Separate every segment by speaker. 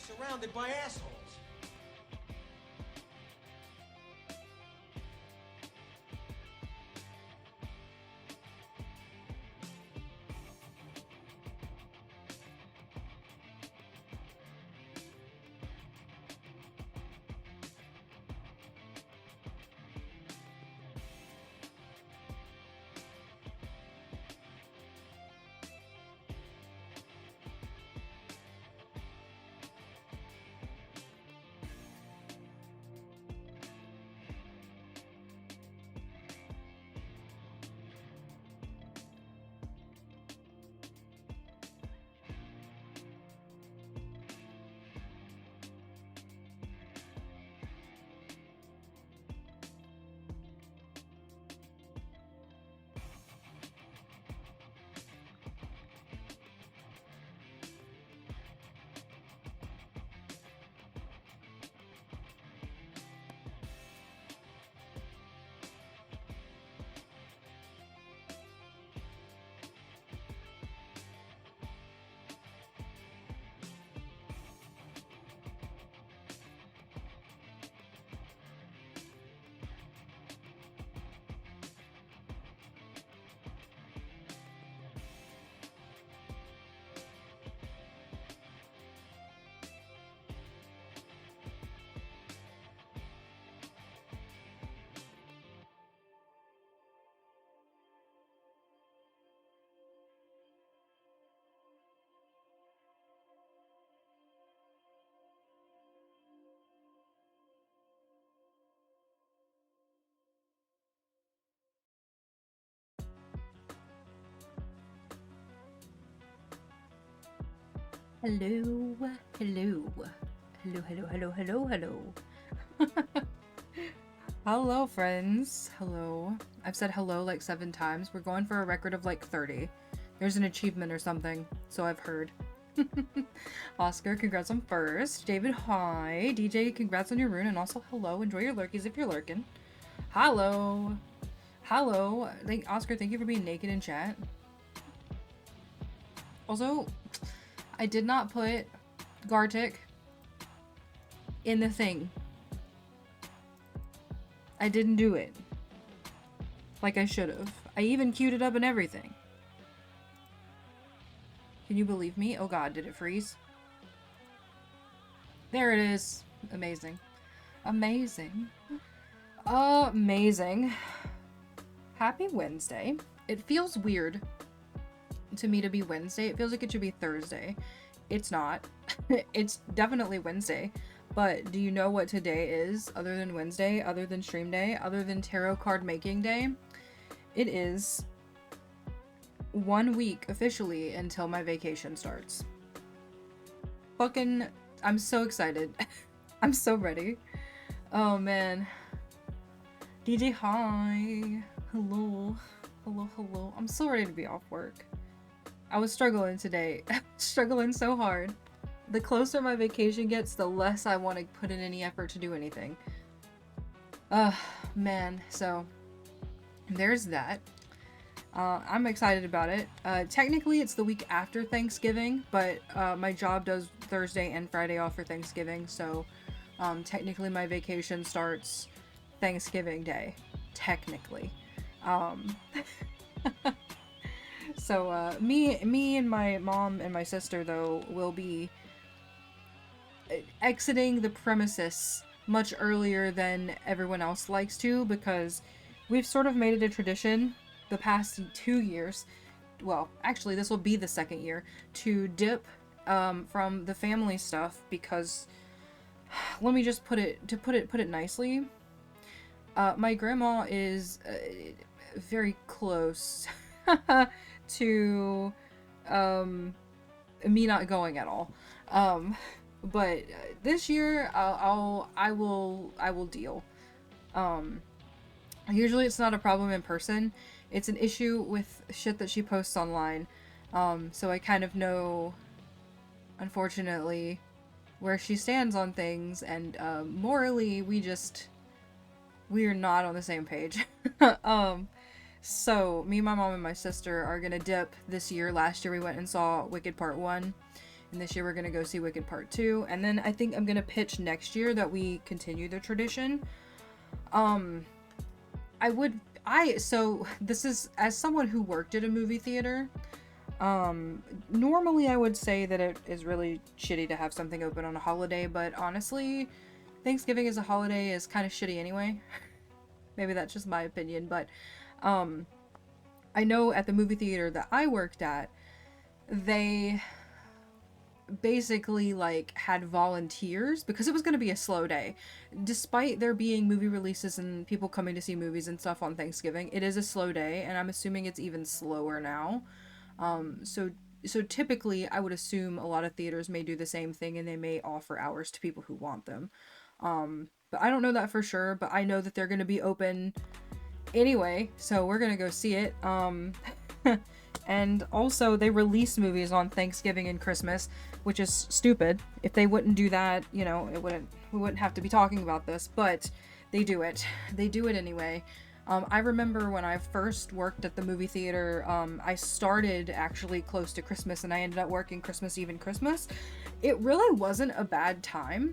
Speaker 1: surrounded by assholes.
Speaker 2: Hello, hello, hello, hello, hello, hello, hello. Hello, friends. Hello. I've said hello like 7 times. We're going for a record of like 30. There's an achievement or something, so I've heard. Oscar, congrats on first. David, hi. DJ, congrats on your rune, and also hello. Enjoy your lurkies if you're lurking. Hello. Hello. Oscar, thank you for being naked in chat. Also, I did not put Gartic in the thing. I didn't do it. Like I should have. I even queued it up and everything. Can you believe me? Oh god, did it freeze? There it is. Amazing. Amazing. Amazing. Happy Wednesday. It feels weird to me to be Wednesday. It feels like it should be Thursday. It's not. It's definitely Wednesday. But do you know what today is other than Wednesday, other than stream day, other than tarot card making day? It is 1 week officially until my vacation starts. Fucking, I'm so excited. I'm so ready. Oh man. DJ, hi. Hello. Hello, hello. I'm so ready to be off work. I was struggling today. Struggling so hard. The closer my vacation gets, the less I want to put in any effort to do anything. Man. So, there's that. I'm excited about it. Technically, it's the week after Thanksgiving, but my job does Thursday and Friday off for Thanksgiving, so technically my vacation starts Thanksgiving Day. Technically. So, me and my mom and my sister, though, will be exiting the premises much earlier than everyone else likes to, because we've sort of made it a tradition the past 2 years, well, actually this will be the 2nd year, to dip from the family stuff, because let me just put it nicely, my grandma is very close to me not going at all. But this year I will deal. Usually it's not a problem in person. It's an issue with shit that she posts online. So I kind of know, unfortunately, where she stands on things, and morally we are not on the same page. So me, my mom, and my sister are gonna dip this year. Last year we went and saw Wicked Part 1. And this year we're gonna go see Wicked Part 2. And then I think I'm gonna pitch next year that we continue the tradition. So this is, as someone who worked at a movie theater, normally I would say that it is really shitty to have something open on a holiday, but honestly, Thanksgiving as a holiday is kind of shitty anyway. Maybe that's just my opinion, but I know at the movie theater that I worked at, they basically like had volunteers because it was going to be a slow day. Despite there being movie releases and people coming to see movies and stuff on Thanksgiving, it is a slow day, and I'm assuming it's even slower now. So typically I would assume a lot of theaters may do the same thing, and they may offer hours to people who want them. But I don't know that for sure, but I know that they're going to be open anyway, so we're going to go see it. And also they release movies on Thanksgiving and Christmas, which is stupid. If they wouldn't do that, you know, we wouldn't have to be talking about this, but they do it. They do it anyway. I remember when I first worked at the movie theater, I started actually close to Christmas, and I ended up working Christmas Eve and Christmas. It really wasn't a bad time.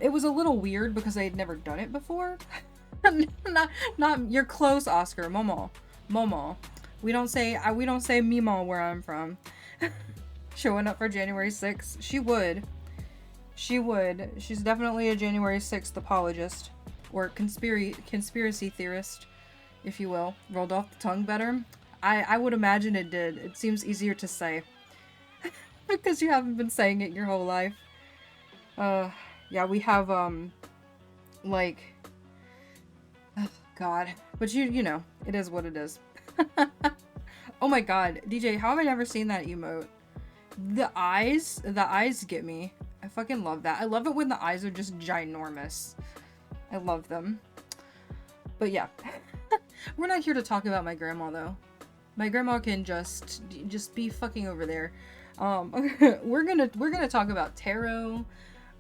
Speaker 2: It was a little weird because I had never done it before. not you're close, Oscar. Momo. We don't say Mimo where I'm from. Showing up for January 6th. She would. She's definitely a January 6th apologist. Or conspiracy theorist, if you will. Rolled off the tongue better. I would imagine it did. It seems easier to say. Because you haven't been saying it your whole life. Yeah, we have, like... God. But you know, it is what it is. Oh my god, DJ, how have I never seen that emote? The eyes get me. I fucking love that. I love it when the eyes are just ginormous. I love them. But yeah. We're not here to talk about my grandma though. My grandma can just be fucking over there. We're gonna talk about tarot.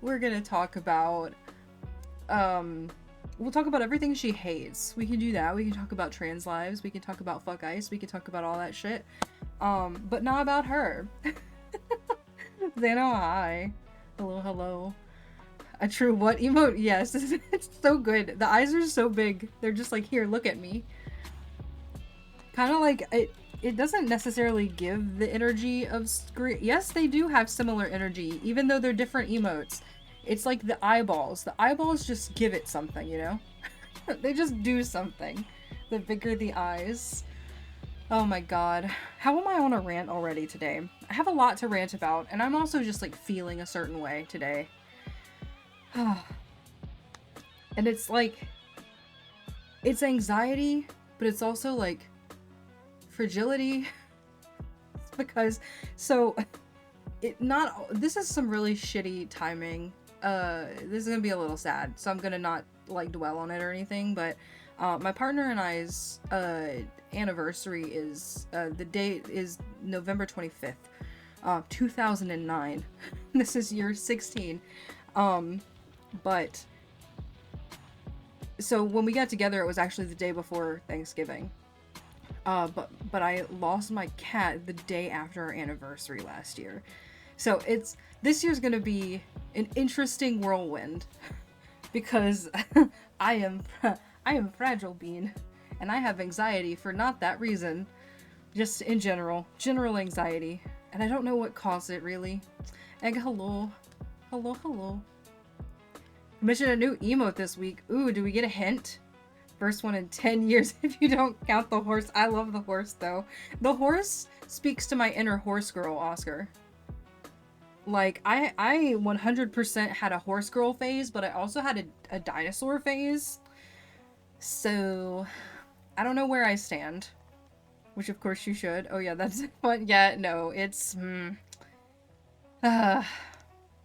Speaker 2: We're gonna talk about we'll talk about everything she hates. We can do that. We can talk about trans lives. We can talk about fuck ice. We can talk about all that shit. But not about her. They know hi. Hello. A true what emote? Yes. It's so good. The eyes are so big. They're just like, here, look at me. Kind of like, it doesn't necessarily give the energy of scream. Yes, they do have similar energy, even though they're different emotes. It's like the eyeballs. The eyeballs just give it something, you know? They just do something. The bigger the eyes. Oh my god. How am I on a rant already today? I have a lot to rant about, and I'm also just like feeling a certain way today. And it's like, it's anxiety, but it's also like fragility. It's because, so, this is some really shitty timing. This is gonna be a little sad, so I'm gonna not like dwell on it or anything, but my partner and I's anniversary is the date is November 25th, 2009. This is year 16. But so when we got together, it was actually the day before Thanksgiving. But I lost my cat the day after our anniversary last year. So this year's gonna be an interesting whirlwind because I am fragile bean, and I have anxiety for not that reason, just in general anxiety, and I don't know what caused it really. Egg, hello. I mentioned a new emote this week. Ooh, do we get a hint? First one in 10 years if you don't count the horse. I love the horse though. The horse speaks to my inner horse girl, Oscar. Like, I 100% had a horse girl phase, but I also had a dinosaur phase. So, I don't know where I stand. Which, of course, you should. Oh, yeah, that's fun. Yeah, no, it's...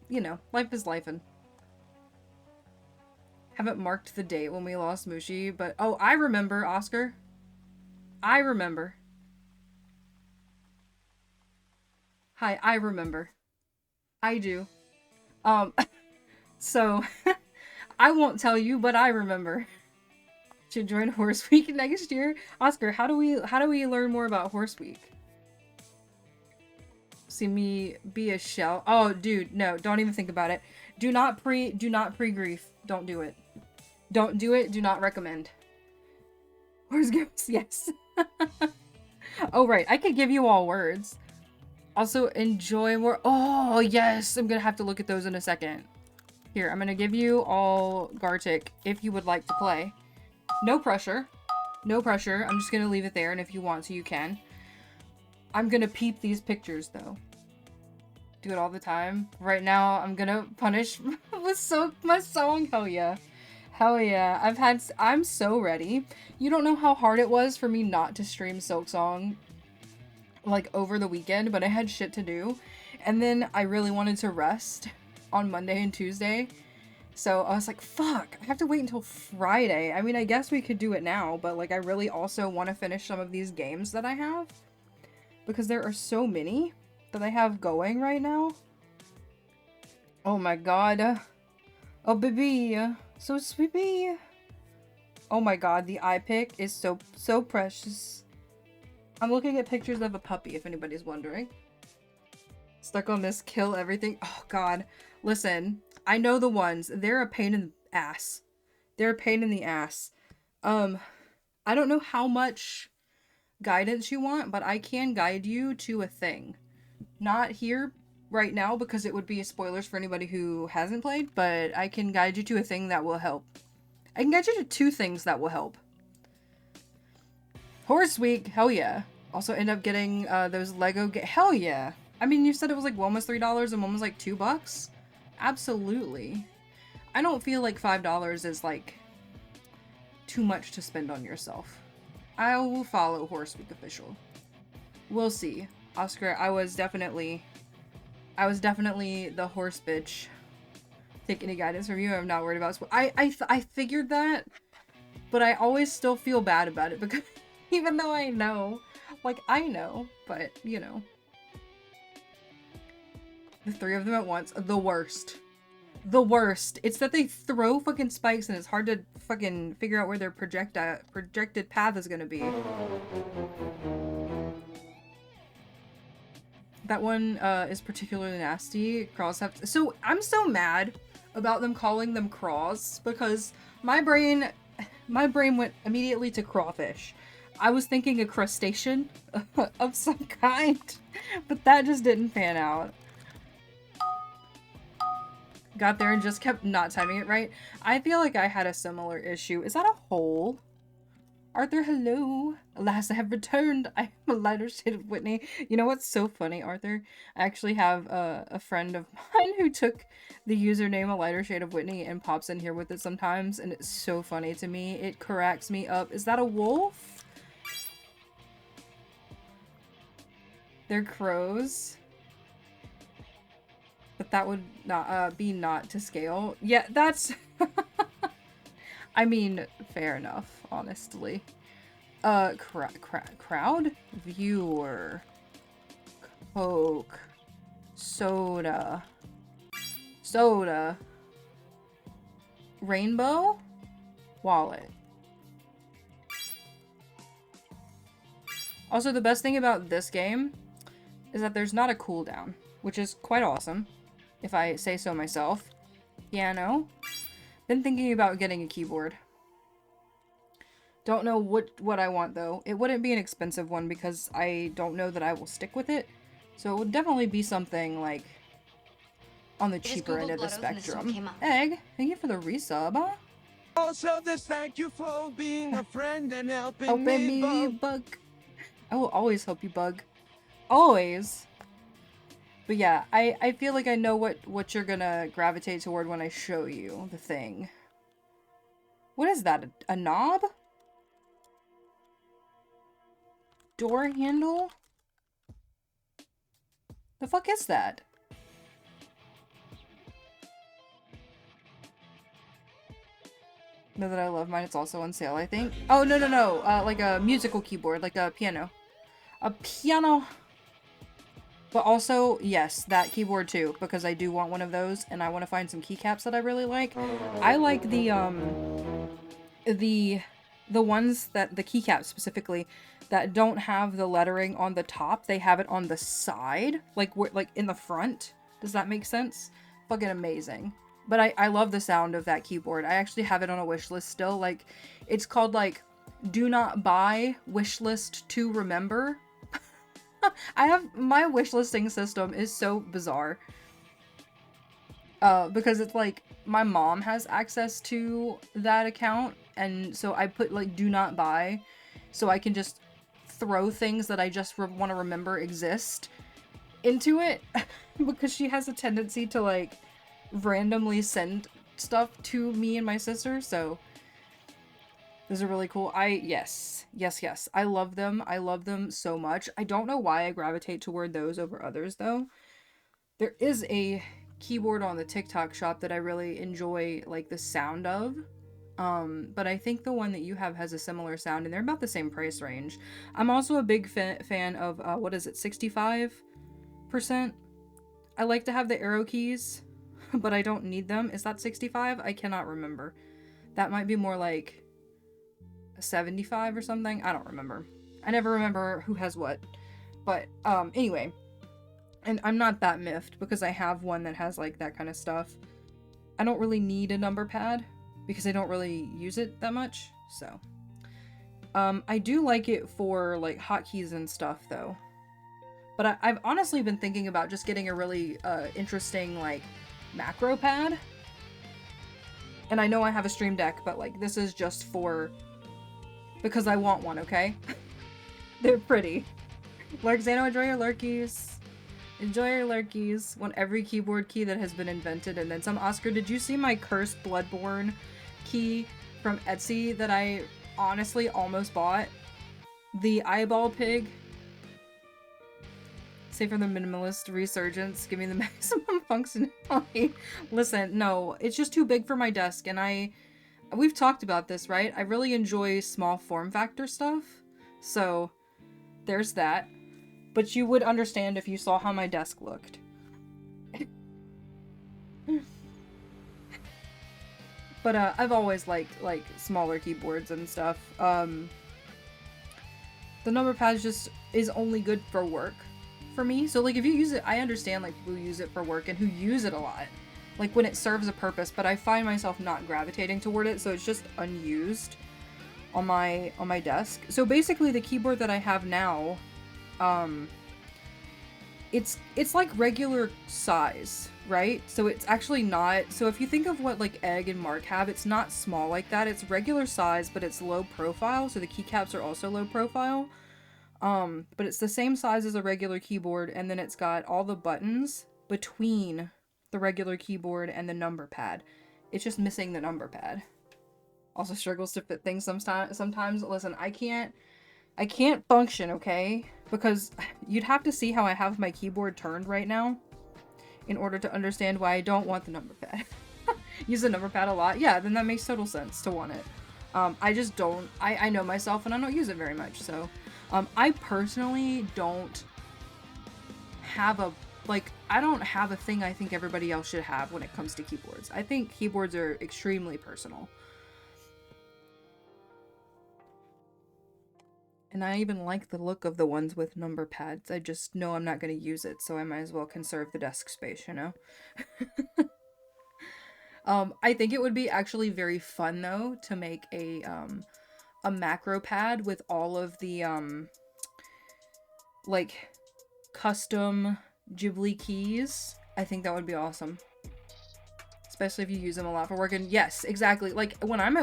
Speaker 2: you know, life is lifin'. Haven't marked the date when we lost Mushi, but... Oh, I remember, Oscar. I remember. Hi, I remember. I do. So, I won't tell you, but I remember. Should join Horse Week next year. Oscar, how do we learn more about Horse Week? See me be a shell. Oh, dude, no, don't even think about it. Do not pre-grief. Don't do it. Don't do it. Do not recommend. Where's ghosts? Yes. Oh, right. I could give you all words. Also, enjoy more. Oh, yes. I'm gonna have to look at those in a second. Here, I'm gonna give you all Gartic if you would like to play. No pressure. No pressure. I'm just gonna leave it there, and if you want to, you can. I'm gonna peep these pictures, though. Do it all the time. Right now, I'm gonna punish with my song. Hell yeah. Hell yeah. I'm so ready. You don't know how hard it was for me not to stream ᥴᥱᥱ like over the weekend, but I had shit to do. And then I really wanted to rest on Monday and Tuesday. So I was like, fuck, I have to wait until Friday. I mean, I guess we could do it now, but like I really also want to finish some of these games that I have. Because there are so many that I have going right now. Oh my god. Oh baby. So sweepy. Oh my god, the eye pic is so precious. I'm looking at pictures of a puppy if anybody's wondering. Stuck on this kill everything. Oh god. Listen, I know the ones. They're a pain in the ass. They're a pain in the ass. I don't know how much guidance you want, but I can guide you to a thing. Not here right now because it would be spoilers for anybody who hasn't played, but I can guide you to a thing that will help. I can guide you to 2 things that will help. Horse Week, hell yeah. Also end up getting those Lego hell yeah. I mean, you said it was like one was $3 and one was like $2. Absolutely. I don't feel like $5 is like too much to spend on yourself. I will follow Horse Week official. We'll see. Oscar, I was definitely the horse bitch. Take any guidance from you. I'm not worried about I figured that, but I always still feel bad about it because even though I know, like I know, but you know. The 3 of them at once, the worst. The worst. It's that they throw fucking spikes and it's hard to fucking figure out where their projected path is gonna be. That one is particularly nasty. Craws have so I'm so mad about them calling them craws because my brain went immediately to crawfish. I was thinking a crustacean of some kind, but that just didn't pan out. Got there and just kept not timing it right. I feel like I had a similar issue. Is that a hole? Arthur, hello. Alas, I have returned. I am a lighter shade of Whitney. You know what's so funny, Arthur? I actually have a friend of mine who took the username a lighter shade of Whitney and pops in here with it sometimes, and it's so funny to me. It cracks me up. Is that a wolf? They're crows. But that would not be not to scale. Yeah, that's I mean, fair enough, honestly. Crowd? Viewer. Coke. Soda. Soda. Rainbow? Wallet. Also, the best thing about this game is that there's not a cooldown, which is quite awesome, if I say so myself. Piano. Been thinking about getting a keyboard. Don't know what I want, though. It wouldn't be an expensive one because I don't know that I will stick with it. So it would definitely be something, like, on the cheaper end of the spectrum. Egg, thank you for the resub, huh?
Speaker 1: Also, this thank you for being a friend and helping me, Bug.
Speaker 2: I will always help you, Bug. Always. But yeah, I feel like I know what you're gonna gravitate toward when I show you the thing. What is that? A knob? Door handle? The fuck is that? Know that I love mine. It's also on sale, I think. Oh, no. Like a musical keyboard, like a piano. A piano. But also, yes, that keyboard too, because I do want one of those, and I want to find some keycaps that I really like. I like the ones that, the keycaps specifically, that don't have the lettering on the top. They have it on the side, like in the front. Does that make sense? Fucking amazing. But I love the sound of that keyboard. I actually have it on a wish list still. Like, it's called, like, do not buy wish list to remember. My wish listing system is so bizarre. Because it's like, my mom has access to that account, and so I put, like, do not buy, so I can just throw things that I just want to remember exist into it. Because she has a tendency to, like, randomly send stuff to me and my sister, so those are really cool. Yes. I love them. I love them so much. I don't know why I gravitate toward those over others, though. There is a keyboard on the TikTok shop that I really enjoy, like, the sound of. But I think the one that you have has a similar sound, and they're about the same price range. I'm also a big fan of, what is it, 65%? I like to have the arrow keys, but I don't need them. Is that 65? I cannot remember. That might be more like a 75 or something. I don't remember. I never remember who has what. But, anyway. And I'm not that miffed because I have one that has, like, that kind of stuff. I don't really need a number pad because I don't really use it that much, so. I do like it for, like, hotkeys and stuff, though. But I've honestly been thinking about just getting a really, interesting, like, macro pad. And I know I have a Stream Deck, but, like, this is just for... because I want one, okay? They're pretty. Lurkzano, enjoy your lurkies. Enjoy your lurkies. Want every keyboard key that has been invented and then some. Oscar, did you see my cursed Bloodborne key from Etsy that I honestly almost bought? The eyeball pig. Say for the minimalist resurgence, give me the maximum functionality. Listen, no, it's just too big for my desk, and we've talked about this, right? I really enjoy small form factor stuff, so there's that. But you would understand if you saw how my desk looked. But I've always liked, like, smaller keyboards and stuff. The number pad is only good for work for me. So, like, if you use it, I understand, like, people who use it for work and who use it a lot. Like, when it serves a purpose, but I find myself not gravitating toward it, so it's just unused on my desk. So basically the keyboard that I have now, it's like regular size, right? So it's actually not, so if you think of what like Egg and Mark have, it's not small like that. It's regular size, but it's low profile, so the keycaps are also low profile. But it's the same size as a regular keyboard, and then it's got all the buttons between the regular keyboard and the number pad. It's just missing the number pad. Also struggles to fit things sometimes. Listen, I can't function, okay? Because you'd have to see how I have my keyboard turned right now in order to understand why I don't want the number pad. Use the number pad a lot. Yeah, then that makes total sense to want it. I just don't, I know myself and I don't use it very much, so. I personally don't have I don't have a thing I think everybody else should have when it comes to keyboards. I think keyboards are extremely personal. And I even like the look of the ones with number pads. I just know I'm not going to use it, so I might as well conserve the desk space, you know? I think it would be actually very fun, though, to make a macro pad with all of the, like, custom Ghibli keys. I think that would be awesome. Especially if you use them a lot for work. And yes, exactly. Like, when I'm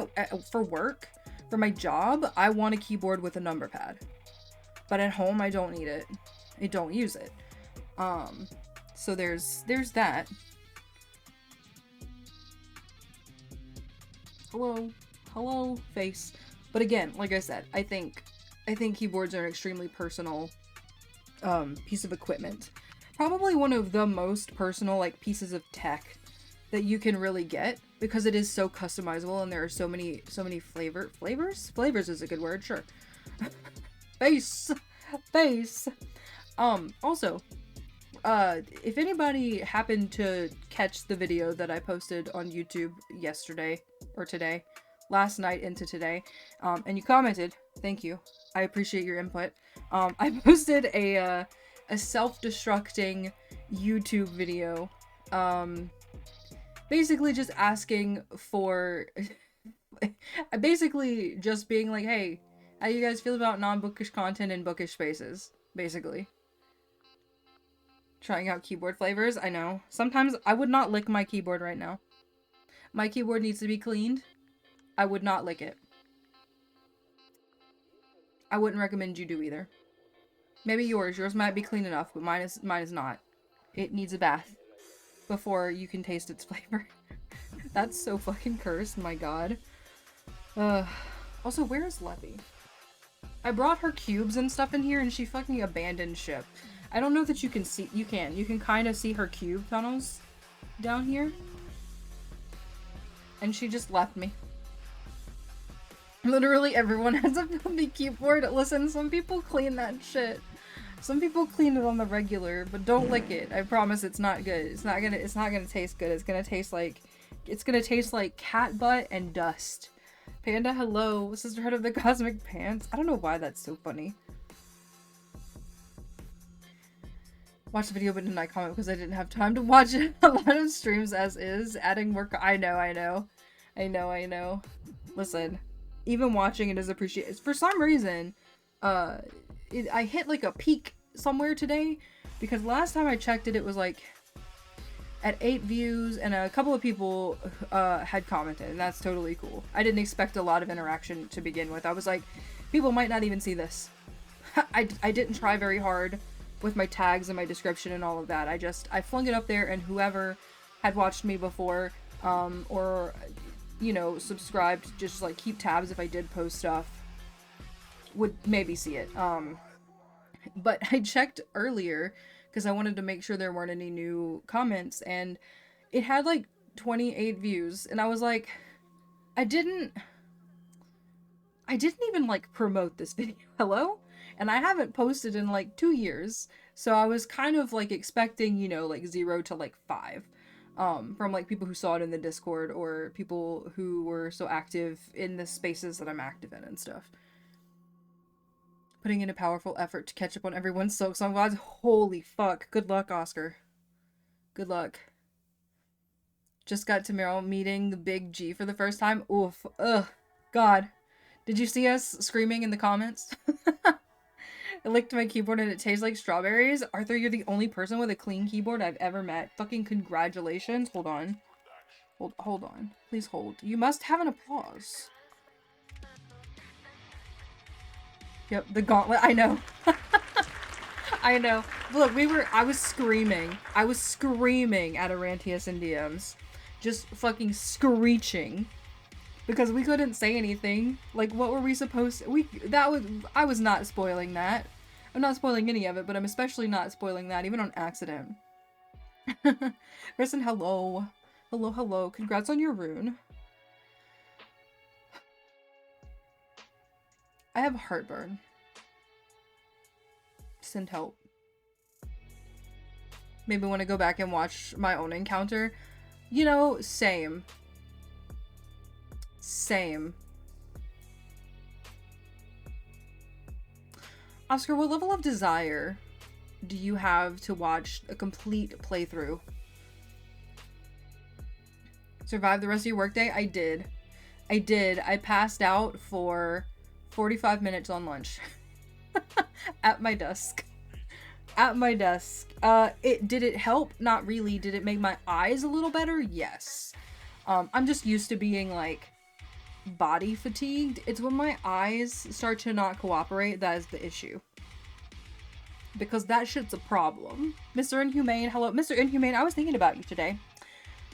Speaker 2: for work, for my job, I want a keyboard with a number pad. But at home, I don't need it. I don't use it. So there's that. Hello, face. But again, like I said, I think keyboards are an extremely personal piece of equipment. Probably one of the most personal, like, pieces of tech that you can really get, because it is so customizable and there are so many flavors? Flavors is a good word, sure. Face. Also, if anybody happened to catch the video that I posted on YouTube yesterday or today, last night into today, and you commented, Thank you. I appreciate your input. I posted a self-destructing YouTube video, basically just asking for, basically just being like, hey, how do you guys feel about non-bookish content in bookish spaces? Basically. Trying out keyboard flavors, I know. Sometimes I would not lick my keyboard right now. My keyboard needs to be cleaned. I would not lick it. I wouldn't recommend you do either. Maybe yours. Yours might be clean enough, but mine is not. It needs a bath before you can taste its flavor. That's so fucking cursed, my god. Also, where is Levy? I brought her cubes and stuff in here and she fucking abandoned ship. I don't know that you can see- you can kind of see her cube tunnels down here. And she just left me. Literally everyone has a filthy keyboard. Listen, some people clean that shit. Some people clean it on the regular, but don't lick it. I promise it's not good. It's not gonna taste good. It's gonna taste like cat butt and dust. Panda, hello. Sisterhood of the Cosmic Pants. I don't know why that's so funny. Watch the video but didn't I comment because I didn't have time to watch it. A lot of streams as is. Adding work. I know. Listen, even watching it is appreciated. For some reason, I hit like a peak somewhere today because last time I checked it, it was like at 8 views and a couple of people had commented, and that's totally cool. I didn't expect a lot of interaction to begin with. I was like, people might not even see this. I didn't try very hard with my tags and my description and all of that. I flung it up there, and whoever had watched me before, or, you know, subscribed, just like keep tabs if I did post stuff, would maybe see it. But I checked earlier because I wanted to make sure there weren't any new comments, and it had like 28 views, and I was like, I didn't even like promote this video. Hello? And I haven't posted in like 2 years, so I was kind of like expecting, you know, like 0 to like 5 from like people who saw it in the Discord or people who were so active in the spaces that I'm active in and stuff. Putting in a powerful effort to catch up on everyone's Silk Song vlogs. Holy fuck. Good luck, Oscar. Good luck. Just got to Meryl meeting the Big G for the first time. Oof. Ugh. God. Did you see us screaming in the comments? I licked my keyboard and it tastes like strawberries. Arthur, you're the only person with a clean keyboard I've ever met. Fucking congratulations. Hold on. Hold on. Please hold. You must have an applause. Yep, the gauntlet. I know. I know. Look, I was screaming. I was screaming at Orantius and DMs. Just fucking screeching. Because we couldn't say anything. Like, what were we supposed to... I was not spoiling that. I'm not spoiling any of it, but I'm especially not spoiling that, even on accident. Kristen, hello. Hello. Congrats on your rune. I have heartburn. Send help. Maybe want to go back and watch my own encounter. You know, same. Oscar, what level of desire do you have to watch a complete playthrough? Survive the rest of your workday? I did. I passed out for 45 minutes on lunch. At my desk. Did it help? Not really. Did it make my eyes a little better? Yes. I'm just used to being like body fatigued. It's when my eyes start to not cooperate that is the issue. Because that shit's a problem. Mr. Inhumane, hello. Mr. Inhumane, I was thinking about you today.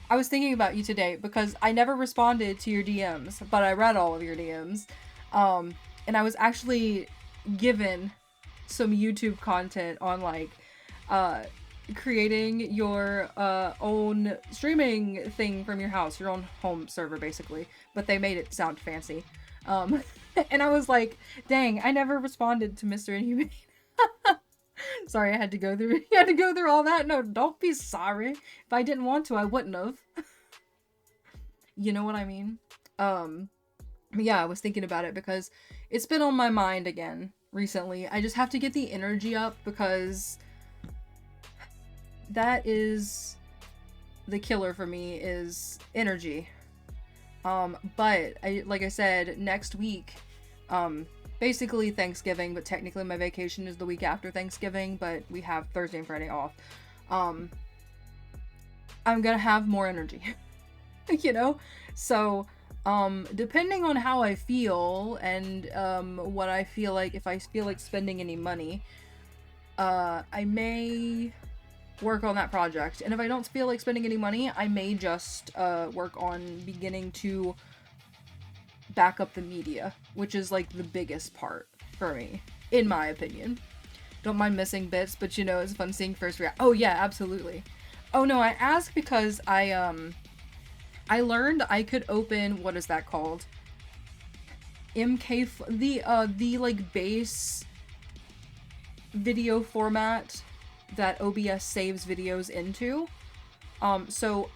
Speaker 2: Because I never responded to your DMs, but I read all of your DMs. And I was actually given some YouTube content on like creating your own streaming thing from your house, your own home server basically, but they made it sound fancy. And I was like, dang, I never responded to Mr. Inhumane. Sorry, I had to go through all that. No, don't be sorry. If I didn't want to, I wouldn't have. You know what I mean? Yeah, I was thinking about it because It's been on my mind again recently. I just have to get the energy up because that is the killer for me, is energy. But like I said, next week, basically Thanksgiving, but technically my vacation is the week after Thanksgiving, but we have Thursday and Friday off. I'm gonna have more energy, you know? So, depending on how I feel and, what I feel like, if I feel like spending any money, I may work on that project. And if I don't feel like spending any money, I may just, work on beginning to back up the media, which is like the biggest part for me, in my opinion. Don't mind missing bits, but you know, it's fun seeing first react. Oh yeah, absolutely. Oh no, I asked because I learned I could open, what is that called? The like base video format that OBS saves videos into. So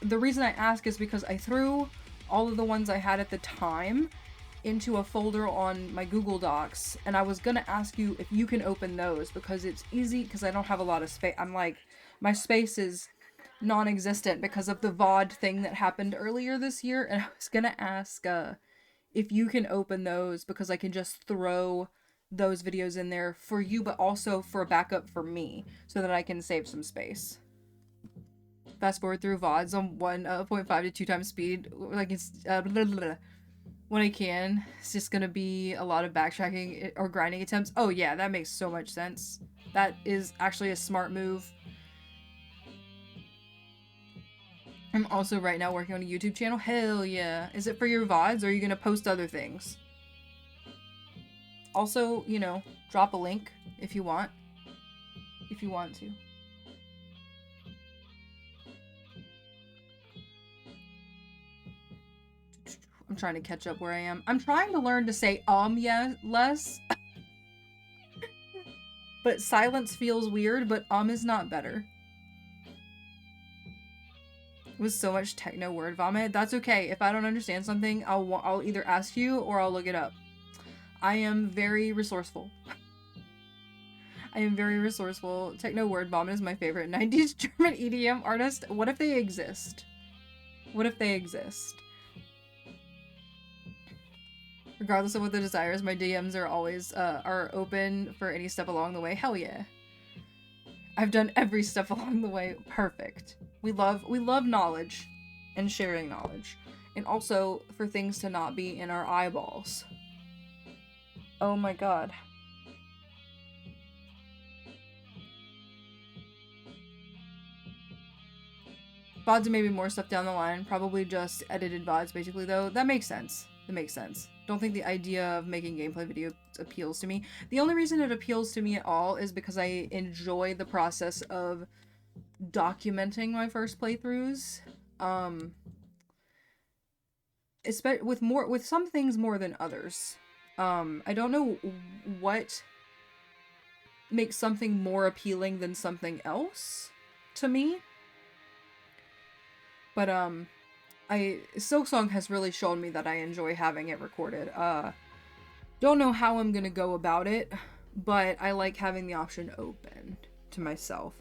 Speaker 2: the reason I ask is because I threw all of the ones I had at the time into a folder on my Google Docs, and I was gonna ask you if you can open those because it's easy, because I don't have a lot of space. I'm like, my space is non-existent because of the VOD thing that happened earlier this year, and I was gonna ask if you can open those because I can just throw those videos in there for you, but also for a backup for me so that I can save some space. Fast forward through VODs on 1.5 to 2 times speed, like it's when I can. It's just gonna be a lot of backtracking or grinding attempts. Oh yeah, that makes so much sense. That is actually a smart move. I'm also right now working on a YouTube channel. Hell yeah. Is it for your VODs or are you gonna post other things? Also, you know, drop a link if you want. If you want to. I'm trying to catch up where I am. I'm trying to learn to say yeah less. But silence feels weird, but is not better. With so much techno word vomit. That's okay. If I don't understand something, I'll either ask you or I'll look it up. I am very resourceful. I am very resourceful. Techno word vomit is my favorite 90s German EDM artist. What if they exist? What if they exist? Regardless of what the desire is, my DMs are always are open for any step along the way. Hell yeah. I've done every step along the way. Perfect. We love knowledge and sharing knowledge. And also for things to not be in our eyeballs. Oh my god. VODs and maybe more stuff down the line. Probably just edited VODs basically though. That makes sense. That makes sense. Don't think the idea of making gameplay videos appeals to me. The only reason it appeals to me at all is because I enjoy the process of documenting my first playthroughs. With some things more than others. I don't know what makes something more appealing than something else to me. But Silksong has really shown me that I enjoy having it recorded. Don't know how I'm gonna go about it, but I like having the option open to myself.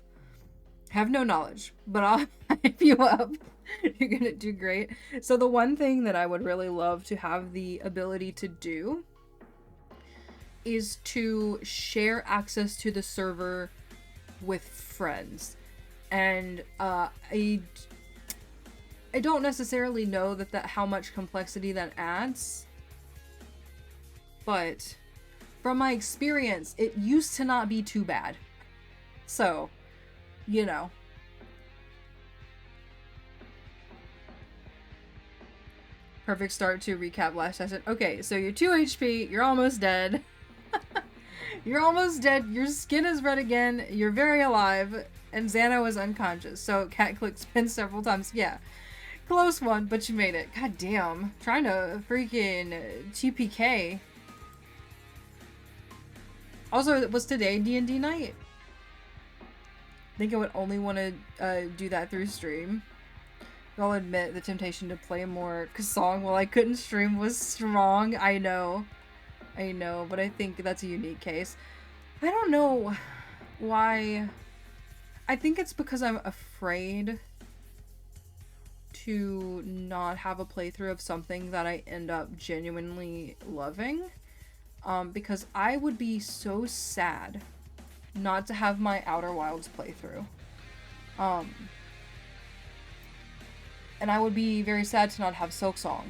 Speaker 2: Have no knowledge, but I'll hype you up. You're gonna do great. So the one thing that I would really love to have the ability to do is to share access to the server with friends. And I don't necessarily know that how much complexity that adds, but from my experience, it used to not be too bad. So, you know. Perfect start to recap last session. Okay, so you're 2 HP, you're almost dead. You're almost dead, your skin is red again, you're very alive, and Xano is unconscious. So cat click spin several times. Yeah. Close one, but you made it. God damn. Trying to freaking TPK. Also, it was today D&D night. I think I would only want to do that through stream. I'll admit the temptation to play more song while I couldn't stream was strong. I know. I know, but I think that's a unique case. I don't know why. I think it's because I'm afraid to not have a playthrough of something that I end up genuinely loving. Because I would be so sad not to have my Outer Wilds playthrough. And I would be very sad to not have Silksong.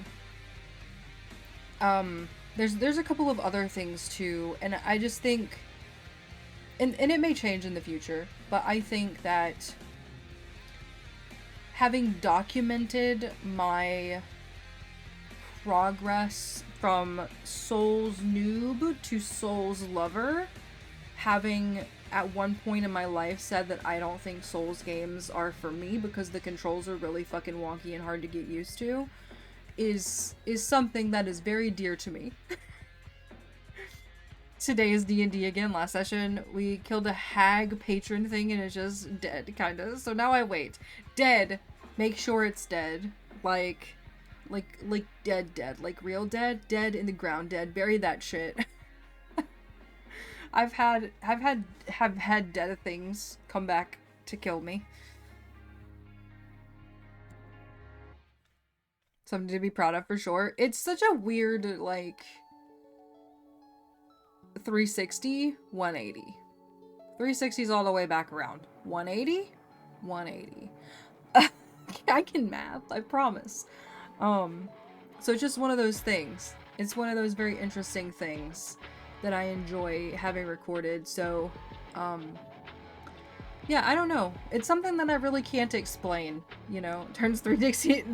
Speaker 2: There's a couple of other things too, and I just think, and it may change in the future, but I think that having documented my progress from Souls noob to Souls lover, having at one point in my life said that I don't think Souls games are for me because the controls are really fucking wonky and hard to get used to, is something that is very dear to me. Today is D&D again. Last session we killed a hag patron thing and it's just dead, kinda. So now I wait. Dead. Make sure it's dead. Like dead. Like real dead. Dead in the ground dead. Bury that shit. I've had dead things come back to kill me. Something to be proud of for sure. It's such a weird, like, 360, 180. 360's all the way back around. 180? 180. I can math, I promise. So it's just one of those things. It's one of those very interesting things that I enjoy having recorded. So, yeah, I don't know. It's something that I really can't explain, you know. Turns three Dixies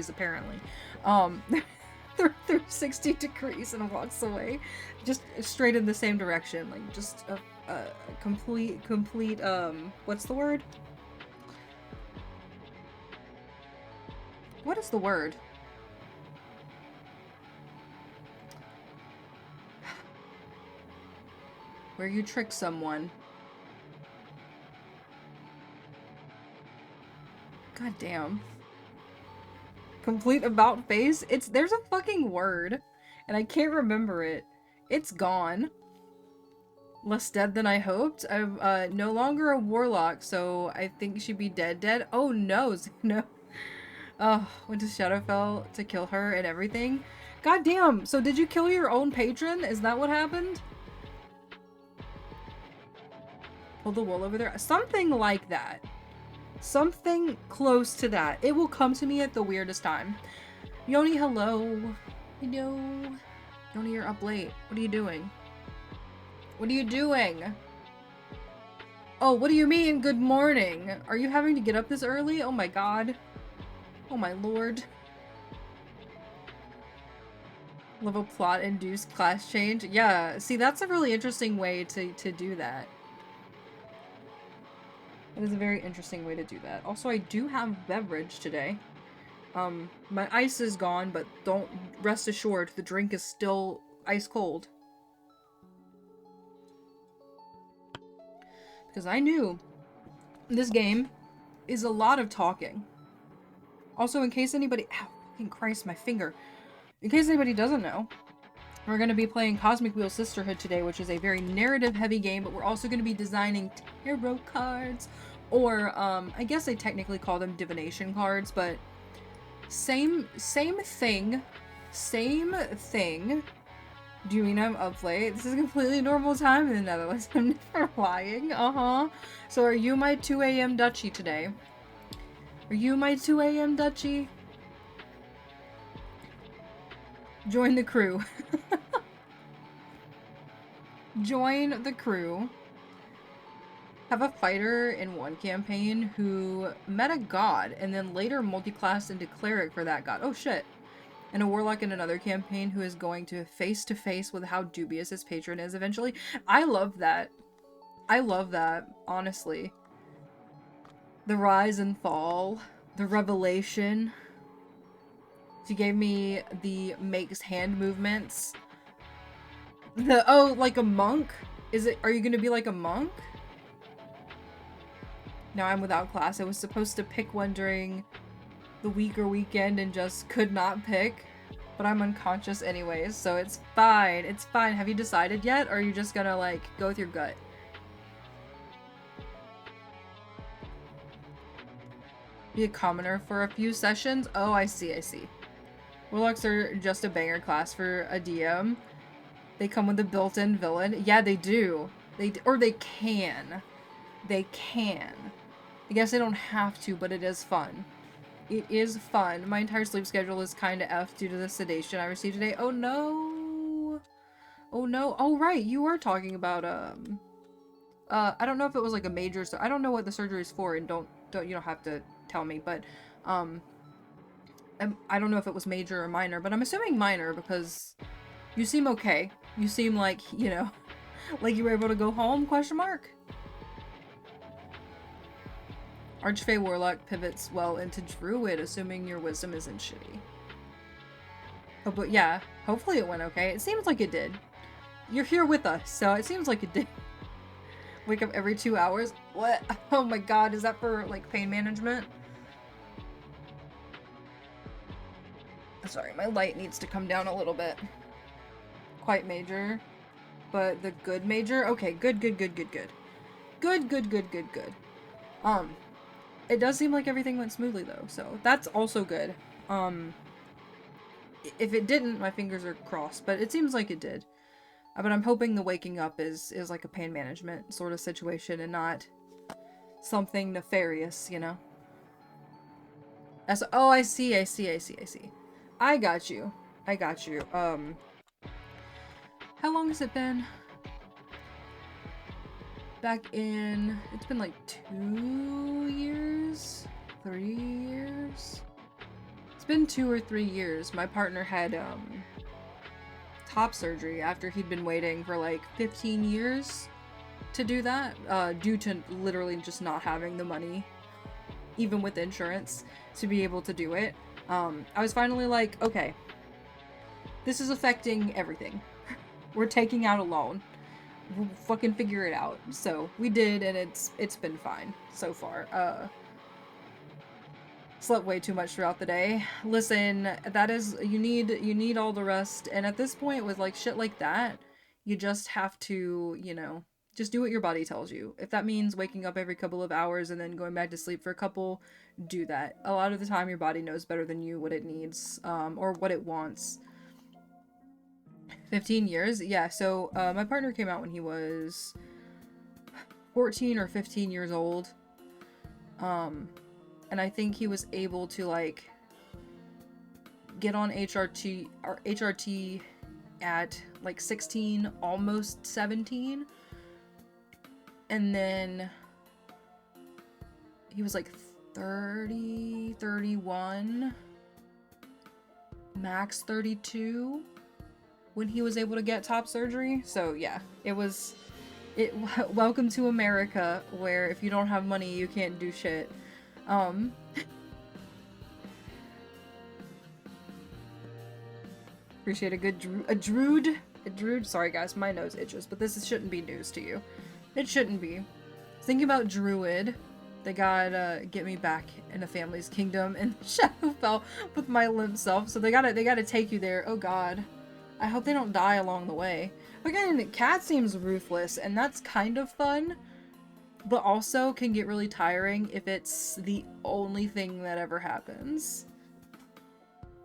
Speaker 2: apparently. 360 degrees and walks away, just straight in the same direction, like just a complete what's the word? What is the word? Where you trick someone. God damn. Complete about face? There's a fucking word, and I can't remember it. It's gone. Less dead than I hoped. I'm no longer a warlock, so I think she'd be dead. Oh no, no. Oh, went to ᥴᥱᥱ to kill her and everything. God damn, so did you kill your own patron? Is that what happened? Pull the wool over there? Something like that. Something close to that. It will come to me at the weirdest time. Yoni, hello. Hello. Yoni, you're up late. What are you doing? What are you doing? Oh, what do you mean, good morning? Are you having to get up this early? Oh my god. Oh my lord. Level plot induced class change? Yeah, see, that's a really interesting way to do that. It is a very interesting way to do that. Also, I do have beverage today. My ice is gone, but don't rest assured, the drink is still ice cold. Because I knew this game is a lot of talking. Also, in case anybody... Ow, fucking Christ, my finger. In case anybody doesn't know, we're going to be playing Cosmic Wheel Sisterhood today, which is a very narrative-heavy game, but we're also going to be designing tarot cards, or, I guess they technically call them divination cards, but same thing. Do you mean I'm up late? This is a completely normal time in the Netherlands. I'm never lying. So are you my 2 a.m. Dutchie today? Are you my 2 a.m. Dutchie? Join the crew. Join the crew. Have a fighter in one campaign who met a god and then later multiclassed into cleric for that god. Oh shit. And a warlock in another campaign who is going to face with how dubious his patron is eventually. I love that. I love that, honestly. The rise and fall. The revelation. She gave me the makes hand movements. Oh, like a monk? Are you gonna be like a monk? Now I'm without class. I was supposed to pick one during the week or weekend and just could not pick. But I'm unconscious anyways, so it's fine. It's fine. Have you decided yet, or are you just gonna, like, go with your gut? Be a commoner for a few sessions? Oh, I see, I see. Warlocks are just a banger class for a DM. They come with a built-in villain. Yeah, they do. Or they can. They can. I guess they don't have to, but it is fun. It is fun. My entire sleep schedule is kind of effed due to the sedation I received today. Oh no! Oh no! Oh right, you were talking about I don't know if it was like a major. So I don't know what the surgery is for, and don't you don't have to tell me. But I don't know if it was major or minor, but I'm assuming minor because you seem okay. You seem like, you know, like you were able to go home? Question mark. Archfey Warlock pivots well into Druid, assuming your wisdom isn't shitty. Oh, but yeah, hopefully it went okay. It seems like it did. You're here with us, so it seems like it did. Wake up every 2 hours? What? Oh my god, is that for, like, pain management? Sorry, my light needs to come down a little bit. Quite major. But the good major? Okay, good. Good. It does seem like everything went smoothly though, so that's also good. If it didn't, my fingers are crossed, but it seems like it did. But I'm hoping the waking up is like a pain management sort of situation and not something nefarious, you know? Oh, I see. I got you. How long has it been? Back in... It's been like 2 years? 3 years? It's been 2 or 3 years. My partner had, top surgery after he'd been waiting for like 15 years to do that, due to literally just not having the money, even with insurance, to be able to do it. I was finally like, okay, this is affecting everything. We're taking out a loan. We'll fucking figure it out. So we did, and it's been fine so far. Slept way too much throughout the day. Listen, that is, you need all the rest, and at this point with like shit like that, you just have to, you know, just do what your body tells you. If that means waking up every couple of hours and then going back to sleep for a couple, do that. A lot of the time your body knows better than you what it needs, or what it wants. 15 years? Yeah, so my partner came out when he was 14 or 15 years old. And I think he was able to, like, get on HRT at, like, 16, almost 17. And then he was, like, 30, 31, max 32 when he was able to get top surgery. So, yeah, welcome to America, where if you don't have money, you can't do shit. Appreciate a good druid. Sorry guys, my nose itches, but this shouldn't be news to you. It shouldn't be. Thinking about druid, they gotta get me back in the family's kingdom, and ᥴᥲᥱ with my limp self. So they gotta take you there. Oh god, I hope they don't die along the way. Again, Cat seems ruthless, and that's kind of fun. But also can get really tiring if it's the only thing that ever happens.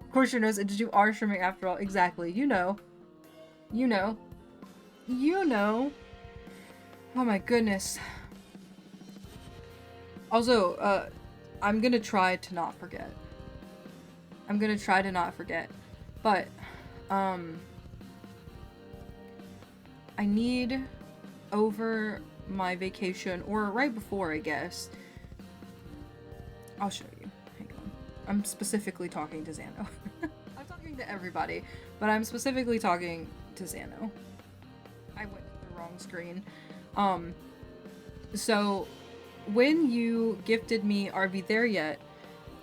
Speaker 2: Of course your nose itches, you are streaming after all. Exactly. You know. Oh my goodness. Also, I'm gonna try to not forget. But, I need over my vacation, or right before, I guess. I'll show you. Hang on. I'm specifically talking to Xano. I'm talking to everybody, but I'm specifically talking to Xano. I went to the wrong screen. So when you gifted me Are We There Yet,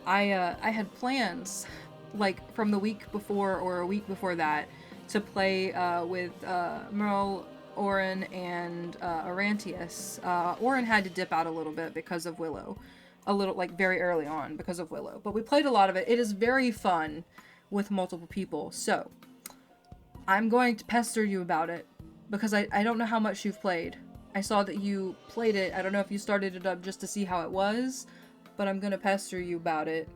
Speaker 2: I had plans, like, from the week before or a week before that, to play with Merle, Oren, and Orantius. Oren had to dip out a little bit because of Willow. A little, like, very early on because of Willow. But we played a lot of it. It is very fun with multiple people. So I'm going to pester you about it because I don't know how much you've played. I saw that you played it. I don't know if you started it up just to see how it was, but I'm gonna pester you about it.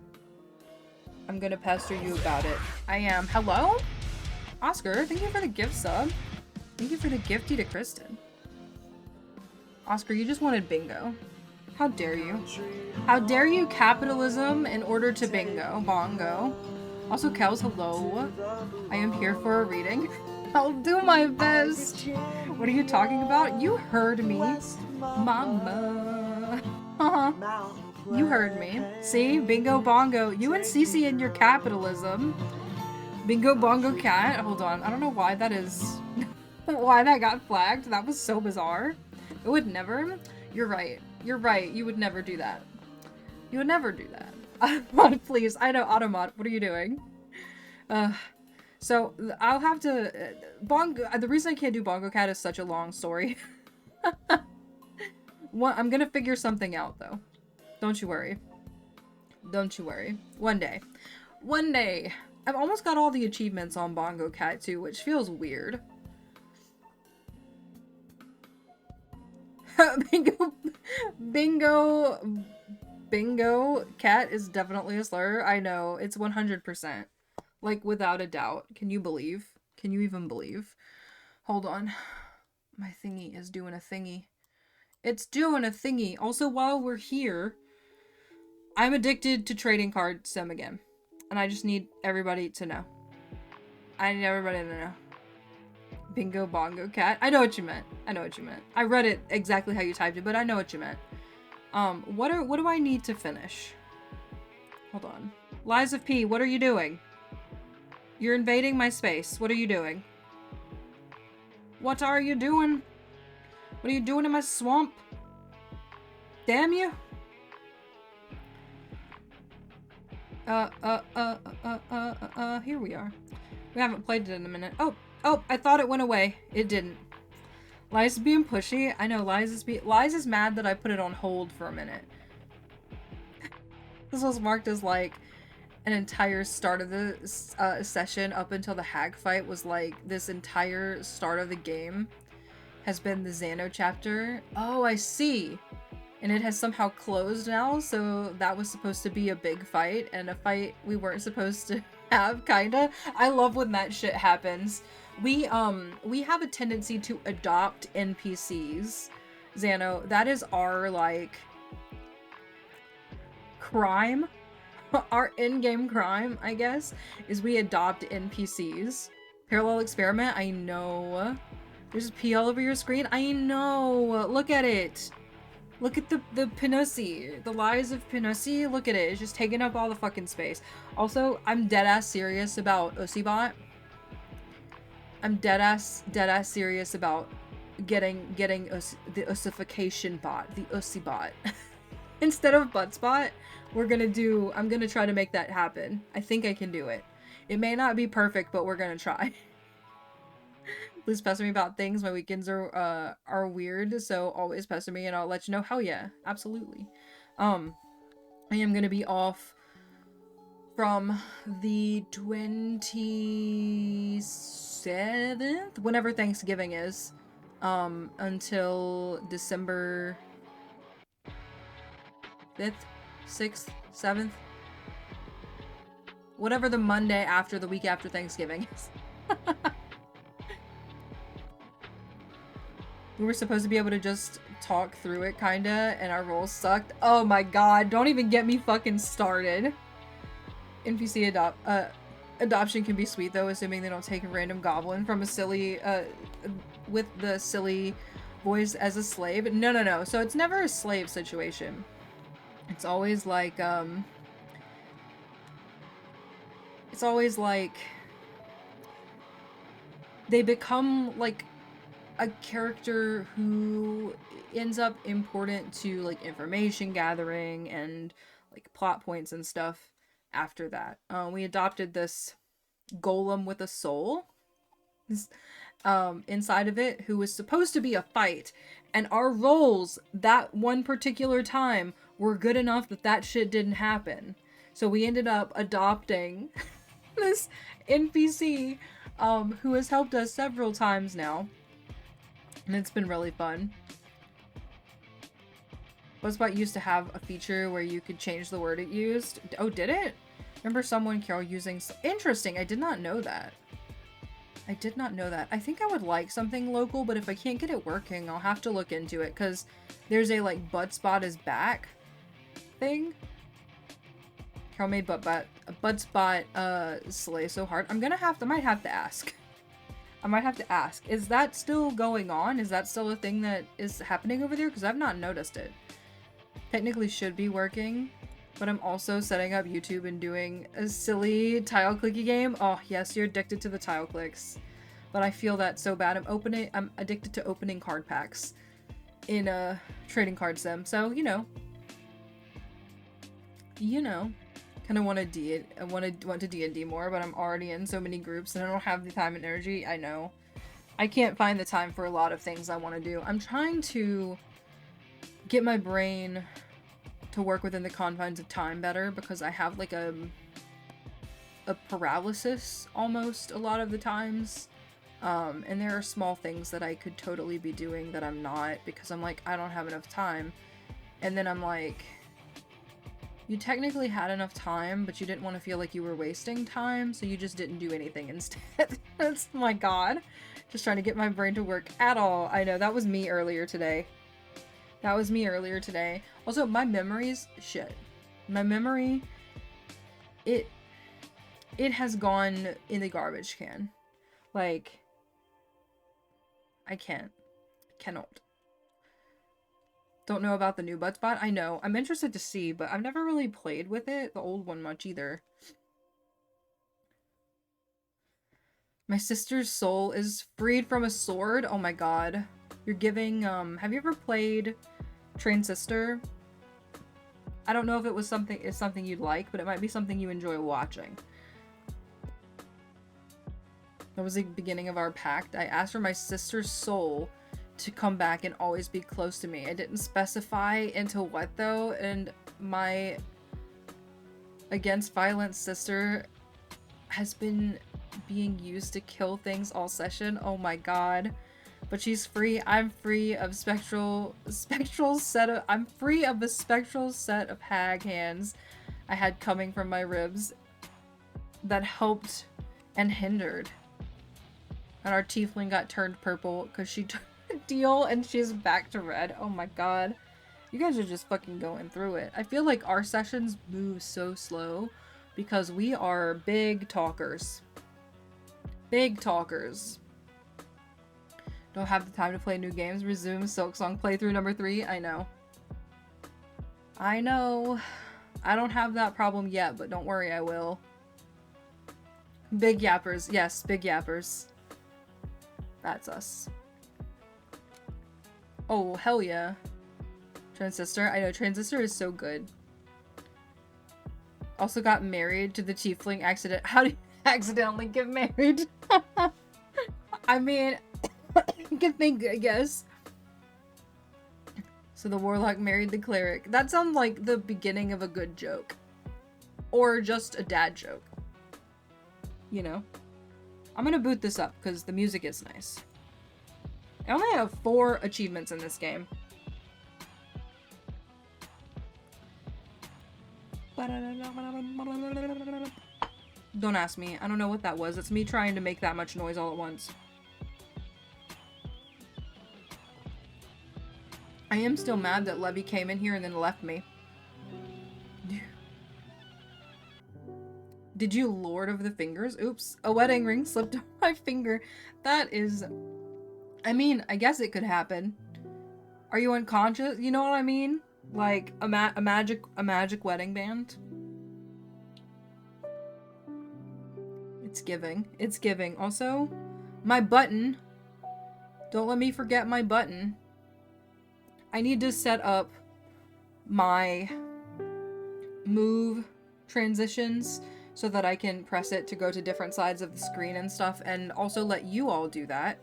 Speaker 2: I'm gonna pester you about it. I am. Hello? Oscar, thank you for the gift sub. Thank you for the gifty to Kristen. Oscar, you just wanted bingo. How dare you? How dare you capitalism in order to bingo. Bongo. Also, Kels, hello. I am here for a reading. I'll do my best. What are you talking about? You heard me. Mama. You heard me. See? Bingo bongo. You and Cece and your capitalism. Bingo bongo cat. Hold on. I don't know why that is... why that got flagged. That was so bizarre. It would never... You're right. You're right. You would never do that. You would never do that. Automod, please. I know, Automod. What are you doing? So, I'll have to... Bongo... The reason I can't do Bongo Cat is such a long story. I'm gonna figure something out, though. Don't you worry. Don't you worry. One day. One day. I've almost got all the achievements on Bongo Cat, too, which feels weird. Bingo cat is definitely a slur. I know. It's 100%. Like, without a doubt. Can you believe? Can you even believe? Hold on. My thingy is doing a thingy. It's doing a thingy. Also, while we're here, I'm addicted to trading card sim again. And I just need everybody to know. I need everybody to know. Bingo bongo cat. I know what you meant. I know what you meant. I read it exactly how you typed it, but I know what you meant. What do I need to finish? Hold on. Lies of P, what are you doing? You're invading my space. What are you doing? What are you doing? What are you doing in my swamp? Damn you. Here we are. We haven't played it in a minute. Oh, I thought it went away. It didn't. Lies is being pushy. I know Lies is mad that I put it on hold for a minute. This was marked as like an entire start of the session up until the hag fight was like this entire start of the game has been the ᥴᥱᥱ chapter. Oh, I see. And it has somehow closed now, so that was supposed to be a big fight, and a fight we weren't supposed to have, kinda. I love when that shit happens. We have a tendency to adopt NPCs, ᥴᥱᥱ. That is our, like, crime. Our in-game crime, I guess, is we adopt NPCs. Parallel experiment, I know. There's pee all over your screen, I know. Look at it. Look at the Pinussi, the lies of Pinussi. Look at it. It's just taking up all the fucking space. Also, I'm deadass serious about ᥴᥱᥱ. I'm deadass serious about getting the ossification bot, the ᥴᥱ bot. Instead of buttspot, I'm gonna try to make that happen. I think I can do it. It may not be perfect, but we're gonna try. Please pester me about things. My weekends are weird, so always pester me and I'll let you know. Hell yeah, absolutely. I am gonna be off from the 27th, whenever Thanksgiving is, until December 5th, 6th, 7th. Whatever the Monday after the week after Thanksgiving is. We were supposed to be able to just talk through it, kinda, and our rolls sucked. Oh my god, don't even get me fucking started. NPC adoption can be sweet, though, assuming they don't take a random goblin from a silly, with the silly voice as a slave. No. So it's never a slave situation. It's always like, they become, like, a character who ends up important to, like, information gathering and, like, plot points and stuff after that. We adopted this golem with a soul inside of it, who was supposed to be a fight, and our rolls that one particular time were good enough that that shit didn't happen. So we ended up adopting this NPC who has helped us several times now. And it's been really fun. ᥴᥲ used to have a feature where you could change the word it used. Oh, did it? Remember someone, Carol, using... Interesting, I did not know that. I did not know that. I think I would like something local, but if I can't get it working, I'll have to look into it, because there's a, like, ᥴᴵ is back thing. Carol made ᥴᴵ ᥴᴲᥱ. I'm gonna have to, might have to ask. I might have to ask. Is that still going on? Is that still a thing that is happening over there? Because I've not noticed it. Technically should be working, but I'm also setting up YouTube and doing a silly tile clicky game. Oh yes, you're addicted to the tile clicks. But I feel that so bad. I'm addicted to opening card packs in a trading card sim. So, you know, kind of want to D&D more, but I'm already in so many groups and I don't have the time and energy. I know. I can't find the time for a lot of things I want to do. I'm trying to get my brain to work within the confines of time better, because I have like a paralysis almost a lot of the times. And there are small things that I could totally be doing that I'm not, because I'm like, I don't have enough time. And then I'm like, you technically had enough time, but you didn't want to feel like you were wasting time, so you just didn't do anything instead. That's, my god. Just trying to get my brain to work at all. I know, that was me earlier today. That was me earlier today. Also, my memory's shit. My memory, it has gone in the garbage can. Like, I cannot. Don't know about the new ᥴᴵ. I know. I'm interested to see, but I've never really played with it, the old one, much either. My sister's soul is freed from a sword. Oh my god. You're giving, have you ever played ᥴᴲᥱ? I don't know if it was something you'd like, but it might be something you enjoy watching. That was the beginning of our pact. I asked for my sister's soul to come back and always be close to me. I didn't specify into what though, and my against violence sister has been being used to kill things all session. Oh my god. But she's free. I'm free of I'm free of the spectral set of hag hands I had coming from my ribs that helped and hindered. And our tiefling got turned purple because she took a deal and she's back to red. Oh my god. You guys are just fucking going through it. I feel like our sessions move so slow because we are big talkers. Big talkers. Don't have the time to play new games. Resume Silksong playthrough number 3. I know. I know. I don't have that problem yet, but don't worry, I will. Big yappers. Yes, big yappers. That's us. Oh, hell yeah. Transistor. I know, Transistor is so good. Also got married to the tiefling accident. How do you accidentally get married? I mean, you can think, I guess. So the warlock married the cleric. That sounds like the beginning of a good joke. Or just a dad joke. You know? I'm gonna boot this up because the music is nice. I only have 4 achievements in this game. Don't ask me. I don't know what that was. It's me trying to make that much noise all at once. I am still mad that Levy came in here and then left me. Did you Lord of the Fingers? Oops. A wedding ring slipped on my finger. That is... I mean, I guess it could happen. Are you unconscious? You know what I mean? Like, a magic wedding band? It's giving. It's giving. Also, my button. Don't let me forget my button. I need to set up my move transitions so that I can press it to go to different sides of the screen and stuff, and also let you all do that.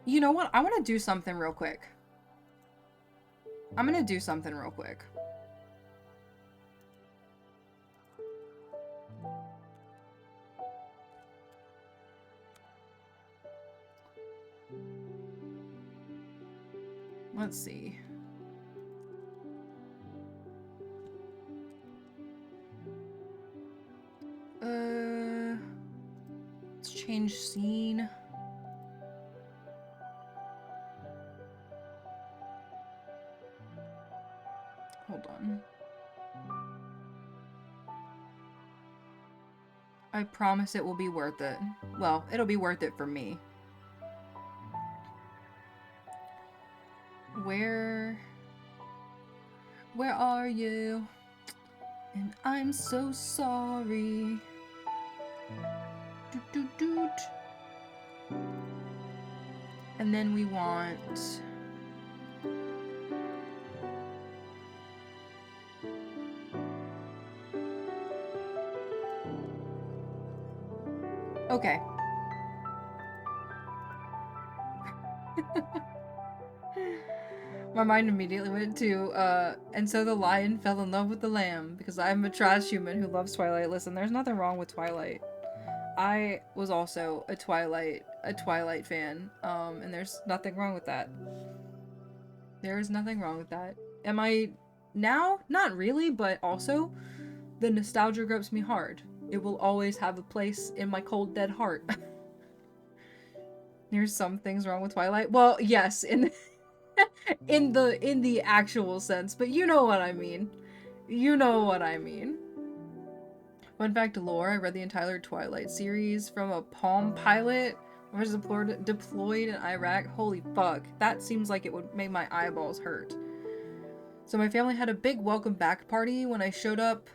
Speaker 2: You know what? I want to do something real quick. I'm gonna do something real quick. Let's see. Let's change scene. Hold on. I promise it will be worth it. Well, it'll be worth it for me. Where are you? And I'm so sorry. Doot, doot, doot. And then we want... Okay. My mind immediately went to, and so the lion fell in love with the lamb, because I'm a trash human who loves Twilight. Listen, there's nothing wrong with Twilight. I was also a Twilight fan, and there's nothing wrong with that. There is nothing wrong with that. Am I now? Not really, but also, the nostalgia grips me hard. It will always have a place in my cold, dead heart. There's some things wrong with Twilight. Well, yes, in the actual sense, but you know what I mean. You know what I mean. Fun fact lore, I read the entire Twilight series from a Palm Pilot. I was deployed in Iraq. Holy fuck. That seems like it would make my eyeballs hurt. So my family had a big welcome back party when I showed up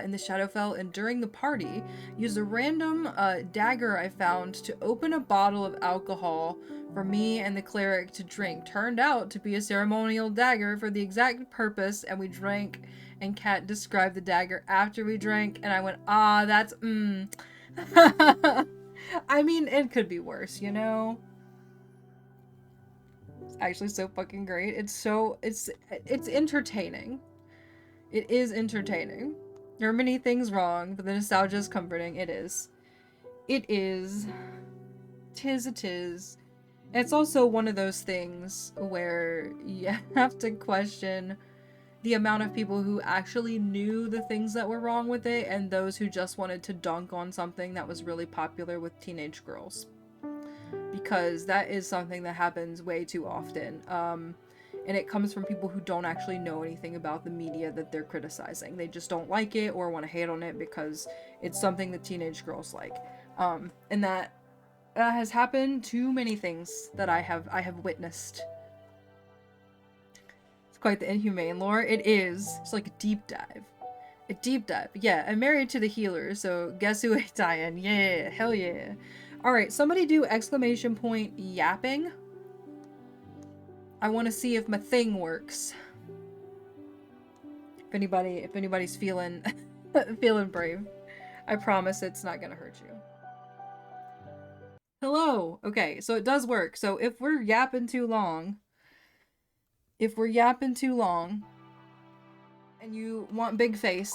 Speaker 2: in the ᥴᥱᥱ, and during the party, used a random dagger I found to open a bottle of alcohol for me and the cleric to drink. Turned out to be a ceremonial dagger for the exact purpose, and we drank, and Kat described the dagger after we drank, and I went, ah, that's, I mean, it could be worse, you know? It's actually so fucking great. It's entertaining. It is entertaining. There are many things wrong, but the nostalgia is comforting. It is. It is. 'Tis it is. And it's also one of those things where you have to question the amount of people who actually knew the things that were wrong with it, and those who just wanted to dunk on something that was really popular with teenage girls. Because that is something that happens way too often. And it comes from people who don't actually know anything about the media that they're criticizing. They just don't like it or want to hate on it because it's something that teenage girls like. And that has happened to many things that I have witnessed. It's quite the inhumane lore. It is. It's like a deep dive. A deep dive. Yeah, I'm married to the healer, so guess who ain't dying? Yeah, hell yeah. Alright, somebody do exclamation point yapping. I want to see if my thing works. If anybody's feeling feeling brave. I promise it's not gonna hurt you. Hello! Okay, so it does work. So if we're yapping too long, and you want big face,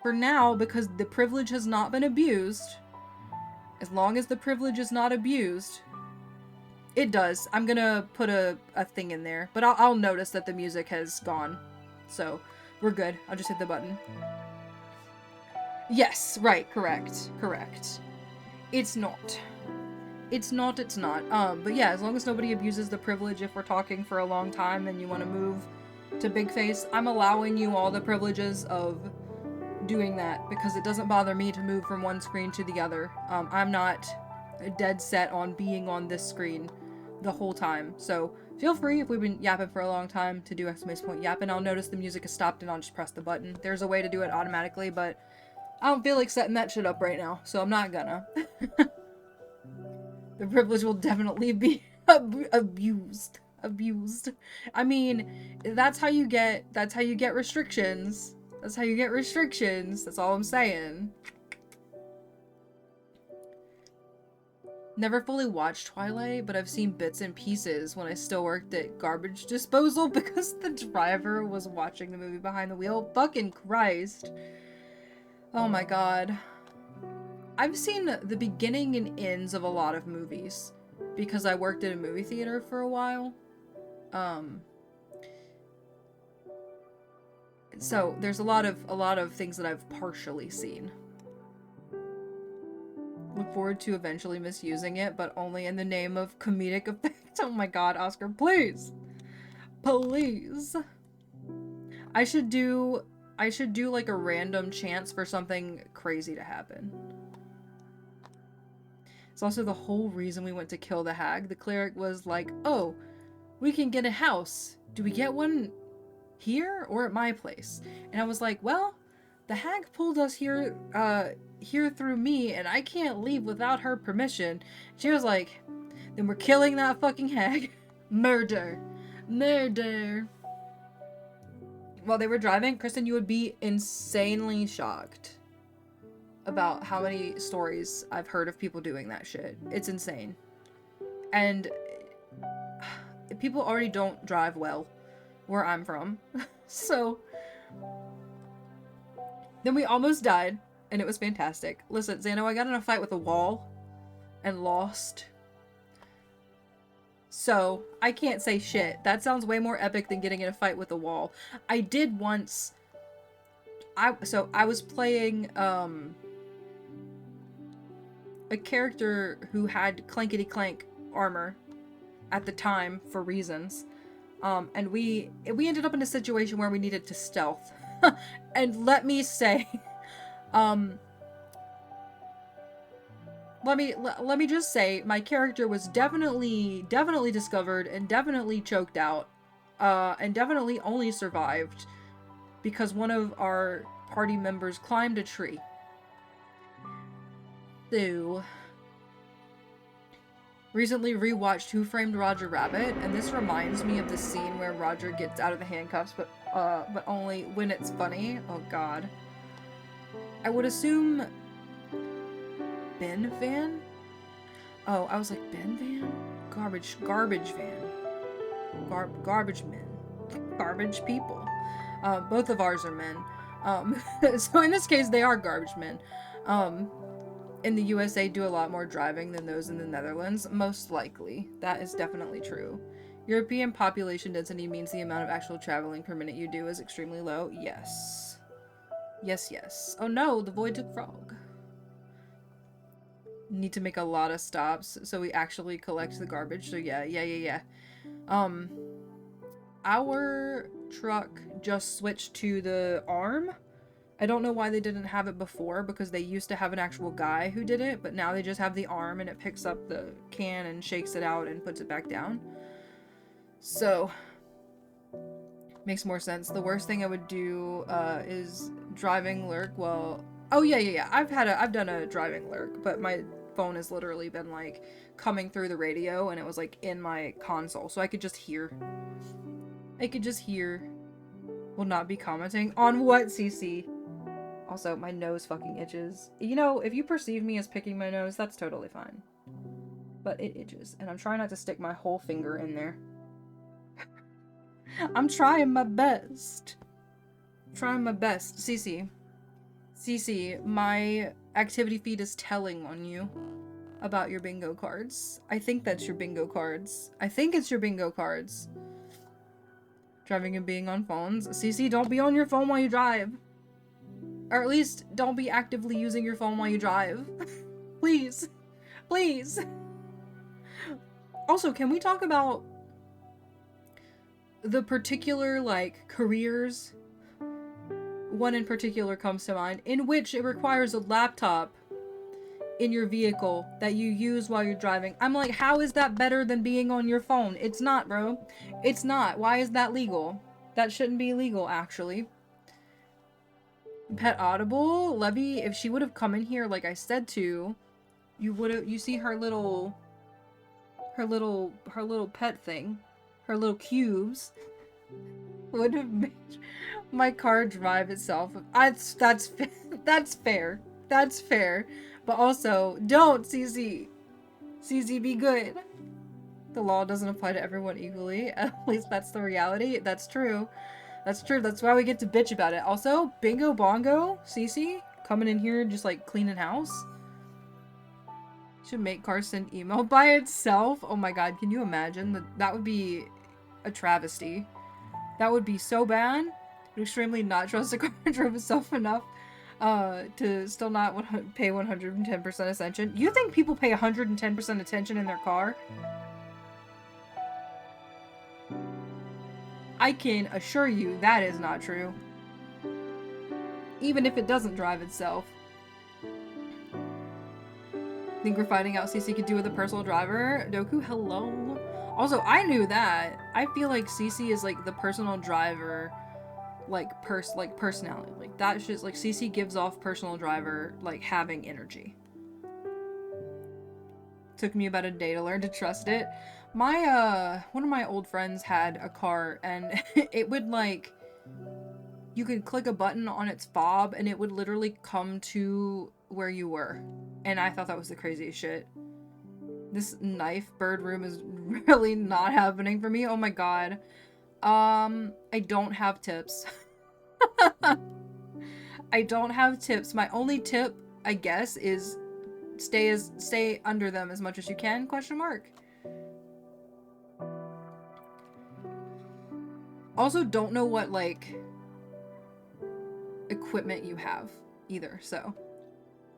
Speaker 2: for now, because the privilege has not been abused, as long as the privilege is not abused, it does. I'm gonna put a thing in there, but I'll notice that the music has gone. So, we're good. I'll just hit the button. Yes, right, correct. It's not. But yeah, as long as nobody abuses the privilege, if we're talking for a long time and you want to move to big face, I'm allowing you all the privileges of doing that, because it doesn't bother me to move from one screen to the other. I'm not dead set on being on this screen the whole time. So feel free, if we've been yapping for a long time, to do exclamation point yap, and I'll notice the music has stopped and I'll just press the button. There's a way to do it automatically, but I don't feel like setting that shit up right now, so I'm not gonna. The privilege will definitely be abused. I mean, that's how you get restrictions. That's all I'm saying. Never fully watched Twilight, but I've seen bits and pieces when I still worked at garbage disposal because the driver was watching the movie behind the wheel. Fucking Christ. Oh my god. I've seen the beginning and ends of a lot of movies because I worked at a movie theater for a while. So there's a lot of things that I've partially seen. Look forward to eventually misusing it, but only in the name of comedic effect. Oh my god, Oscar, please. Please. I should do like a random chance for something crazy to happen. It's also the whole reason we went to kill the hag. The cleric was like, oh, we can get a house. Do we get one here or at my place? And I was like, well, the hag pulled us here through me, and I can't leave without her permission. She was like, then we're killing that fucking hag. Murder. Murder. While they were driving, Kristen, you would be insanely shocked about how many stories I've heard of people doing that shit. It's insane. And people already don't drive well where I'm from. So then we almost died, and it was fantastic. Listen, Xano, I got in a fight with a wall and lost. So I can't say shit. That sounds way more epic than getting in a fight with a wall. I did once. I was playing a character who had clankety clank armor at the time for reasons. And we ended up in a situation where we needed to stealth. And let me say, let me just say, my character was definitely discovered and definitely choked out, and definitely only survived because one of our party members climbed a tree. So, recently rewatched Who Framed Roger Rabbit, and this reminds me of the scene where Roger gets out of the handcuffs, but only when it's funny. Oh god. I would assume Ben Van? Oh, I was like, Ben Van? Garbage van. Garbage men. Garbage people. Both of ours are men. So in this case, they are garbage men. In the USA do a lot more driving than those in the Netherlands. Most likely. That is definitely true. European population density means the amount of actual traveling per minute you do is extremely low. Yes. Yes, yes. Oh no, the void took frog. Need to make a lot of stops so we actually collect the garbage. So yeah. Our truck just switched to the arm. I don't know why they didn't have it before, because they used to have an actual guy who did it, but now they just have the arm and it picks up the can and shakes it out and puts it back down. So, makes more sense. The worst thing I would do is driving lurk. Well, oh yeah. I've done a driving lurk, but my phone has literally been like coming through the radio, and it was like in my console, so I could just hear. Will not be commenting on what, CC. Also, my nose fucking itches. You know, if you perceive me as picking my nose, that's totally fine. But it itches, and I'm trying not to stick my whole finger in there. I'm trying my best. CC, my activity feed is telling on you about your bingo cards. I think that's your bingo cards. I think it's your bingo cards. Driving and being on phones. CC, don't be on your phone while you drive. Or at least, don't be actively using your phone while you drive. Please. Please. Also, can we talk about the particular, like, careers? One in particular comes to mind, in which it requires a laptop in your vehicle that you use while you're driving. I'm like, how is that better than being on your phone? It's not, bro. It's not. Why is that legal? That shouldn't be legal, actually. Pet Audible, Levy, if she would have come in here like I said to, you see her little pet thing, her little cubes, would have made my car drive itself. That's fair. That's fair. But also, don't, CZ. CZ, be good. The law doesn't apply to everyone equally. At least that's the reality. That's true. That's true. That's why we get to bitch about it. Also, Bingo Bongo, CC, coming in here just like cleaning house. Should make cars send email by itself. Oh my god, can you imagine? That would be a travesty. That would be so bad. extremely not trust a car drove itself enough to still not pay 110% attention. You think people pay 110% attention in their car? I can assure you that is not true. Even if it doesn't drive itself. Think we're finding out CC could do with a personal driver? Doku, hello. Also, I knew that. I feel like CC is like the personal driver, like personality. Like that shit's like CC gives off personal driver, like having energy. Took me about a day to learn to trust it. My one of my old friends had a car and it would like, you could click a button on its fob and it would literally come to where you were. And I thought that was the craziest shit. This knife bird room is really not happening for me. Oh my god. I don't have tips. I don't have tips. My only tip, I guess, is stay under them as much as you can, question mark. Also, don't know what, like, equipment you have either, so.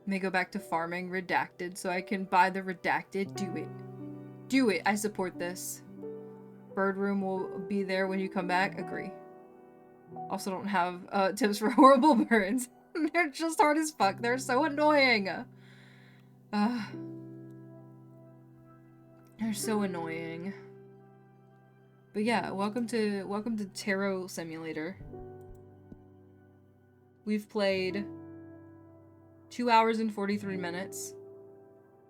Speaker 2: May go back to farming redacted so I can buy the redacted. Do it. Do it. I support this. Bird room will be there when you come back. Agree. Also don't have tips for horrible birds. They're just hard as fuck. They're so annoying. They're so annoying. But yeah, welcome to Tarot Simulator. We've played 2 hours and 43 minutes.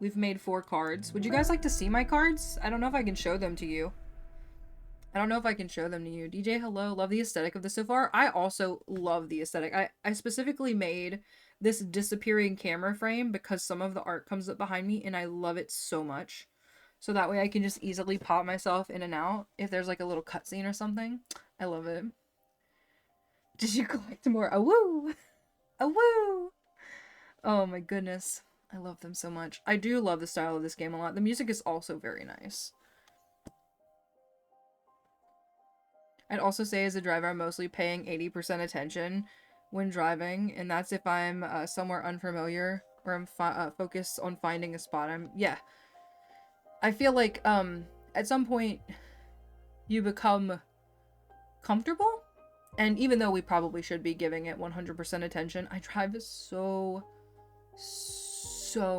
Speaker 2: We've made 4 cards. Would you guys like to see my cards? I don't know if I can show them to you. DJ, hello. Love the aesthetic of this so far. I also love the aesthetic. I specifically made this disappearing camera frame because some of the art comes up behind me and I love it so much. So that way I can just easily pop myself in and out if there's like a little cutscene or something. I love it. Did you collect more? A woo! A woo! Oh my goodness. I love them so much. I do love the style of this game a lot. The music is also very nice. I'd also say as a driver, I'm mostly paying 80% attention when driving, and that's if I'm somewhere unfamiliar or I'm focused on finding a spot. Yeah. I feel like at some point you become comfortable, and even though we probably should be giving it 100% attention, I drive so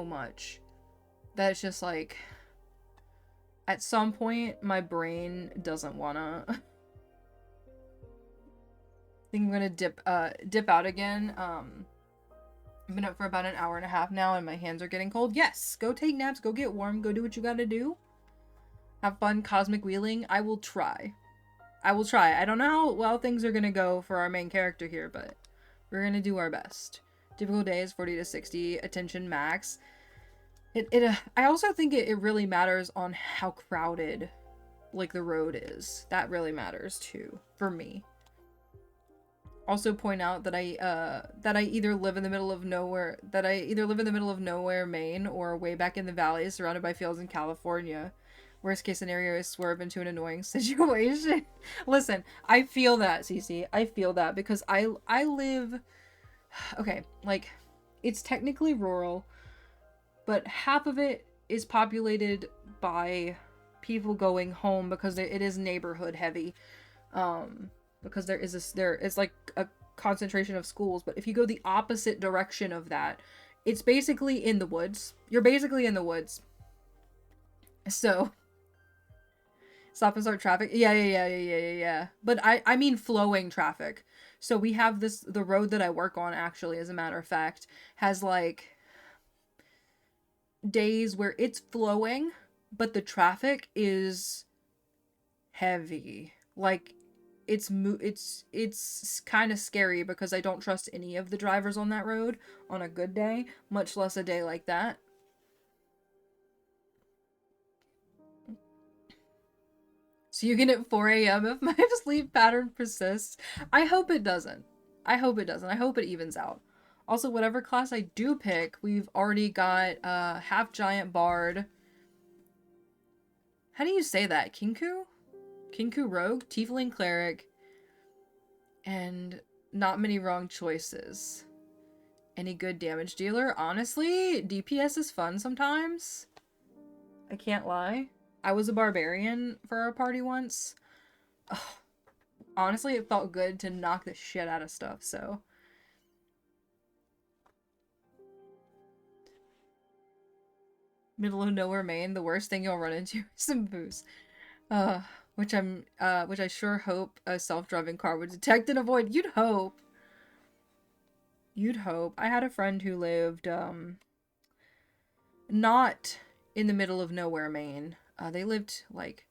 Speaker 2: much that it's just like at some point my brain doesn't wanna. I think I'm gonna dip out again. I've been up for about an hour and a half now and my hands are getting cold. Yes, go take naps, go get warm, go do what you gotta do. Have fun cosmic wheeling. I will try. I don't know how well things are gonna go for our main character here, but we're gonna do our best. Typical day is 40 to 60 attention max. I also think it really matters on how crowded like the road is. That really matters too for me. Also point out that I either live in the middle of nowhere, Maine, or way back in the valley, surrounded by fields in California. Worst case scenario is swerve into an annoying situation. Listen, I feel that, Cece. I feel that because I live. Okay, like it's technically rural, but half of it is populated by people going home because it is neighborhood heavy. Because there is like a concentration of schools, but if you go the opposite direction of that, it's basically in the woods. You're basically in the woods. So stop and start traffic. Yeah. But I mean flowing traffic. So we have the road that I work on, actually, as a matter of fact, has like days where it's flowing, but the traffic is heavy. Like it's kind of scary because I don't trust any of the drivers on that road on a good day, much less a day like that. So you can at 4 a.m. if my sleep pattern persists. I hope it doesn't. I hope it evens out. Also, whatever class I do pick, we've already got half giant bard. How do you say that? Kinku rogue, tiefling cleric, And not many wrong choices. Any good damage dealer? Honestly, DPS is fun sometimes. I can't lie. I was a barbarian for our party once. Ugh. Honestly, it felt good to knock the shit out of stuff, so. Middle of nowhere, Maine. The worst thing you'll run into is some booze. Which I sure hope a self-driving car would detect and avoid. You'd hope. You'd hope. I had a friend who lived, not in the middle of nowhere, Maine. They lived, like,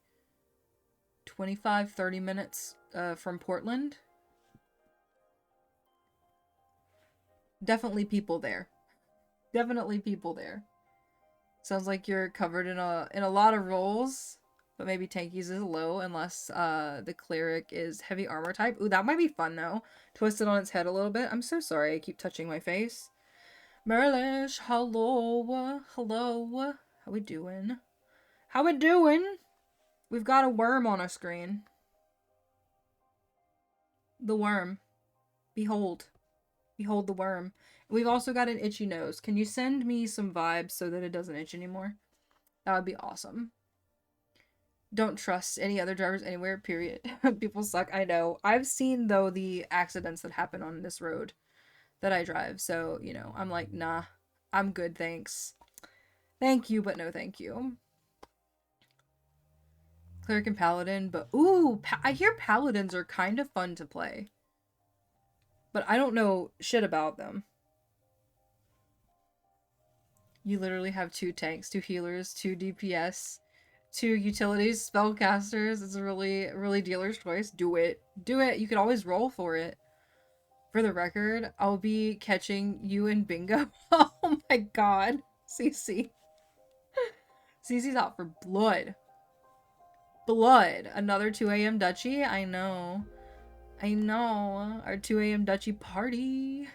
Speaker 2: 25-30 minutes, from Portland. Definitely people there. Definitely people there. Sounds like you're covered in a lot of roles, but maybe tankies is low unless the cleric is heavy armor type. Ooh, that might be fun though. Twist it on its head a little bit. I'm so sorry I keep touching my face. Merlish, hello. Hello. How we doing? How we doing? We've got a worm on our screen. The worm. Behold. Behold the worm. We've also got an itchy nose. Can you send me some vibes so that it doesn't itch anymore? That would be awesome. Don't trust any other drivers anywhere, period. People suck, I know. I've seen, though, the accidents that happen on this road that I drive. So, you know, I'm like, nah, I'm good, thanks. Thank you, but no thank you. Cleric and Paladin, but ooh, I hear Paladins are kind of fun to play. But I don't know shit about them. You literally have 2 tanks, 2 healers, 2 DPS, 2 utilities, spellcasters. It's a really dealer's choice. Do it. Do it. You can always roll for it. For the record, I'll be catching you in bingo. Oh my god. CC. CC's out for blood. Blood. Another 2 a.m. Dutchie? I know. I know. Our 2 a.m. Dutchie party.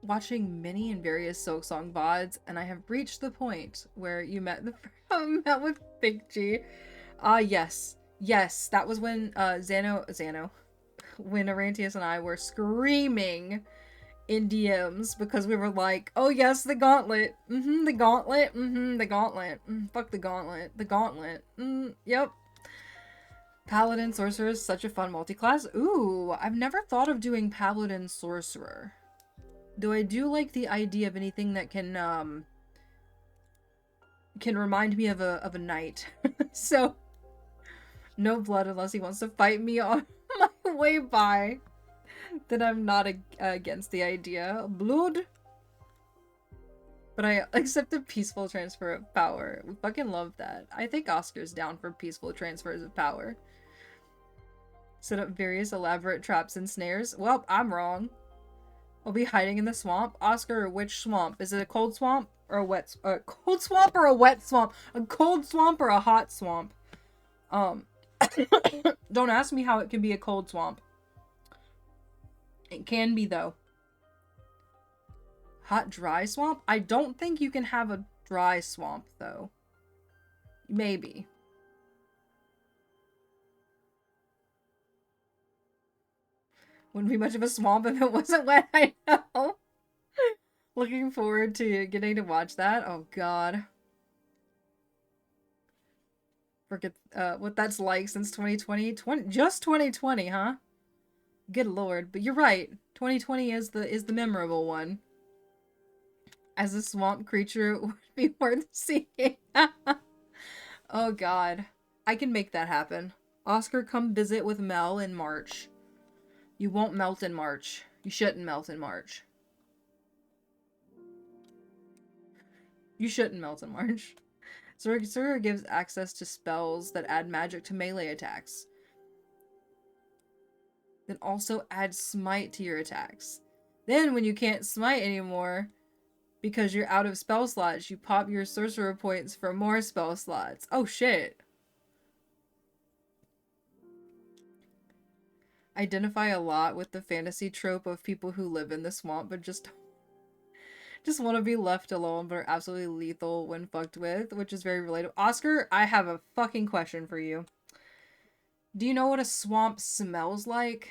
Speaker 2: Watching many and various Silksong VODs, and I have reached the point where you met with Big G. Yes. Yes, that was when ᥴᥲᥱ, when Arantius and I were screaming in DMs because we were like, oh yes, the gauntlet. The gauntlet. The gauntlet. Fuck the gauntlet. The gauntlet. Yep. Paladin Sorcerer is such a fun multi-class. Ooh, I've never thought of doing Paladin Sorcerer. Though I do like the idea of anything that can remind me of a knight. So, no blood unless he wants to fight me on my way by. Then I'm not against the idea. Blood. But I accept a peaceful transfer of power. We fucking love that. I think Oscar's down for peaceful transfers of power. Set up various elaborate traps and snares. Well, I'm wrong. I'll be hiding in the swamp. Oscar, which swamp? Is it a cold swamp or a wet cold swamp or a wet swamp? A cold swamp or a hot swamp? Don't ask me how it can be a cold swamp. It can be, though. Hot, dry swamp? I don't think you can have a dry swamp, though. Maybe. Wouldn't be much of a swamp if it wasn't wet, I know. Looking forward to getting to watch that. Oh, God. Forget what that's like since 2020. Just 2020, huh? Good lord. But you're right. 2020 is the memorable one. As a swamp creature, it would be worth seeing. Oh, God. I can make that happen. Oscar, come visit with Mel in March. You won't melt in March. You shouldn't melt in March. You shouldn't melt in March. ᥴᥱᥱ gives access to spells that add magic to melee attacks. Then also add smite to your attacks. Then when you can't smite anymore, because you're out of spell slots, you pop your sorcerer points for more spell slots. Oh shit. Identify a lot with the fantasy trope of people who live in the swamp but just Just want to be left alone, but are absolutely lethal when fucked with, which is very relatable. Oscar, I have a fucking question for you. Do you know what a swamp smells like?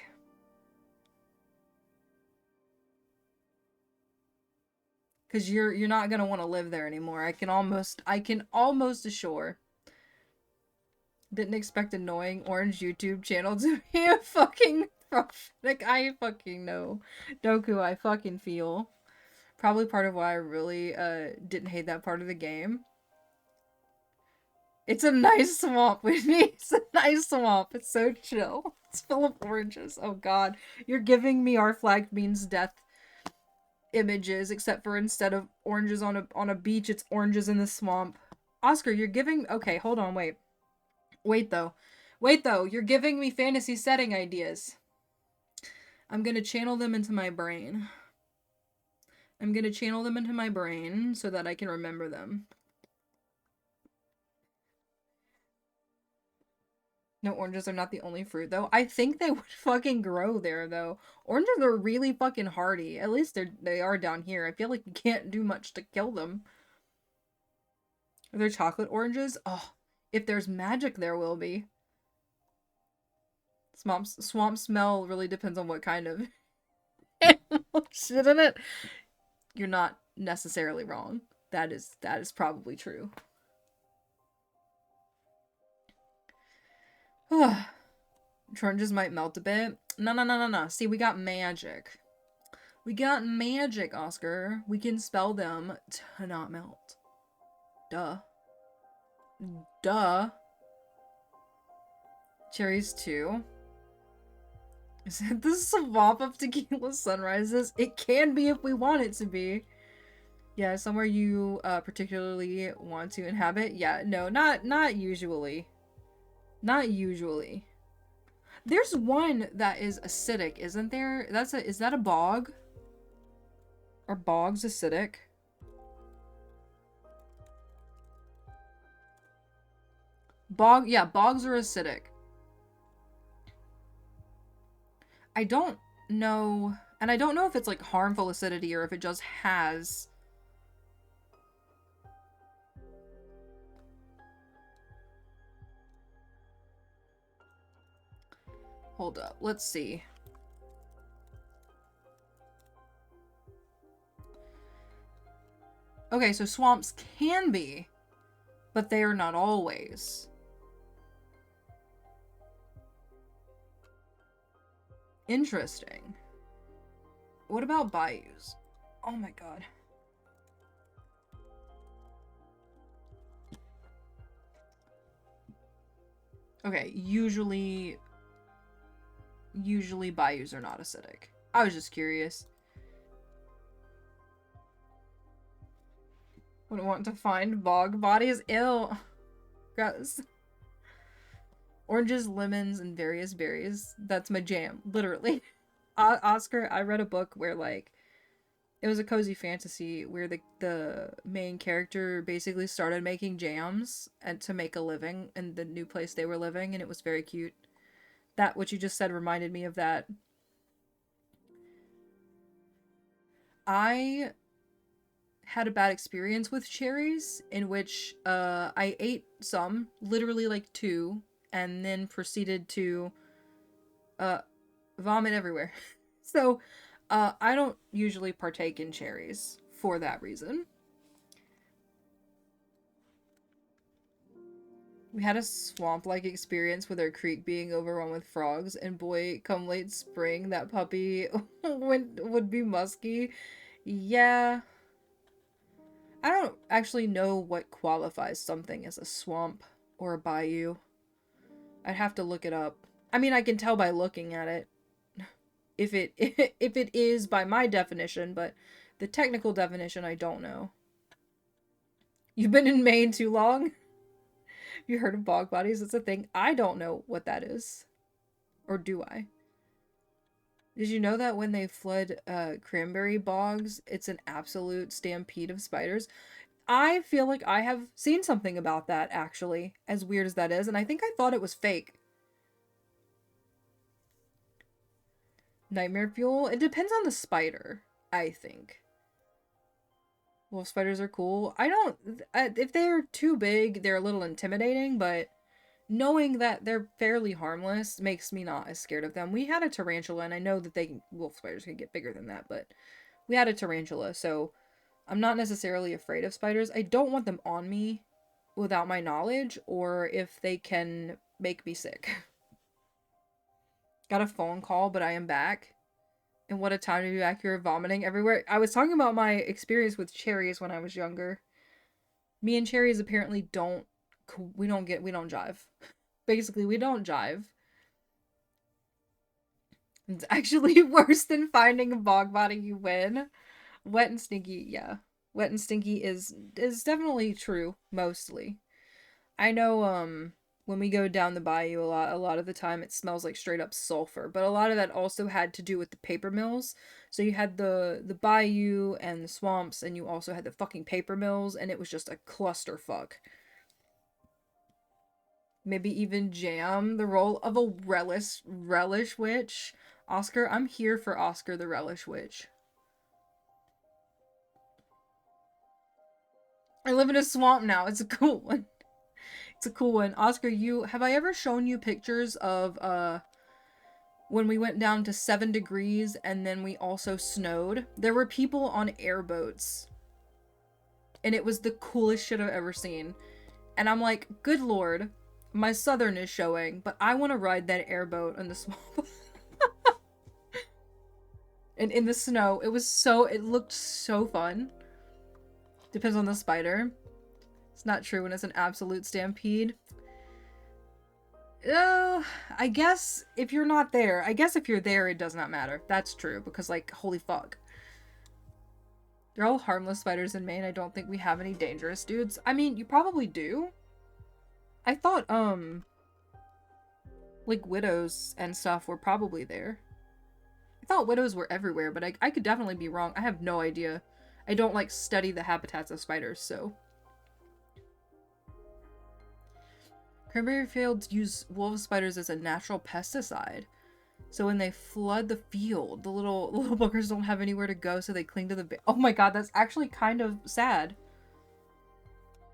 Speaker 2: Because you're not gonna want to live there anymore. I can almost assure. Didn't expect annoying orange YouTube channel to be a fucking prophetic. I fucking know. Doku, I fucking feel. Probably part of why I really didn't hate that part of the game. It's a nice swamp, Whitney. It's a nice swamp. It's so chill. It's full of oranges. Oh god. You're giving me our flag means death images, except for instead of oranges on a beach, it's oranges in the swamp. Oscar, you're giving... Okay, hold on, wait. Wait, though. You're giving me fantasy setting ideas. I'm gonna channel them into my brain. So that I can remember them. No, oranges are not the only fruit, though. I think they would fucking grow there, though. Oranges are really fucking hardy. At least they are down here. I feel like you can't do much to kill them. Are there chocolate oranges? Oh, if there's magic, there will be. Swamp smell really depends on what kind of shit in it. You're not necessarily wrong. That is probably true. Oranges might melt a bit. No. See, we got magic. Oscar. We can spell them to not melt. Duh. Cherries too. Is it the swamp of tequila sunrises? It can be if we want it to be. Yeah, somewhere you particularly want to inhabit? Yeah, no, not usually. Not usually. There's one that is acidic, isn't there? Is that a bog? Are bogs acidic? Bogs are acidic. I don't know, and I don't know if it's like harmful acidity or if it just has. Hold up, let's see. Okay, so swamps can be, but they are not always. Interesting. What about bayous? Oh my god. Okay, usually bayous are not acidic. I was just curious. Wouldn't want to find bog bodies. Ew. Gross. Oranges, lemons, and various berries. That's my jam, literally. Oscar, I read a book where, like, it was a cozy fantasy where the main character basically started making jams and to make a living in the new place they were living, and it was very cute. That, what you just said, reminded me of that. I had a bad experience with cherries in which I ate some, literally like 2, and then proceeded to vomit everywhere. So I don't usually partake in cherries for that reason. We had a swamp-like experience with our creek being overrun with frogs, and boy, come late spring, that puppy would be musky. Yeah. I don't actually know what qualifies something as a swamp or a bayou. I'd have to look it up. I mean, I can tell by looking at it if it is by my definition, but the technical definition I don't know. You've been in Maine too long? You heard of bog bodies? It's a thing. I don't know what that is. Or do I? Did you know that when they flood cranberry bogs, it's an absolute stampede of spiders? I feel like I have seen something about that, actually, as weird as that is, and I think I thought it was fake. Nightmare fuel? It depends on the spider, I think. Wolf spiders are cool. If they're too big, they're a little intimidating, but knowing that they're fairly harmless makes me not as scared of them. We had a tarantula, and I know that wolf spiders can get bigger than that, but we had a tarantula, so I'm not necessarily afraid of spiders. I don't want them on me without my knowledge, or if they can make me sick. Got a phone call, but I am back. And what a time to be back here, vomiting everywhere. I was talking about my experience with cherries when I was younger. Me and cherries apparently don't jive. Basically, we don't jive. It's actually worse than finding a bog body you win. Wet and stinky, yeah. Wet and stinky is definitely true, mostly. I know, when we go down the bayou a lot of the time it smells like straight up sulfur, but a lot of that also had to do with the paper mills. So you had the bayou and the swamps, and you also had the fucking paper mills, and it was just a clusterfuck. Maybe even Jam, the role of a relish witch. Oscar, I'm here for Oscar the relish witch. I live in a swamp now. It's a cool one. It's a cool one. Oscar, have I ever shown you pictures of when we went down to 7 degrees and then we also snowed? There were people on airboats. And it was the coolest shit I've ever seen. And I'm like, good lord, my southern is showing, but I want to ride that airboat in the swamp. And in the snow, it looked so fun. Depends on the spider. It's not true when it's an absolute stampede. I guess if you're not there, if you're there, it does not matter. That's true, because, like, holy fuck. They're all harmless spiders in Maine. I don't think we have any dangerous dudes. I mean, you probably do. I thought, like, widows and stuff were probably there. I thought widows were everywhere, but I could definitely be wrong. I have no idea. I don't, like, study the habitats of spiders, so. Cranberry fields use wolf spiders as a natural pesticide. So when they flood the field, the little buggers don't have anywhere to go, so they cling to the oh my god, that's actually kind of sad.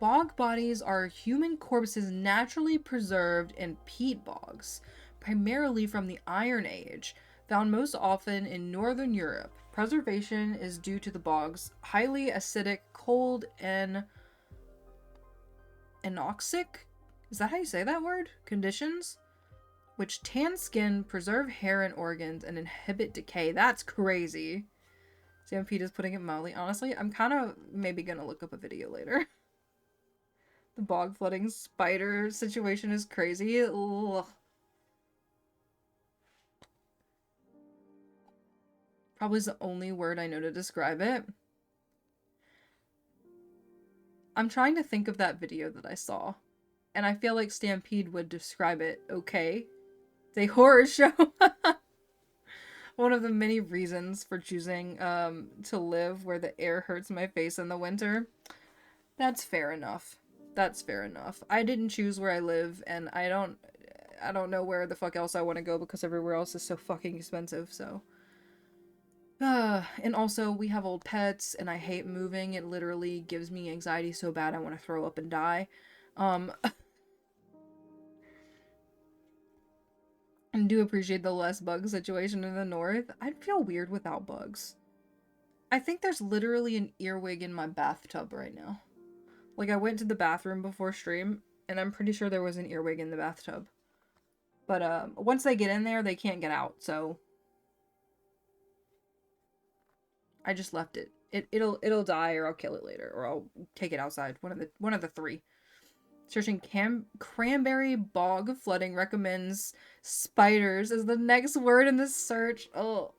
Speaker 2: Bog bodies are human corpses naturally preserved in peat bogs, primarily from the Iron Age, found most often in Northern Europe. Preservation is due to the bog's highly acidic, cold, and anoxic? Is that how you say that word? Conditions? Which tan skin, preserve hair and organs, and inhibit decay. That's crazy. Stampede is putting it mildly. Honestly, I'm kind of maybe gonna look up a video later. The bog flooding spider situation is crazy. Ugh. Probably is the only word I know to describe it. I'm trying to think of that video that I saw. And I feel like Stampede would describe it okay. It's a horror show. One of the many reasons for choosing to live where the air hurts my face in the winter. That's fair enough. That's fair enough. I didn't choose where I live, and I don't know where the fuck else I want to go because everywhere else is so fucking expensive, so. And also, we have old pets, and I hate moving. It literally gives me anxiety so bad I want to throw up and die. And do appreciate the less bug situation in the north. I'd feel weird without bugs. I think there's literally an earwig in my bathtub right now. Like, I went to the bathroom before stream, and I'm pretty sure there was an earwig in the bathtub. But, once they get in there, they can't get out, so. I just left it. It'll die, or I'll kill it later, or I'll take it outside. One of the three. Searching cranberry bog flooding recommends spiders as the next word in the search. Oh.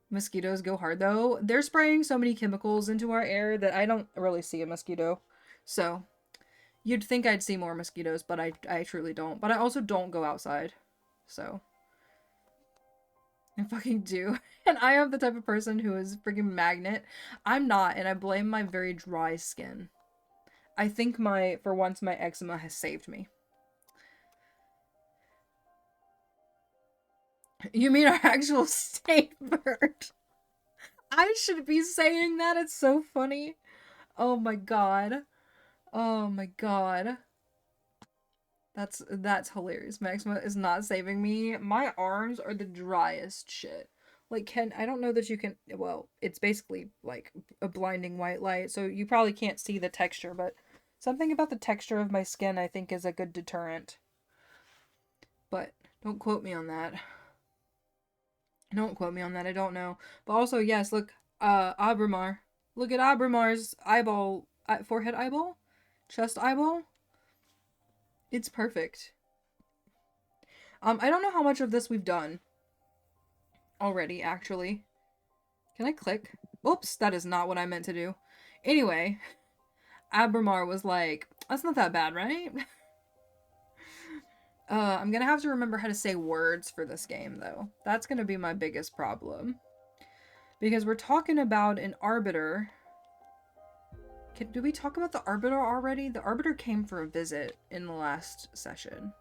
Speaker 2: Mosquitoes go hard, though. They're spraying so many chemicals into our air that I don't really see a mosquito. So, you'd think I'd see more mosquitoes, but I truly don't. But I also don't go outside. So. I fucking do. And I am the type of person who is freaking magnet. I'm not, and I blame my very dry skin. I think for once, my eczema has saved me. You mean our actual state bird? I should be saying that. It's so funny. Oh my god. Oh my god. That's hilarious. Maxima is not saving me. My arms are the driest shit. Like, I don't know that you can, well, it's basically like a blinding white light, so you probably can't see the texture, but something about the texture of my skin I think is a good deterrent. But don't quote me on that. Don't quote me on that. I don't know. But also, yes, look, Abramar. Look at Abramar's eyeball, forehead eyeball? Chest eyeball? It's perfect. I don't know how much of this we've done already, actually. Can I click? Oops, that is not what I meant to do. Anyway, Abramar was like, that's not that bad, right? I'm gonna have to remember how to say words for this game, though. That's gonna be my biggest problem. Because we're talking about an arbiter. Did we talk about the arbiter already? The arbiter came for a visit in the last session.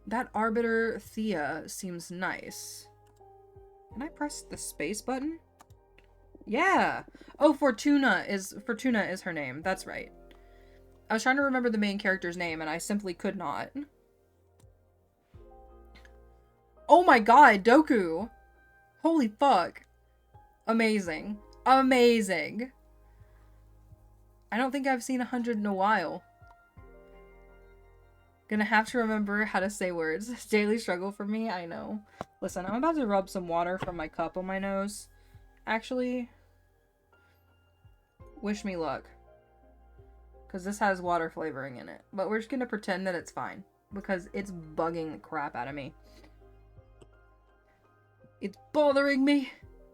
Speaker 2: That arbiter Thea seems nice. Can I press the space button? Yeah. Oh, Fortuna is her name. That's right. I was trying to remember the main character's name and I simply could not. Oh my god, Doku. Holy fuck. Amazing. Amazing. I don't think I've seen 100 in a while. Gonna have to remember how to say words. Daily struggle for me, I know. Listen, I'm about to rub some water from my cup on my nose. Actually, wish me luck. Because this has water flavoring in it. But we're just gonna pretend that it's fine. Because it's bugging the crap out of me. It's bothering me.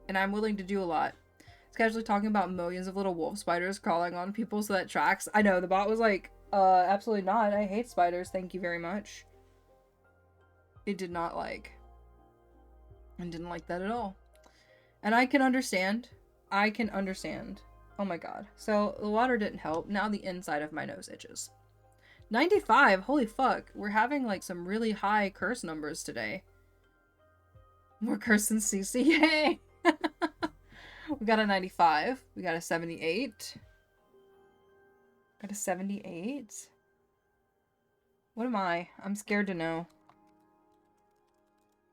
Speaker 2: And I'm willing to do a lot. It's casually talking about millions of little wolf spiders crawling on people, so that tracks. I know, the bot was like, absolutely not. I hate spiders. Thank you very much. It did not like. And didn't like that at all. And I can understand. I can understand. Oh my god. So the water didn't help. Now the inside of my nose itches. 95. Holy fuck. We're having like some really high curse numbers today. More curse than CC. Yay! We got a 95. We got a 78. Got a 78. What am I? I'm scared to know.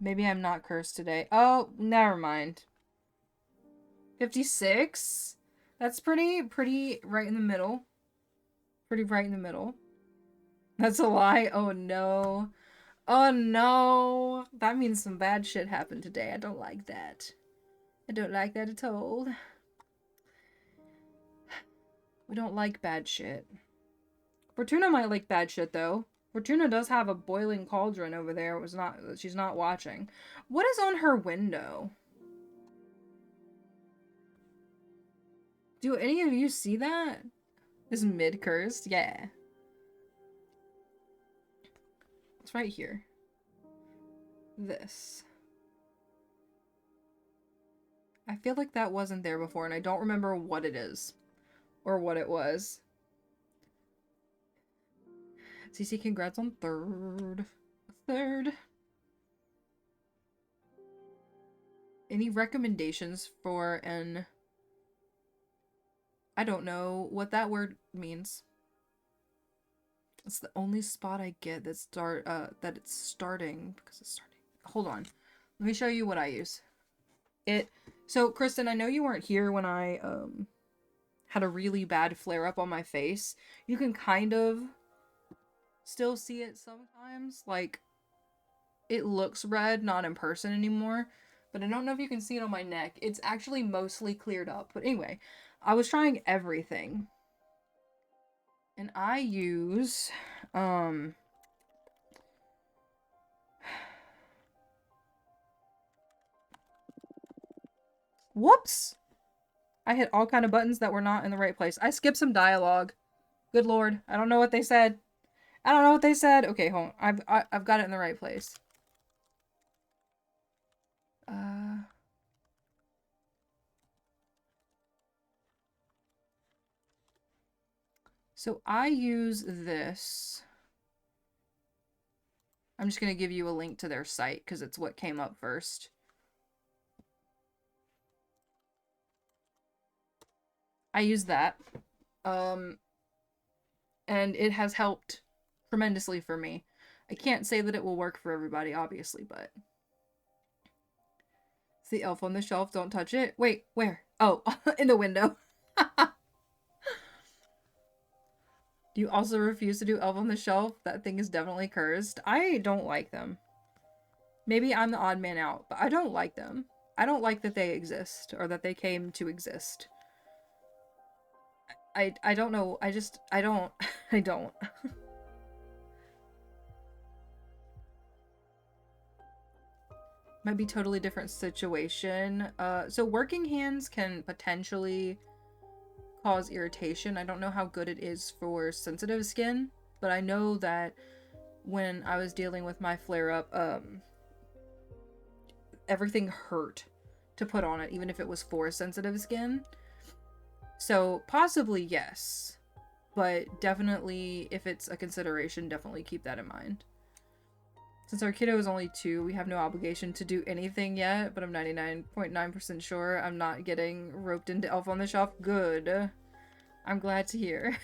Speaker 2: Maybe I'm not cursed today. Oh, never mind. 56? That's pretty right in the middle. Pretty right in the middle. That's a lie? Oh no. Oh no. That means some bad shit happened today. I don't like that. I don't like that at all. We don't like bad shit. Fortuna might like bad shit though. Fortuna does have a boiling cauldron over there. She's not watching. What is on her window? Do any of you see that? Is mid cursed? Yeah. It's right here. This. I feel like that wasn't there before and I don't remember what it is. Or what it was. CC, congrats on third. Any recommendations for an... I don't know what that word means. It's the only spot I get that it's starting because it's starting. Hold on. Let me show you what I use. So Kristen, I know you weren't here when I had a really bad flare up on my face. You can kind of still see it sometimes. Like, it looks red, not in person anymore. But I don't know if you can see it on my neck. It's actually mostly cleared up. But anyway, I was trying everything. And I use, whoops! I hit all kind of buttons that were not in the right place. I skipped some dialogue. Good lord. I don't know what they said. I don't know what they said. Okay, hold on. I've got it in the right place. So I use this. I'm just going to give you a link to their site because it's what came up first. I use that. And it has helped tremendously for me. I can't say that it will work for everybody, obviously, but... It's the elf on the shelf, don't touch it. Wait, where? Oh, in the window. Do you also refuse to do elf on the shelf? That thing is definitely cursed. I don't like them. Maybe I'm the odd man out, but I don't like them. I don't like that they exist, or that they came to exist. I don't know. I don't. I don't. Might be totally different situation. So working hands can potentially cause irritation. I don't know how good it is for sensitive skin, but I know that when I was dealing with my flare-up, everything hurt to put on it, even if it was for sensitive skin. So possibly yes, but definitely if it's a consideration, definitely keep that in mind. Since our kiddo is only 2, we have no obligation to do anything yet, but I'm 99.9% sure I'm not getting roped into Elf on the Shelf. Good. I'm glad to hear.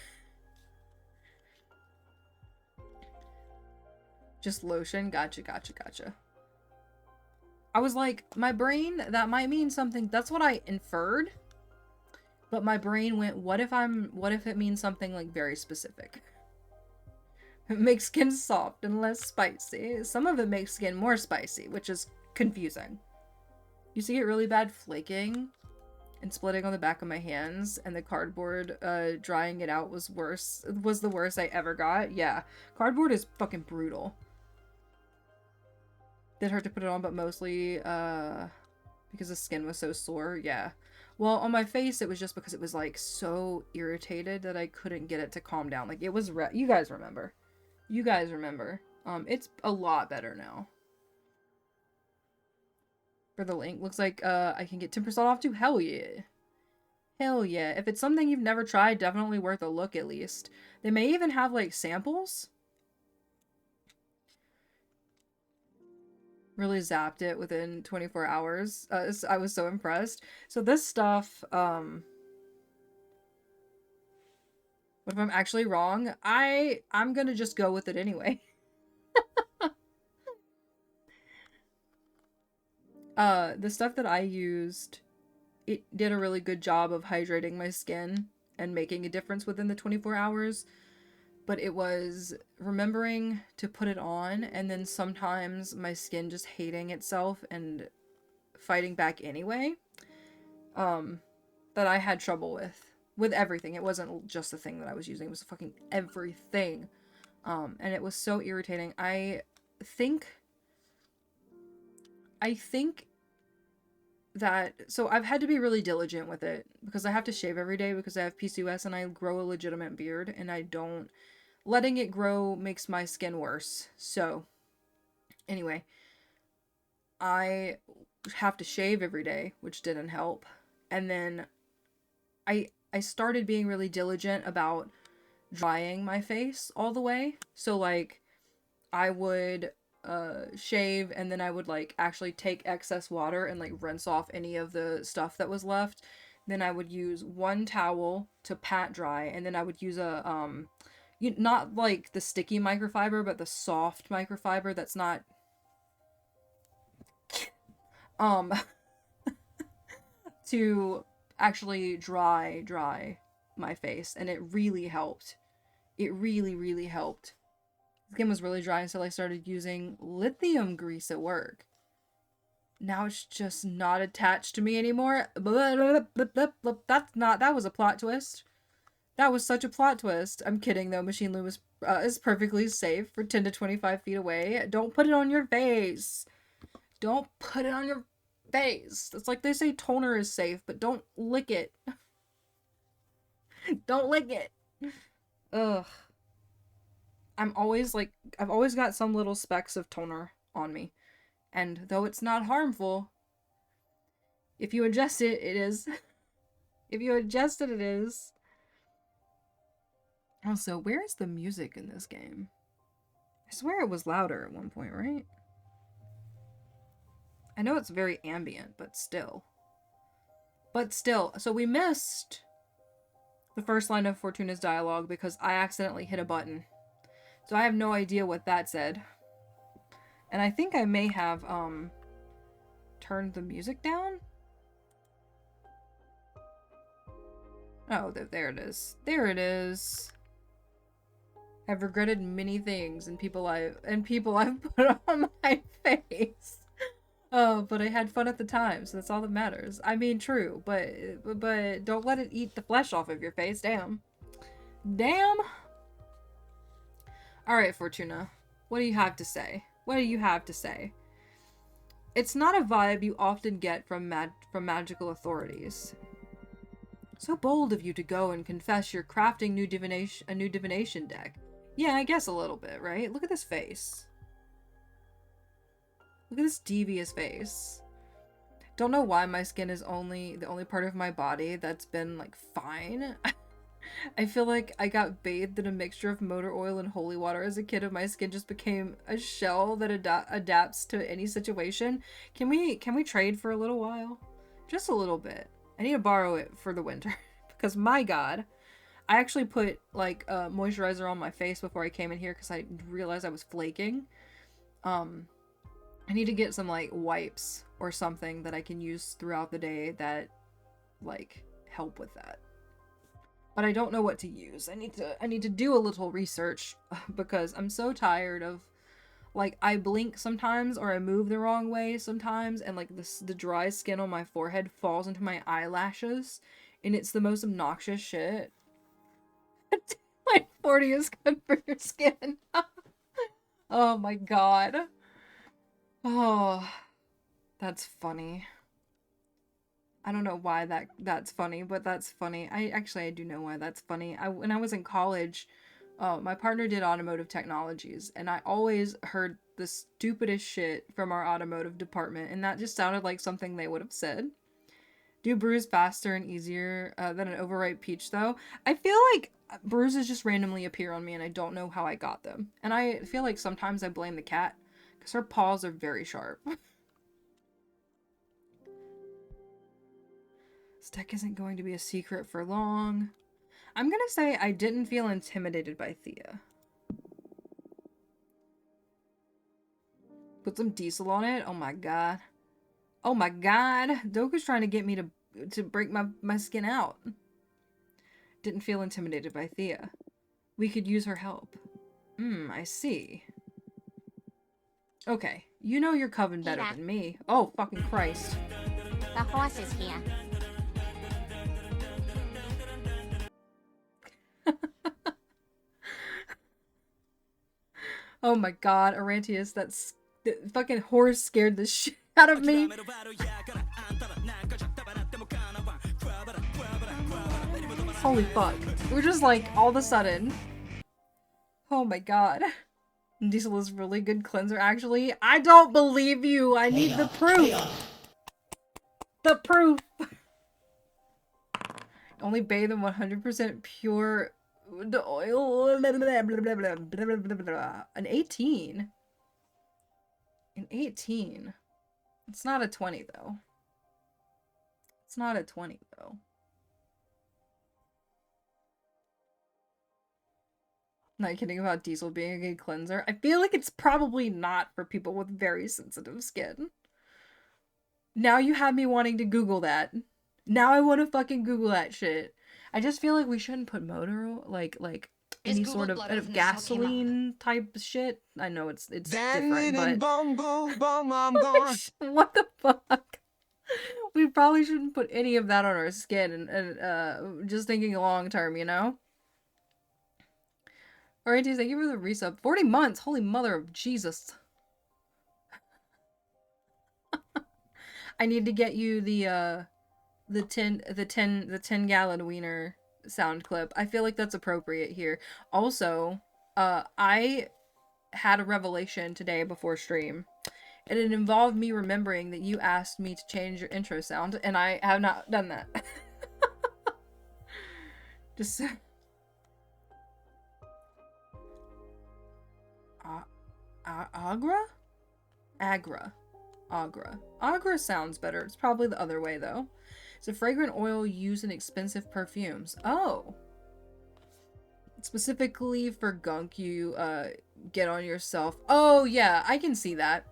Speaker 2: Just lotion? Gotcha, gotcha, gotcha. I was like, my brain, that might mean something. That's what I inferred. But my brain went, what if it means something like very specific? It makes skin soft and less spicy. Some of it makes skin more spicy, which is confusing. You see it really bad flaking and splitting on the back of my hands, and the cardboard drying it out was the worst I ever got. Yeah, cardboard is fucking brutal. Did hurt to put it on, but mostly because the skin was so sore. Yeah. Well, on my face, it was just because it was like so irritated that I couldn't get it to calm down. Like it was you guys remember. You guys remember. It's a lot better now. For the link, looks like I can get 10% off too. Hell yeah. Hell yeah. If it's something you've never tried, definitely worth a look at least. They may even have like samples. Really zapped it within 24 hours. I was so impressed. So this stuff, what if I'm actually wrong? I'm gonna just go with it anyway. The stuff that I used, it did a really good job of hydrating my skin and making a difference within the 24 hours. But it was remembering to put it on, and then sometimes my skin just hating itself and fighting back anyway, that I had trouble with everything. It wasn't just the thing that I was using, it was fucking everything. And it was so irritating. I think that, so I've had to be really diligent with it because I have to shave every day because I have PCOS and I grow a legitimate beard, and letting it grow makes my skin worse. So anyway, I have to shave every day, which didn't help. And then I started being really diligent about drying my face all the way. So like I would shave, and then I would like actually take excess water and like rinse off any of the stuff that was left. Then I would use one towel to pat dry, and then I would use a not like the sticky microfiber, but the soft microfiber that's not to actually dry my face, and it really helped. It really helped. Skin was really dry until I started using lithium grease at work. Now it's just not attached to me anymore. That was a plot twist. That was such a plot twist. I'm kidding though. Machine loom is perfectly safe for 10 to 25 feet away. Don't put it on your face. Don't put it on your face. It's like they say toner is safe, but don't lick it. Don't lick it. Ugh. I've always got some little specks of toner on me. And though it's not harmful, if you ingest it, it is. If you ingest it, it is. Also, where is the music in this game? I swear it was louder at one point, right? I know it's very ambient, but still. So we missed the first line of Fortuna's dialogue because I accidentally hit a button. So I have no idea what that said. And I think I may have, turned the music down? Oh, there it is. There it is. I've regretted many things and people I've put on my face. Oh, but I had fun at the time, so that's all that matters. I mean, true, but don't let it eat the flesh off of your face. Damn. Damn. Alright, Fortuna. What do you have to say? What do you have to say? It's not a vibe you often get from magical authorities. So bold of you to go and confess you're crafting a new divination deck. Yeah, I guess a little bit, right? Look at this face. Look at this devious face. Don't know why my skin is the only part of my body that's been, like, fine. I feel like I got bathed in a mixture of motor oil and holy water as a kid, and my skin just became a shell that adapts to any situation. Can we trade for a little while? Just a little bit. I need to borrow it for the winter. Because, my god. I actually put, like, moisturizer on my face before I came in here because I realized I was flaking. I need to get some, like, wipes or something that I can use throughout the day that, like, help with that. But I don't know what to use. I need to do a little research because I'm so tired of, like, I blink sometimes or I move the wrong way sometimes, and, like, the dry skin on my forehead falls into my eyelashes, and it's the most obnoxious shit. Like, 40 is good for your skin. Oh my god. Oh, that's funny. I don't know why that's funny, but that's funny. I do know why that's funny. When I was in college, my partner did automotive technologies, and I always heard the stupidest shit from our automotive department, and that just sounded like something they would have said. Do bruise faster and easier than an overripe peach, though? I feel like bruises just randomly appear on me, and I don't know how I got them. And I feel like sometimes I blame the cat, because her paws are very sharp. This deck isn't going to be a secret for long. I'm gonna say I didn't feel intimidated by Thea. Put some diesel on it? Oh my god. Oh my god. Doku's trying to get me to break my skin out. Didn't feel intimidated by Thea. We could use her help. I see. Okay, you know your coven better than me. Oh, fucking Christ.
Speaker 3: The horse is here.
Speaker 2: Oh my god, Orantius, the fucking horse scared the shit out of me. Holy fuck. We're just like, all of a sudden. Oh my god. Diesel is really good cleanser, actually. I don't believe you! I need the proof! The proof! Only bathe in 100% pure oil. An 18. An 18. It's not a 20, though. It's not a 20, though. Not kidding about Diesel being a good cleanser. I feel like it's probably not for people with very sensitive skin. Now you have me wanting to Google that. Now I want to fucking Google that shit. I just feel like we shouldn't put motor oil, like any sort of gasoline type shit. I know it's different, but what the fuck? We probably shouldn't put any of that on our skin, and just thinking long term, you know. Alright, thank you for the resub. 40 months! Holy mother of Jesus. I need to get you the 10 gallon wiener sound clip. I feel like that's appropriate here. Also, I had a revelation today before stream, and it involved me remembering that you asked me to change your intro sound, and I have not done that. Just Agra? Agra sounds better. It's probably the other way, though. It's a fragrant oil used in expensive perfumes. Oh. Specifically for gunk, you get on yourself. Oh yeah, I can see that.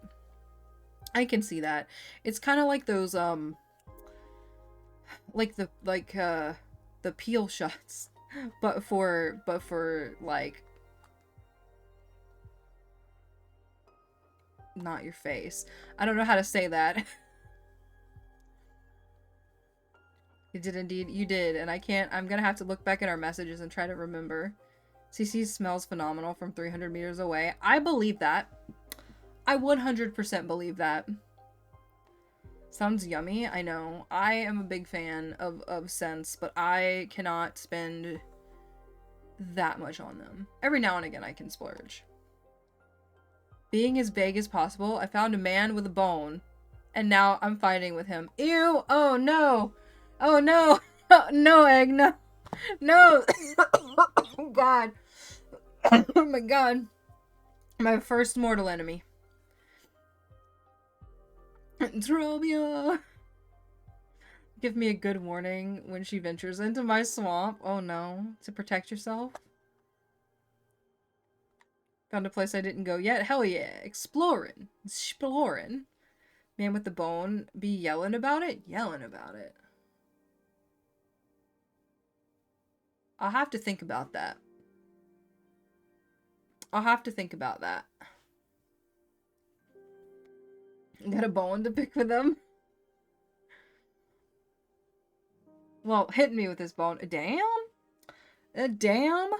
Speaker 2: I can see that. It's kind of like those like the peel shots, but for like not your face. I don't know how to say that. You did indeed. You did, and I can't. I'm gonna have to look back at our messages and try to remember. CC smells phenomenal from 300 meters away. I believe that. I 100% believe that. Sounds yummy, I know. I am a big fan of scents, but I cannot spend that much on them. Every now and again I can splurge. Being as vague as possible, I found a man with a bone, and now I'm fighting with him. Ew! Oh no! Oh no! No, Egg, no! No! Oh god. Oh my god. My first mortal enemy. Dromia! Give me a good warning when she ventures into my swamp. Oh no. To protect yourself? Found a place I didn't go yet. Hell yeah. Exploring. Exploring. Man with the bone be yelling about it? Yelling about it. I'll have to think about that. I'll have to think about that. Got a bone to pick with him? Well, hitting me with his bone. Damn? Damn?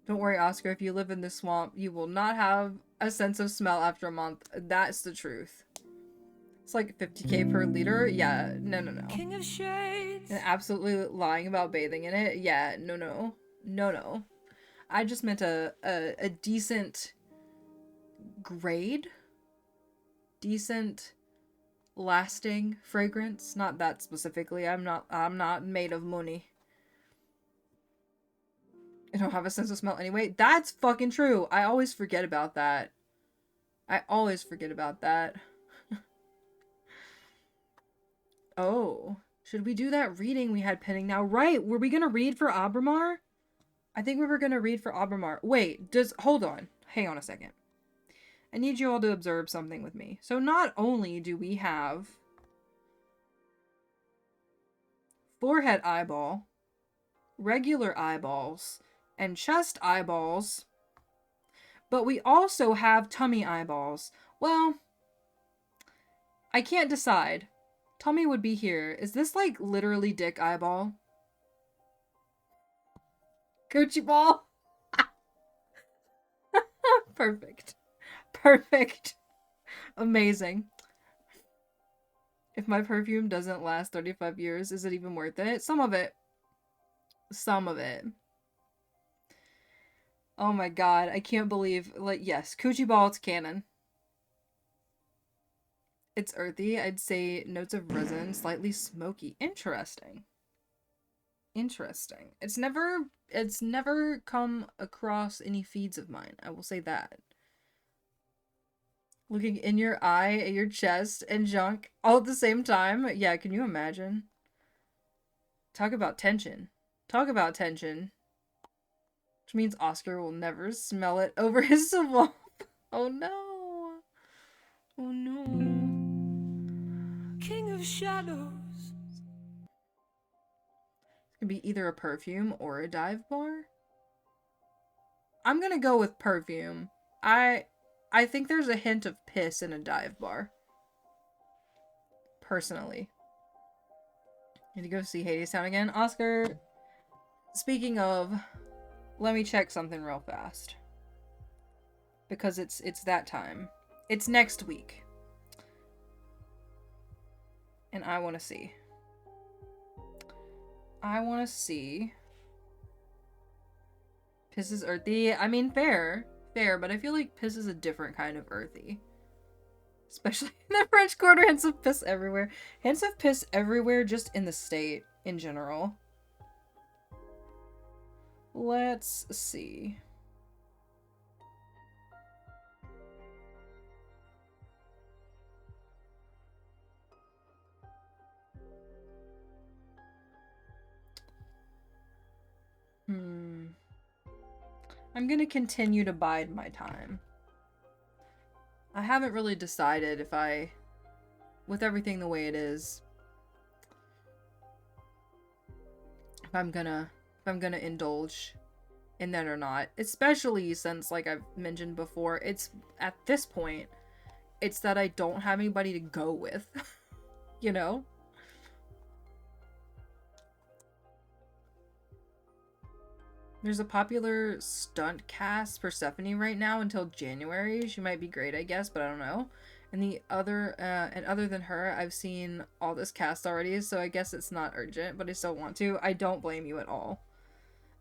Speaker 2: Don't worry, Oscar. If you live in this swamp, you will not have a sense of smell after a month. That's the truth. It's like 50k per liter? Yeah, no.
Speaker 1: King of Shades.
Speaker 2: And absolutely lying about bathing in it? Yeah, no. I just meant a decent grade? Decent lasting fragrance. Not that specifically. I'm not made of money. I don't have a sense of smell anyway. That's fucking true. I always forget about that. Oh, should we do that reading we had pending now? Right, were we gonna read for Abramar? I think we were gonna read for Abramar. Wait, hold on. Hang on a second. I need you all to observe something with me. So not only do we have forehead eyeball, regular eyeballs, and chest eyeballs, but we also have tummy eyeballs. Well, I can't decide. Tummy would be here. Is this like literally dick eyeball? Coochie ball? Perfect. Amazing. If my perfume doesn't last 35 years, is it even worth it? Some of it. Oh my god, I can't believe, like, yes, Coochie ball, it's canon. It's earthy. I'd say notes of resin, slightly smoky. Interesting. It's never come across any feeds of mine. I will say that. Looking in your eye, at your chest, and junk all at the same time. Yeah, can you imagine? Talk about tension. Which means Oscar will never smell it over his swamp. Oh no.
Speaker 1: King of Shadows.
Speaker 2: It could be either a perfume or a dive bar. I'm gonna go with perfume. I think there's a hint of piss in a dive bar. Personally. Need to go see Hadestown again. Oscar, speaking of, let me check something real fast. Because it's that time. It's next week. And I want to see. Piss is earthy. I mean, fair, but I feel like piss is a different kind of earthy. Especially in the French Quarter, hints of piss everywhere. Hints of piss everywhere just in the state in general. Let's see. I'm gonna continue to bide my time. I haven't really decided if with everything the way it is, if I'm gonna indulge in that or not. Especially since, like I've mentioned before, it's at this point, it's that I don't have anybody to go with, you know? There's a popular stunt cast Persephone right now until January. She might be great, I guess, but I don't know. And other than her, I've seen all this cast already, so I guess it's not urgent, but I still want to. I don't blame you at all.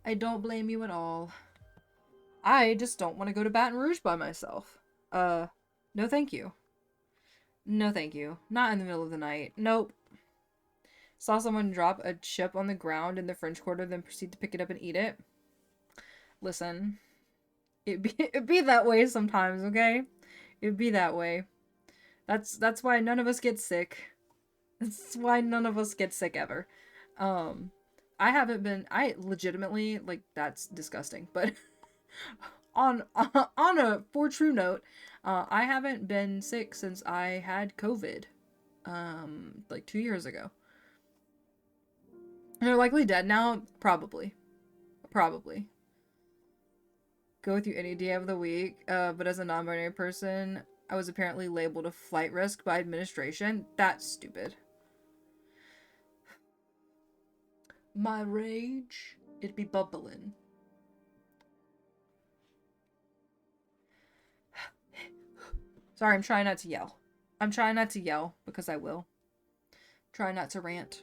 Speaker 2: I don't blame you at all. I just don't want to go to Baton Rouge by myself. No thank you. No thank you. Not in the middle of the night. Nope. Saw someone drop a chip on the ground in the French Quarter, then proceed to pick it up and eat it. Listen, it'd be that way sometimes, okay? It'd be that way. That's why none of us get sick. That's why none of us get sick ever. I legitimately, like, that's disgusting, but on a for true note, I haven't been sick since I had COVID, like 2 years ago. They're likely dead now, probably. Go with you any day of the week, but as a non-binary person, I was apparently labeled a flight risk by administration. That's stupid. My rage, it'd be bubbling. Sorry, I'm trying not to yell. I'm trying not to yell, because I will. Try not to rant.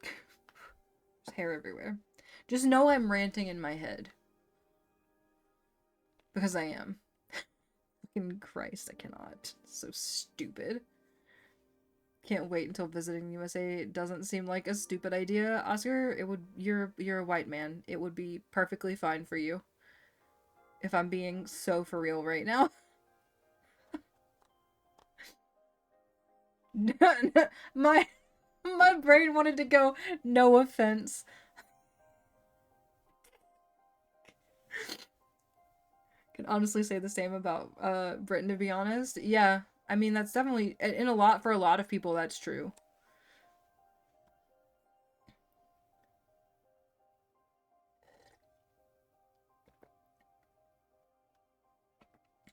Speaker 2: There's hair everywhere. Just know I'm ranting in my head. Because I am. Fucking Christ, I cannot. So stupid. Can't wait until visiting the USA doesn't seem like a stupid idea. Oscar, you're a white man. It would be perfectly fine for you. If I'm being so for real right now. my brain wanted to go, no offense. Can honestly say the same about Britain, to be honest. Yeah, I mean, that's definitely for a lot of people that's true.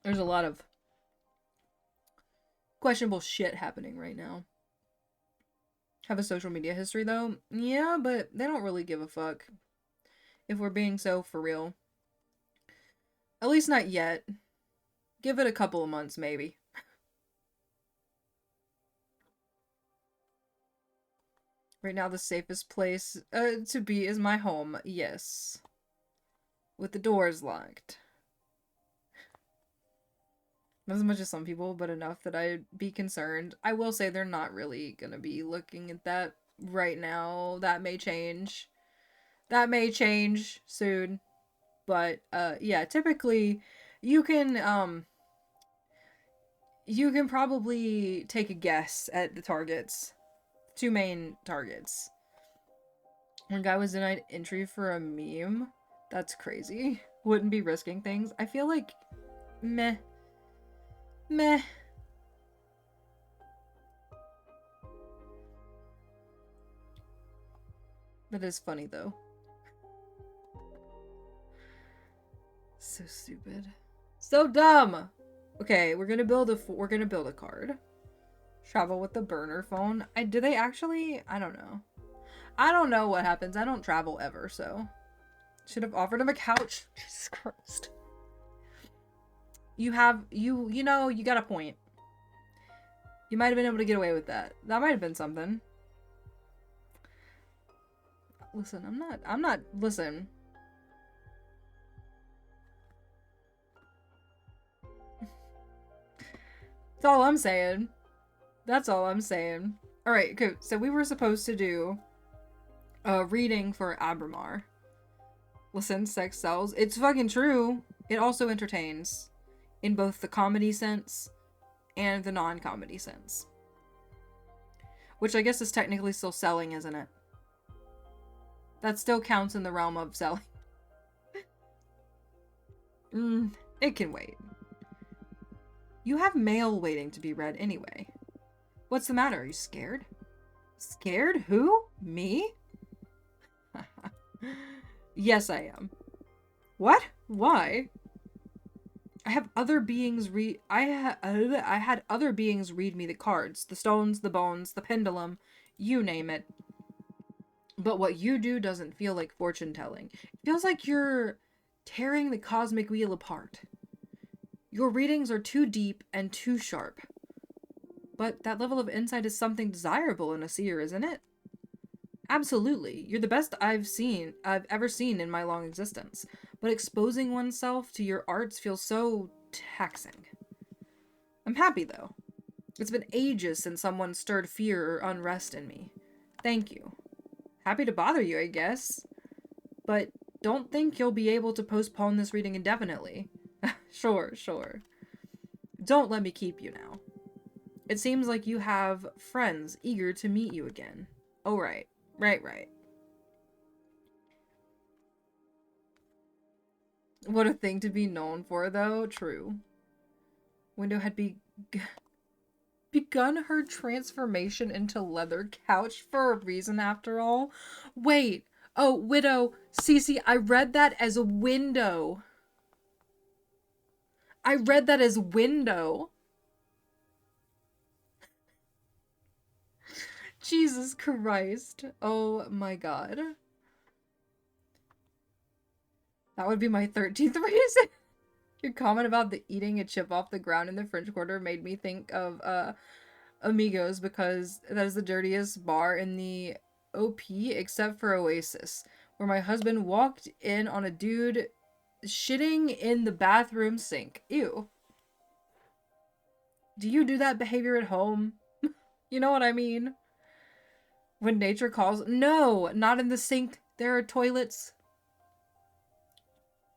Speaker 2: There's a lot of questionable shit happening right now. Have a social media history though? Yeah, but they don't really give a fuck. If we're being so for real. At least not yet. Give it a couple of months, maybe. Right now, the safest place to be is my home. Yes. With the doors locked. Not as much as some people, but enough that I'd be concerned. I will say they're not really gonna be looking at that right now. That may change. That may change soon. But, yeah, typically, you can probably take a guess at the targets. 2 main targets. One guy was denied entry for a meme. That's crazy. Wouldn't be risking things. I feel like, meh. That is funny, though. So stupid. So dumb! Okay, we're gonna build a card. Travel with the burner phone. Do they actually? I don't know. I don't know what happens. I don't travel ever, so. Should have offered him a couch. Jesus Christ. You know, you got a point. You might have been able to get away with that. That might have been something. Listen, listen. That's all I'm saying. That's all I'm saying. Alright, okay, so we were supposed to do a reading for Abramar. Listen, sex sells. It's fucking true. It also entertains. In both the comedy sense and the non-comedy sense. Which I guess is technically still selling, isn't it? That still counts in the realm of selling. It can wait. You have mail waiting to be read anyway. What's the matter? Are you scared? Scared? Who? Me? Yes, I am. What? Why? I had other beings read me the cards, the stones, the bones, the pendulum, you name it. But what you do doesn't feel like fortune telling. It feels like you're tearing the cosmic wheel apart. Your readings are too deep and too sharp. But that level of insight is something desirable in a seer, isn't it? Absolutely. You're the best I've ever seen in my long existence. But exposing oneself to your arts feels so taxing. I'm happy, though. It's been ages since someone stirred fear or unrest in me. Thank you. Happy to bother you, I guess. But don't think you'll be able to postpone this reading indefinitely. Sure. Don't let me keep you now. It seems like you have friends eager to meet you again. Oh, right. Right. What a thing to be known for, though. True. Window had begun her transformation into leather couch for a reason, after all. Wait. Oh, widow. Cece, I read that as a window. Jesus Christ. Oh my god. That would be my 13th reason. Your comment about the eating a chip off the ground in the French Quarter made me think of Amigos, because that is the dirtiest bar in the OP except for Oasis, where my husband walked in on a dude shitting in the bathroom sink. Ew. Do you do that behavior at home? You know what I mean? When nature calls? No, not in the sink. There are toilets.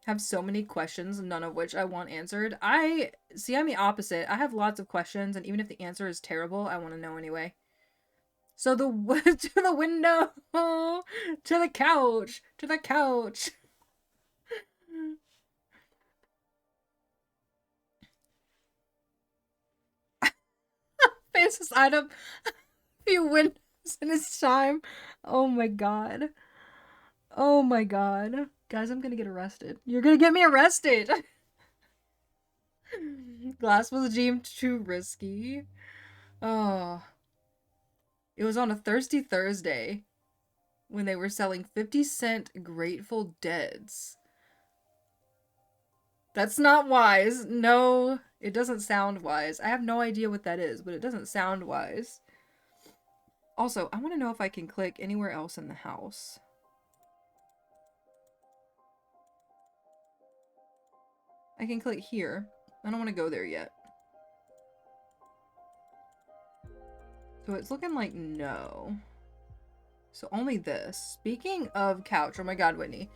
Speaker 2: Have so many questions, none of which I want answered. I'm the opposite. I have lots of questions, and even if the answer is terrible, I want to know anyway. So to the window, to the couch. Francis eyed up a few windows in his time. Oh my god. Guys, I'm gonna get arrested. You're gonna get me arrested! Glass was deemed too risky. Oh. It was on a thirsty Thursday when they were selling 50-cent Grateful Deads. That's not wise. No, it doesn't sound wise. I have no idea what that is, but it doesn't sound wise. Also, I want to know if I can click anywhere else in the house. I can click here. I don't want to go there yet. So it's looking like no. So only this. Speaking of couch, oh my god, Whitney.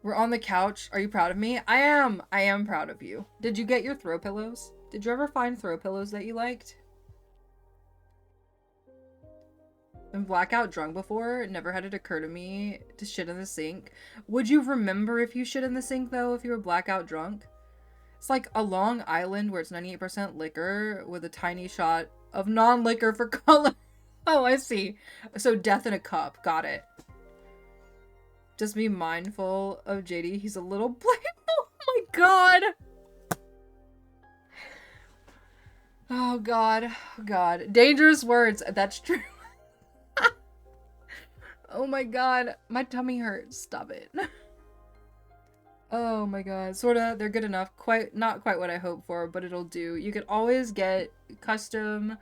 Speaker 2: We're on the couch. Are you proud of me? I am. I am proud of you. Did you get your throw pillows? Did you ever find throw pillows that you liked? Been blackout drunk before. Never had it occur to me to shit in the sink. Would you remember if you shit in the sink, though, if you were blackout drunk? It's like a Long Island where it's 98% liquor with a tiny shot of non-liquor for color. Oh, I see. So death in a cup. Got it. Just be mindful of JD. He's a little playful. Oh my god. Oh god. Oh god. Dangerous words. That's true. Oh my god. My tummy hurts. Stop it. Oh my god. Sorta. They're good enough. Not quite what I hoped for, but it'll do. You could always get custom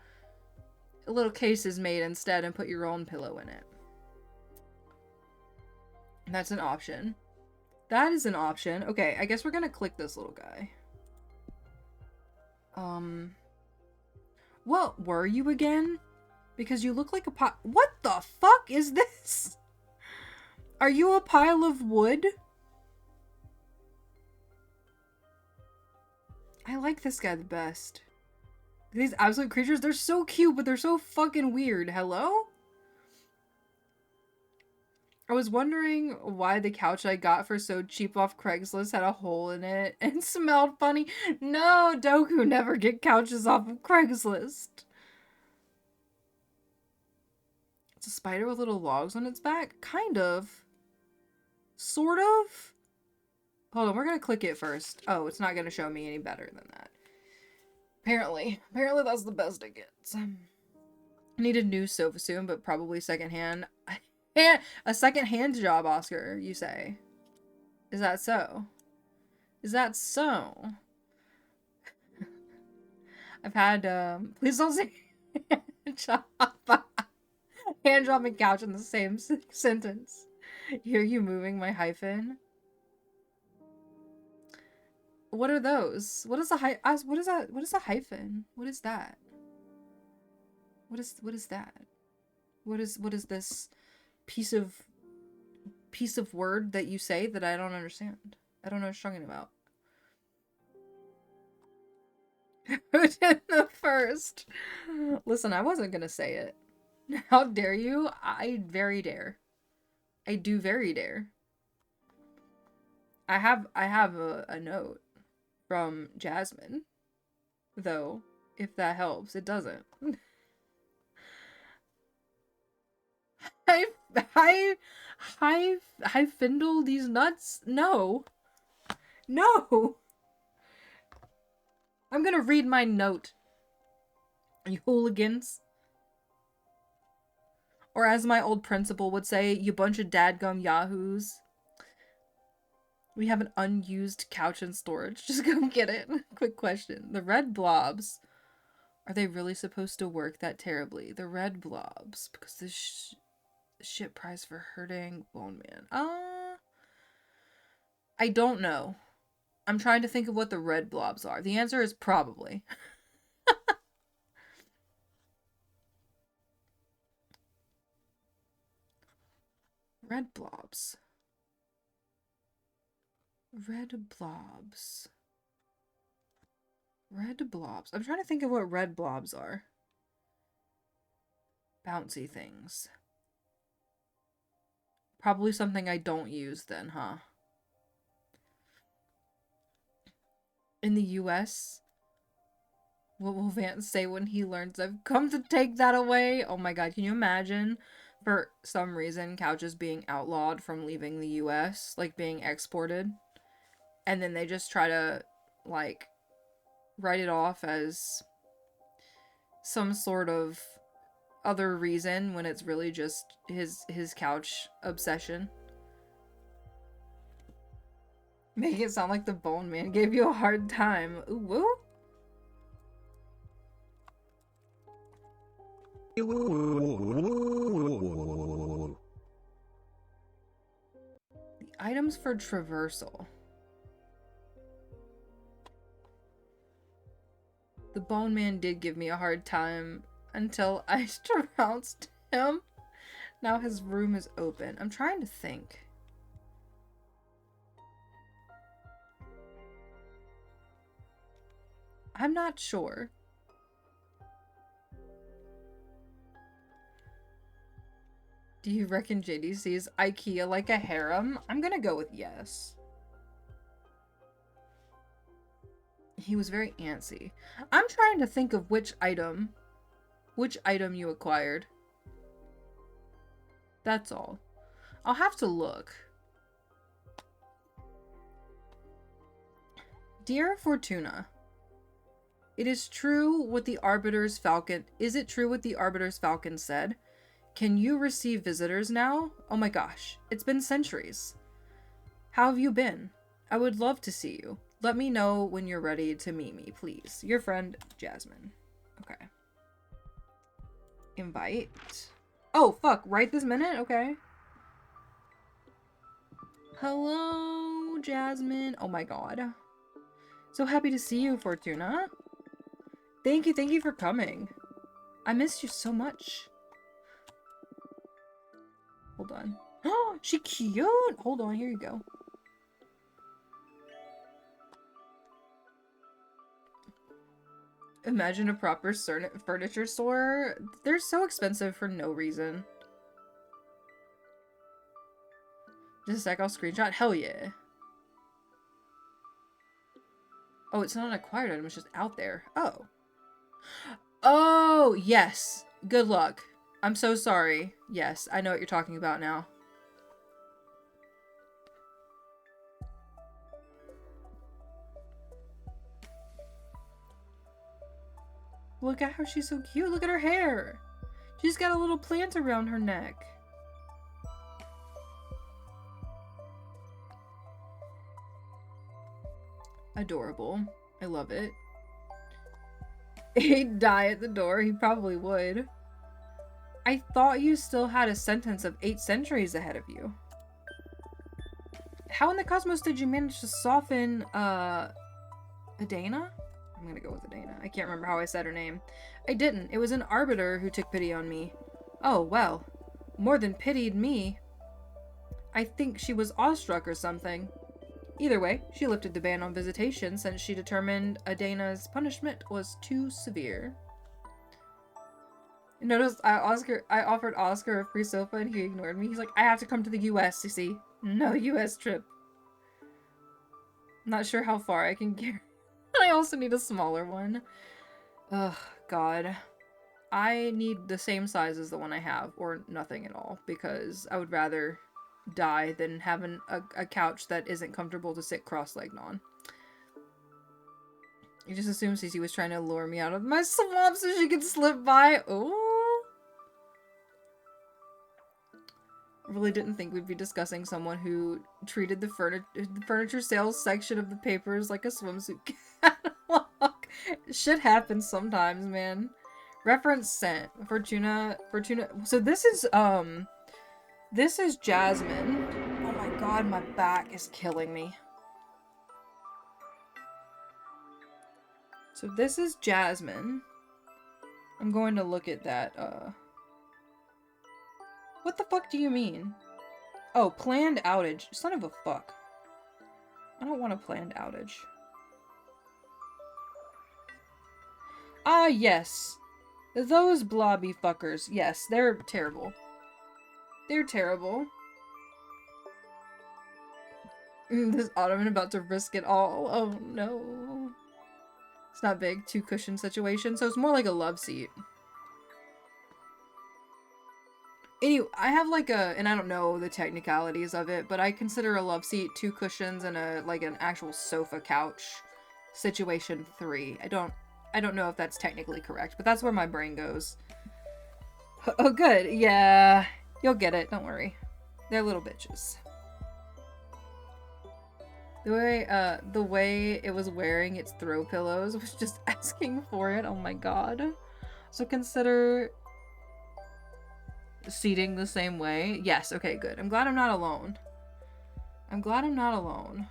Speaker 2: little cases made instead and put your own pillow in it. That's an option. That is an option. Okay, I guess we're gonna click this little guy. What were you again? Because you look like a pile. What the fuck is this? Are you a pile of wood? I like this guy the best. These absolute creatures, they're so cute, but they're so fucking weird. Hello? I was wondering why the couch I got for so cheap off Craigslist had a hole in it and smelled funny. No, Doku never get couches off of Craigslist. It's a spider with little logs on its back? Kind of. Sort of? Hold on, we're gonna click it first. Oh, it's not gonna show me any better than that. Apparently that's the best it gets. I need a new sofa soon, but probably secondhand. A secondhand job, Oscar, you say? Is that so? Is that so? I've had, please don't say hand job and couch in the same sentence. Hear you moving my hyphen? What are those? What is a what is that? What is a hyphen? What is that? What is that? What is this piece of word that you say that I don't understand? I don't know what you're talking about. Who did the first? Listen, I wasn't gonna say it. How dare you? I very dare. I do very dare. I have a note from Jasmine, though, if that helps. It doesn't. I findle these nuts? No. No! I'm gonna read my note. You hooligans. Or as my old principal would say, you bunch of dadgum yahoos. We have an unused couch in storage. Just go get it. Quick question. The red blobs. Are they really supposed to work that terribly? The red blobs. Because this shit price for hurting Bone Man. I don't know. I'm trying to think of what the red blobs are. The answer is probably. Red blobs. Red blobs. Red blobs. I'm trying to think of what red blobs are. Bouncy things. Probably something I don't use then, huh? In the US, what will Vance say when he learns I've come to take that away? Oh my god, can you imagine? For some reason, couches being outlawed from leaving the US, like being exported. And then they just try to, like, write it off as some sort of other reason when it's really just his couch obsession. Make it sound like the Bone Man gave you a hard time. Ooh, woo? The items for traversal. The Bone Man did give me a hard time until I trounced him. Now his room is open. I'm trying to think. I'm not sure. Do you reckon JDC is IKEA like a harem? I'm gonna go with yes. He was very antsy. I'm trying to think of which item you acquired. That's all. I'll have to look. Dear Fortuna, it is true what the Arbiter's Falcon... Is it true what the Arbiter's Falcon said? Can you receive visitors now? Oh my gosh, it's been centuries. How have you been? I would love to see you. Let me know when you're ready to meet me, please. Your friend, Jasmine. Okay. Invite. Oh, fuck. Right this minute? Okay. Hello, Jasmine. Oh my god. So happy to see you, Fortuna. Thank you for coming. I missed you so much. Hold on. Oh, she cute. Hold on, here you go. Imagine a proper furniture store. They're so expensive for no reason. Just a sec, I'll screenshot. Hell yeah. Oh, it's not an acquired item, it's just out there. Oh. Oh, yes. Good luck. I'm so sorry. Yes, I know what you're talking about now. Look at her, she's so cute. Look at her hair. She's got a little plant around her neck. Adorable. I love it. He'd die at the door. He probably would. I thought you still had a sentence of 8 centuries ahead of you. How in the cosmos did you manage to soften, Adana? I'm gonna go with Adana. I can't remember how I said her name. I didn't. It was an arbiter who took pity on me. Oh, well. More than pitied me. I think she was awestruck or something. Either way, she lifted the ban on visitation since she determined Adana's punishment was too severe. Notice I offered Oscar a free sofa and he ignored me. He's like, I have to come to the US, you see. No US trip. Not sure how far I can get. I also need a smaller one. Ugh, God. I need the same size as the one I have, or nothing at all, because I would rather die than having a couch that isn't comfortable to sit cross-legged on. You just assume Cece was trying to lure me out of my swamp so she could slip by. Oh. I really didn't think we'd be discussing someone who treated the furniture sales section of the papers like a swimsuit catalog. Shit happens sometimes, man. Reference sent. Fortuna. So this is Jasmine. Oh my god, my back is killing me. So this is Jasmine. I'm going to look at that, What the fuck do you mean? Oh, planned outage. Son of a fuck. I don't want a planned outage. Ah, yes. Those blobby fuckers. Yes, they're terrible. They're terrible. This ottoman about to risk it all. Oh no. It's not big. 2 cushion situation, so it's more like a love seat. Anyway, I have like and I don't know the technicalities of it, but I consider a love seat 2 cushions and an actual sofa couch situation 3. I don't know if that's technically correct, but that's where my brain goes. Oh, good. Yeah. You'll get it. Don't worry. They're little bitches. The way it was wearing its throw pillows was just asking for it. Oh my god. So consider seating the same way. Yes, okay, good. I'm glad I'm not alone. I'm glad I'm not alone.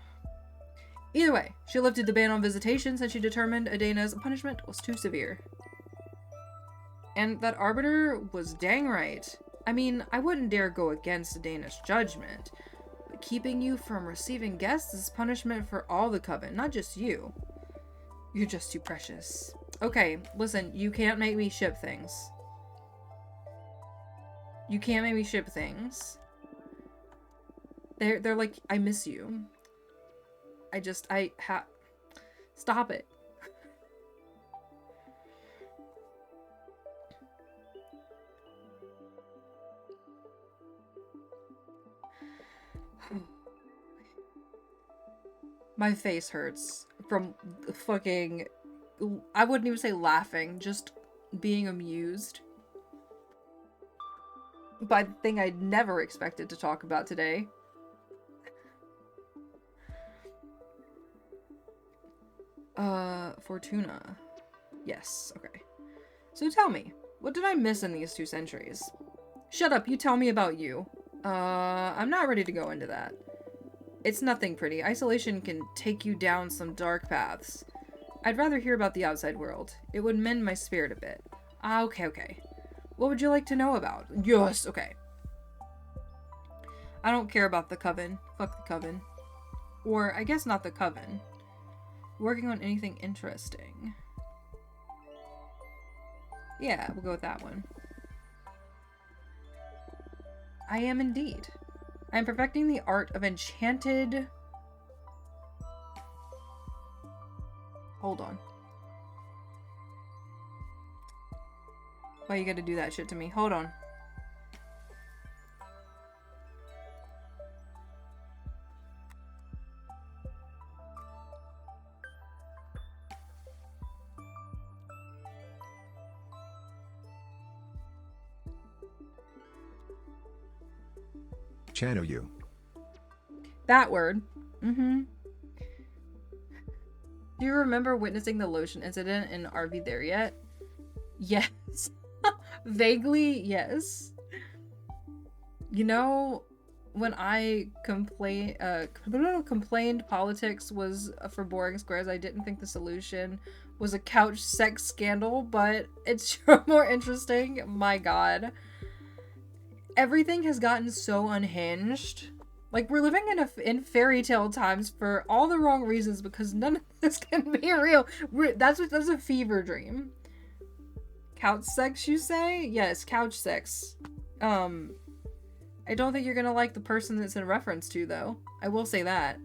Speaker 2: Either way, she lifted the ban on visitation since she determined Adana's punishment was too severe. And that arbiter was dang right. I mean, I wouldn't dare go against Adana's judgment, but keeping you from receiving guests is punishment for all the coven, not just you. You're just too precious. Okay, listen, you can't make me ship things. You can't make me ship things. They're like, I miss you. Stop it. My face hurts from fucking, I wouldn't even say laughing, just being amused by the thing I'd never expected to talk about today. Fortuna. Yes, okay. So tell me, what did I miss in these 2 centuries? Shut up, you tell me about you. I'm not ready to go into that. It's nothing pretty. Isolation can take you down some dark paths. I'd rather hear about the outside world. It would mend my spirit a bit. Ah, okay. What would you like to know about? Yes, okay. I don't care about the coven. Fuck the coven. Or, I guess not the coven. Working on anything interesting. Yeah, we'll go with that one. I am indeed. I'm perfecting the art of enchanted... Hold on. Why you gotta do that shit to me? Hold on.
Speaker 1: ᥴᥲᥱ.
Speaker 2: That word. Mm-hmm. Do you remember witnessing the lotion incident in Are We There Yet? Yes. Vaguely, yes. You know, when I complained politics was for boring squares, I didn't think the solution was a couch sex scandal, but it's sure more interesting. My god. Everything has gotten so unhinged. Like, we're living in fairy tale times for all the wrong reasons because none of this can be real. That's a fever dream. Couch sex, you say? Yes, couch sex. I don't think you're gonna like the person that's in reference to, though. I will say that.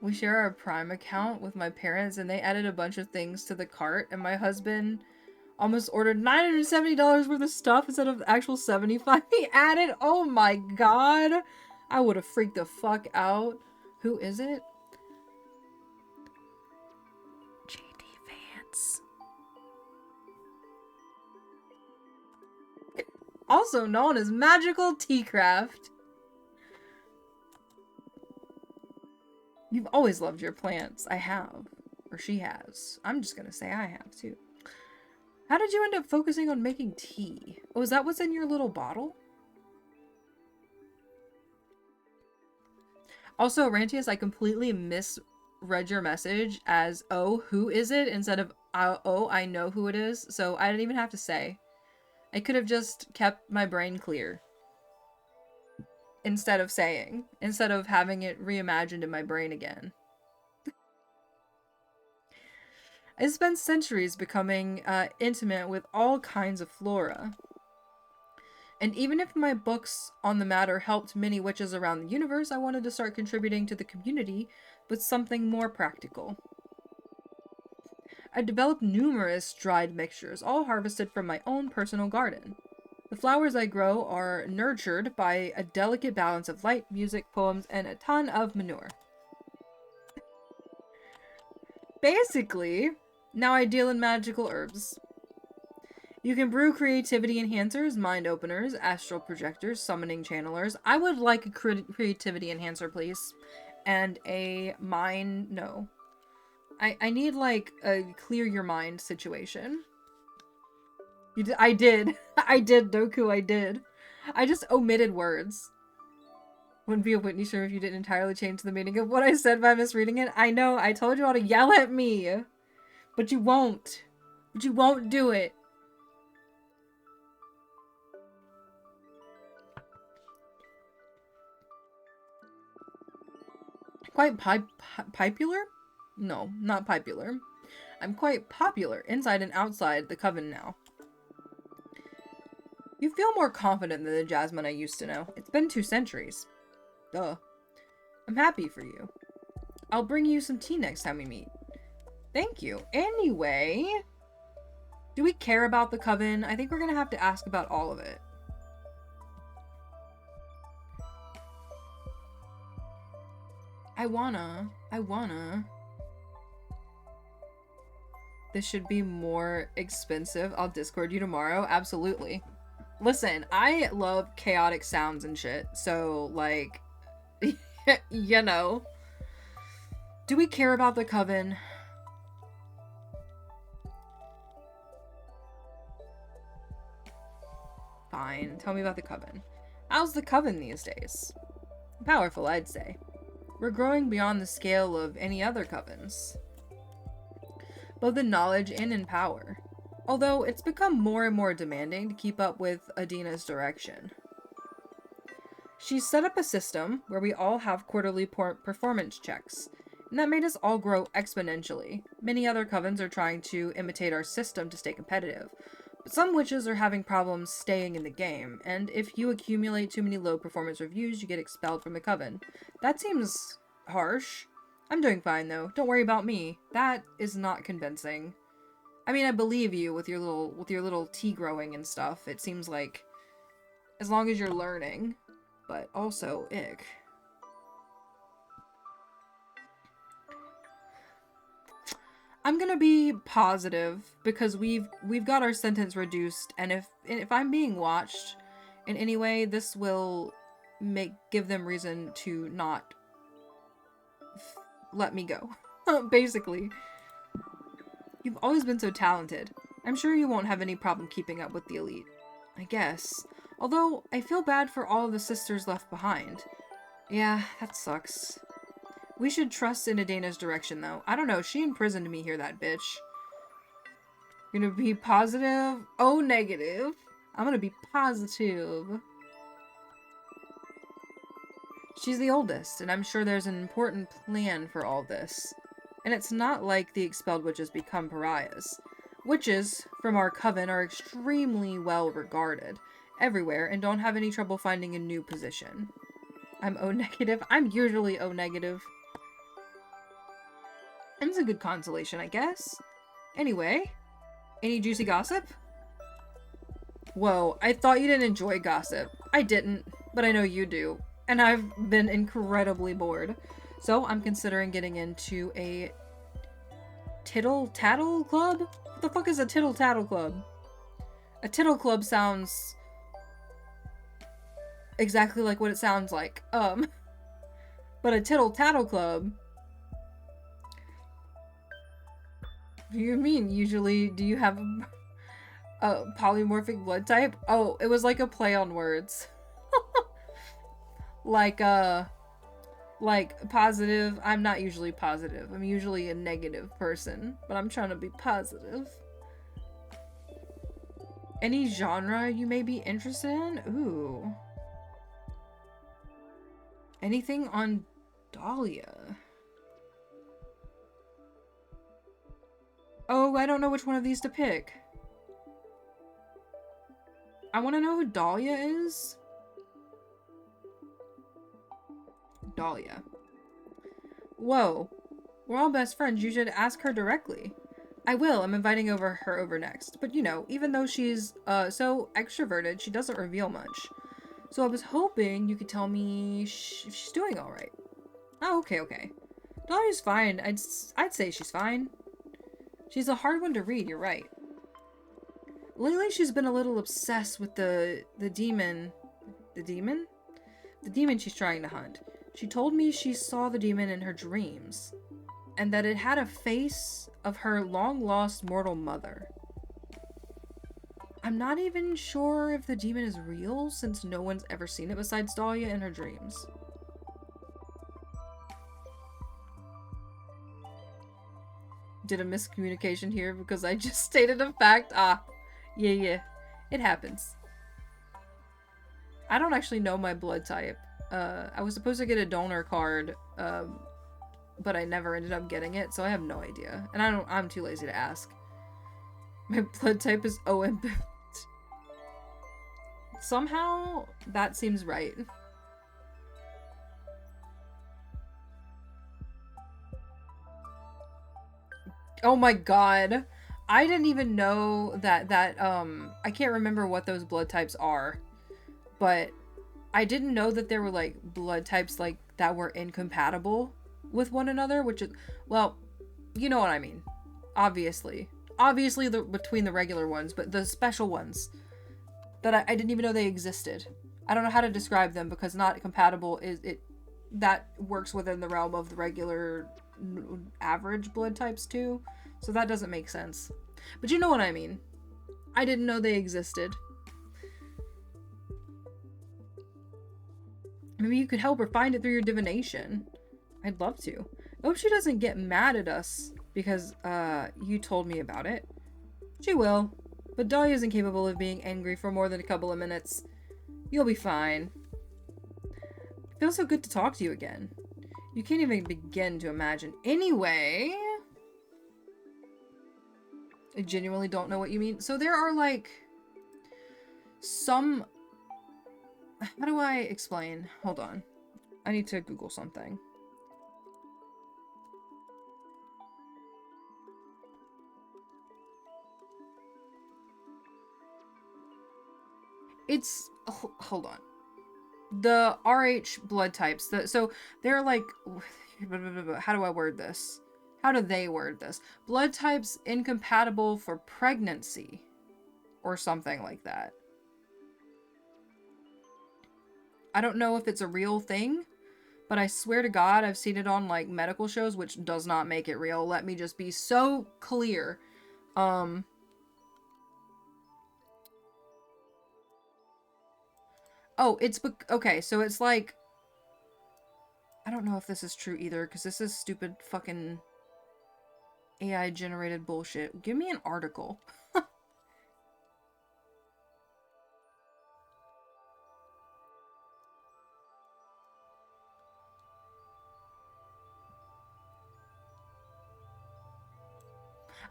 Speaker 2: We share our Prime account with my parents, and they added a bunch of things to the cart, and my husband almost ordered $970 worth of stuff instead of the actual $75 he added. Oh my god. I would have freaked the fuck out. Who is it? JD Vance. Also known as Magical Tea-Craft. You've always loved your plants. I have. Or she has. I'm just gonna say I have too. How did you end up focusing on making tea? Oh, is that what's in your little bottle? Also, Rantius, I completely misread your message as, oh, who is it? Instead of, oh, I know who it is. So I didn't even have to say. I could have just kept my brain clear. Instead of saying. Instead of having it reimagined in my brain again. I spent centuries becoming intimate with all kinds of flora. And even if my books on the matter helped many witches around the universe, I wanted to start contributing to the community with something more practical. I developed numerous dried mixtures, all harvested from my own personal garden. The flowers I grow are nurtured by a delicate balance of light, music, poems, and a ton of manure. Basically, now I deal in magical herbs. You can brew creativity enhancers, mind openers, astral projectors, summoning channelers. I would like a creativity enhancer, please. And a mind... no. I need, like, a clear your mind situation. I did. I did, Doku, I did. I just omitted words. Wouldn't be a Whitney sure if you didn't entirely change the meaning of what I said by misreading it. I know, I told you all to yell at me. But you won't. But you won't do it. Quite popular? No, not popular. I'm quite popular inside and outside the coven now. You feel more confident than the Jasmine I used to know. It's been 2 centuries. Duh. I'm happy for you. I'll bring you some tea next time we meet. Thank you. Anyway, do we care about the coven? I think we're gonna have to ask about all of it. I wanna. This should be more expensive. I'll Discord you tomorrow. Absolutely. Listen, I love chaotic sounds and shit. So, like, you know. Do we care about the coven? Fine. Tell me about the coven. How's the coven these days? Powerful, I'd say. We're growing beyond the scale of any other covens, both in knowledge and in power. Although it's become more and more demanding to keep up with Adina's direction. She's set up a system where we all have quarterly performance checks, and that made us all grow exponentially. Many other covens are trying to imitate our system to stay competitive, But some witches are having problems staying in the game, and if you accumulate too many low performance reviews, you get expelled from the coven. That seems harsh. I'm doing fine though. Don't worry about me. That is not convincing. I mean, I believe you with your little tea growing and stuff. It seems like as long as you're learning, but also ick. I'm gonna be positive because we've got our sentence reduced, and if I'm being watched in any way, this will give them reason to not let me go. Basically. You've always been so talented. I'm sure you won't have any problem keeping up with the elite. I guess. Although, I feel bad for all of the sisters left behind. Yeah, that sucks. We should trust in Adana's direction, though. I don't know, she imprisoned me here, that bitch. You're gonna be positive? Oh, negative. I'm gonna be positive. She's the oldest, and I'm sure there's an important plan for all this. And it's not like the expelled witches become pariahs. Witches from our coven are extremely well regarded everywhere and don't have any trouble finding a new position. I'm O negative. I'm usually O negative. And it's a good consolation, I guess. Anyway, any juicy gossip? Whoa, I thought you didn't enjoy gossip. I didn't, but I know you do. And I've been incredibly bored. So I'm considering getting into a tittle-tattle club? What the fuck is a tittle-tattle club? A tittle club sounds exactly like what it sounds like. But a tittle-tattle club? What do you mean? Usually, do you have a polymorphic blood type? Oh, it was like a play on words. Like positive. I'm not usually positive. I'm usually a negative person, but I'm trying to be positive. Any genre you may be interested in? Ooh. Anything on Dahlia? Oh, I don't know which one of these to pick. I want to know who Dahlia is. Dahlia. Whoa. We're all best friends. You should ask her directly. I will. I'm inviting her over next. But you know, even though she's so extroverted, she doesn't reveal much. So I was hoping you could tell me if she's doing alright. Oh, okay. Dahlia's fine. I'd say she's fine. She's a hard one to read, you're right. Lately she's been a little obsessed with the demon. The demon? The demon she's trying to hunt. She told me she saw the demon in her dreams, and that it had a face of her long-lost mortal mother. I'm not even sure if the demon is real, since no one's ever seen it besides Dahlia in her dreams. Did a miscommunication here because I just stated a fact? Yeah. It happens. I don't actually know my blood type. I was supposed to get a donor card, but I never ended up getting it, so I have no idea. And I'm too lazy to ask. My blood type is O ambivalent. Somehow, that seems right. Oh my god. I didn't even know that I can't remember what those blood types are. But I didn't know that there were, like, blood types, like, that were incompatible with one another, which is, well, you know what I mean. Obviously. Obviously between the regular ones, but the special ones that I didn't even know they existed. I don't know how to describe them because not compatible that works within the realm of the regular average blood types too. So that doesn't make sense. But you know what I mean. I didn't know they existed. Maybe you could help her find it through your divination. I'd love to. I hope she doesn't get mad at us because, you told me about it. She will. But Dahlia isn't capable of being angry for more than a couple of minutes. You'll be fine. It feels so good to talk to you again. You can't even begin to imagine. Anyway... I genuinely don't know what you mean. So there are like some... How do I explain? Hold on. I need to Google something. It's... hold on. The RH blood types. So they're like... How do I word this? How do they word this? Blood types incompatible for pregnancy. Or something like that. I don't know if it's a real thing, but I swear to God, I've seen it on, like, medical shows, which does not make it real. Let me just be so clear. Oh, it's... Okay, so it's like... I don't know if this is true either, because this is stupid fucking AI-generated bullshit. Give me an article.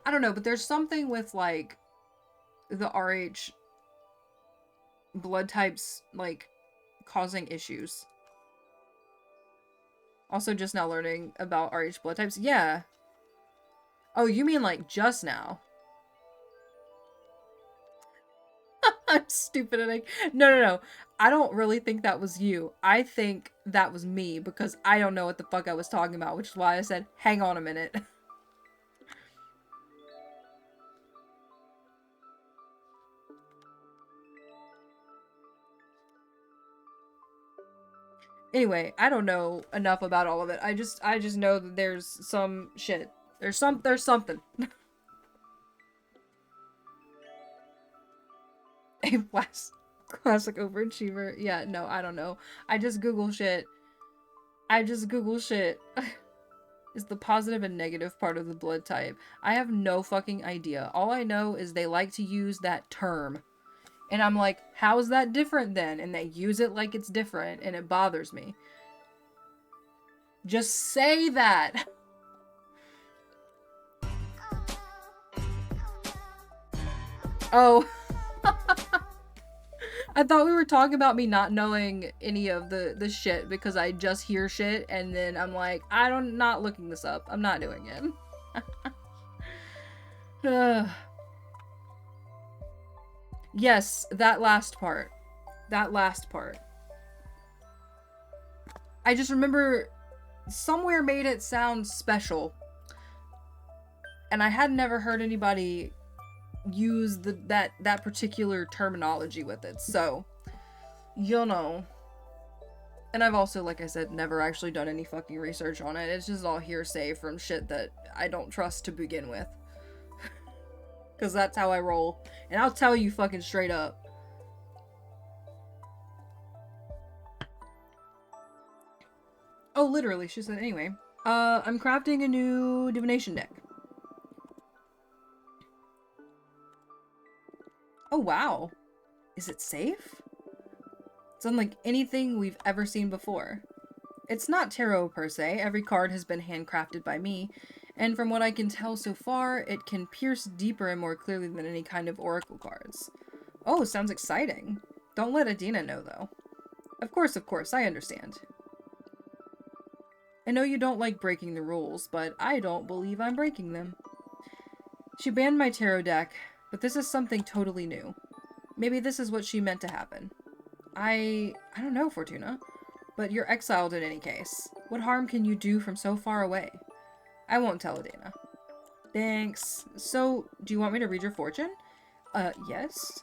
Speaker 2: I don't know, but there's something with, like, the RH blood types, like, causing issues. Also just now learning about RH blood types. Yeah. Oh, you mean, like, just now? I'm stupid and No. I don't really think that was you. I think that was me, because I don't know what the fuck I was talking about, which is why I said, hang on a minute. Anyway, I don't know enough about all of it. I just know that there's some shit. There's something. A classic overachiever. Yeah, no, I don't know. I just Google shit. Is the positive and negative part of the blood type. I have no fucking idea. All I know is they like to use that term. And I'm like, how is that different then? And they use it like it's different, and it bothers me. Just say that. Oh. I thought we were talking about me not knowing any of the shit because I just hear shit and then I'm like, I'm not looking this up. I'm not doing it. Yes, that last part. I just remember somewhere made it sound special. And I had never heard anybody use that particular terminology with it. So, you know. And I've also, like I said, never actually done any fucking research on it. It's just all hearsay from shit that I don't trust to begin with. Because that's how I roll. And I'll tell you fucking straight up. Oh, literally, she said, anyway. I'm crafting a new divination deck. Oh, wow. Is it safe? It's unlike anything we've ever seen before. It's not tarot per se. Every card has been handcrafted by me. And from what I can tell so far, it can pierce deeper and more clearly than any kind of oracle cards. Oh, sounds exciting. Don't let Adina know, though. Of course, I understand. I know you don't like breaking the rules, but I don't believe I'm breaking them. She banned my tarot deck, but this is something totally new. Maybe this is what she meant to happen. I don't know, Fortuna, but you're exiled in any case. What harm can you do from so far away? I won't tell Adina. Thanks. So, do you want me to read your fortune? Yes.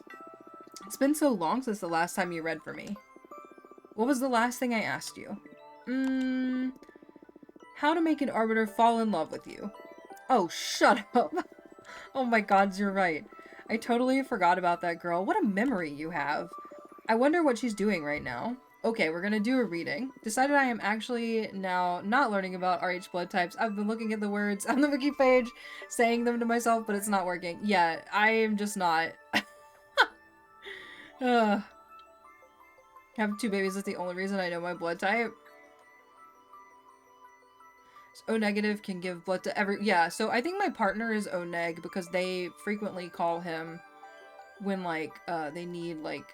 Speaker 2: It's been so long since the last time you read for me. What was the last thing I asked you? How to make an arbiter fall in love with you. Oh, shut up. Oh my god, you're right. I totally forgot about that girl. What a memory you have. I wonder what she's doing right now. Okay, we're gonna do a reading. Decided I am actually now not learning about RH blood types. I've been looking at the words on the wiki page, saying them to myself, but it's not working. Yeah, I am just not. Have two babies, that's the only reason I know my blood type. O negative can give blood to every... Yeah, so I think my partner is O neg because they frequently call him when, like, they need, like,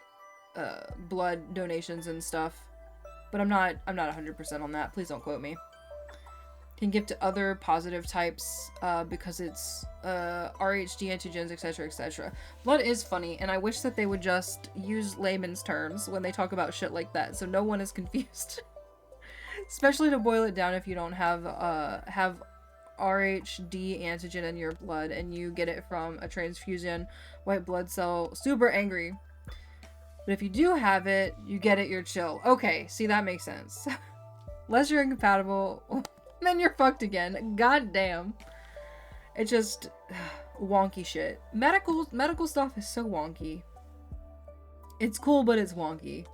Speaker 2: blood donations and stuff. But I'm not 100% on that. Please don't quote me. Can give to other positive types because it's RHD antigens, etc., etc. Blood is funny, and I wish that they would just use layman's terms when they talk about shit like that, so no one is confused. Especially to boil it down, if you don't have RHD antigen in your blood and you get it from a transfusion, white blood cell, super angry. But if you do have it, you get it, you're chill. Okay, see, that makes sense. Unless you're incompatible, then you're fucked again. God damn. It's just wonky shit. Medical stuff is so wonky. It's cool, but it's wonky.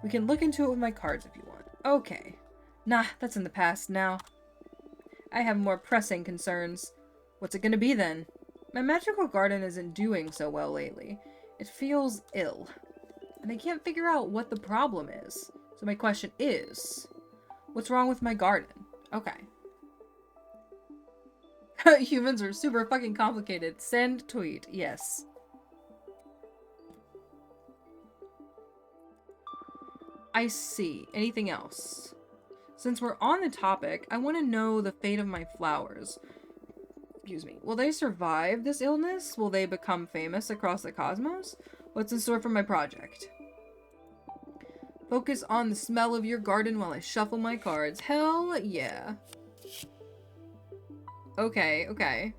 Speaker 2: We can look into it with my cards if you want. Okay. Nah, that's in the past now. I have more pressing concerns. What's it gonna be then? My magical garden isn't doing so well lately. It feels ill. And I can't figure out what the problem is. So my question is, what's wrong with my garden? Okay. Humans are super fucking complicated. Send tweet. Yes. I see. Anything else? Since we're on the topic, I want to know the fate of my flowers. Excuse me. Will they survive this illness? Will they become famous across the cosmos? What's in store for my project? Focus on the smell of your garden while I shuffle my cards. Hell yeah. Okay, okay.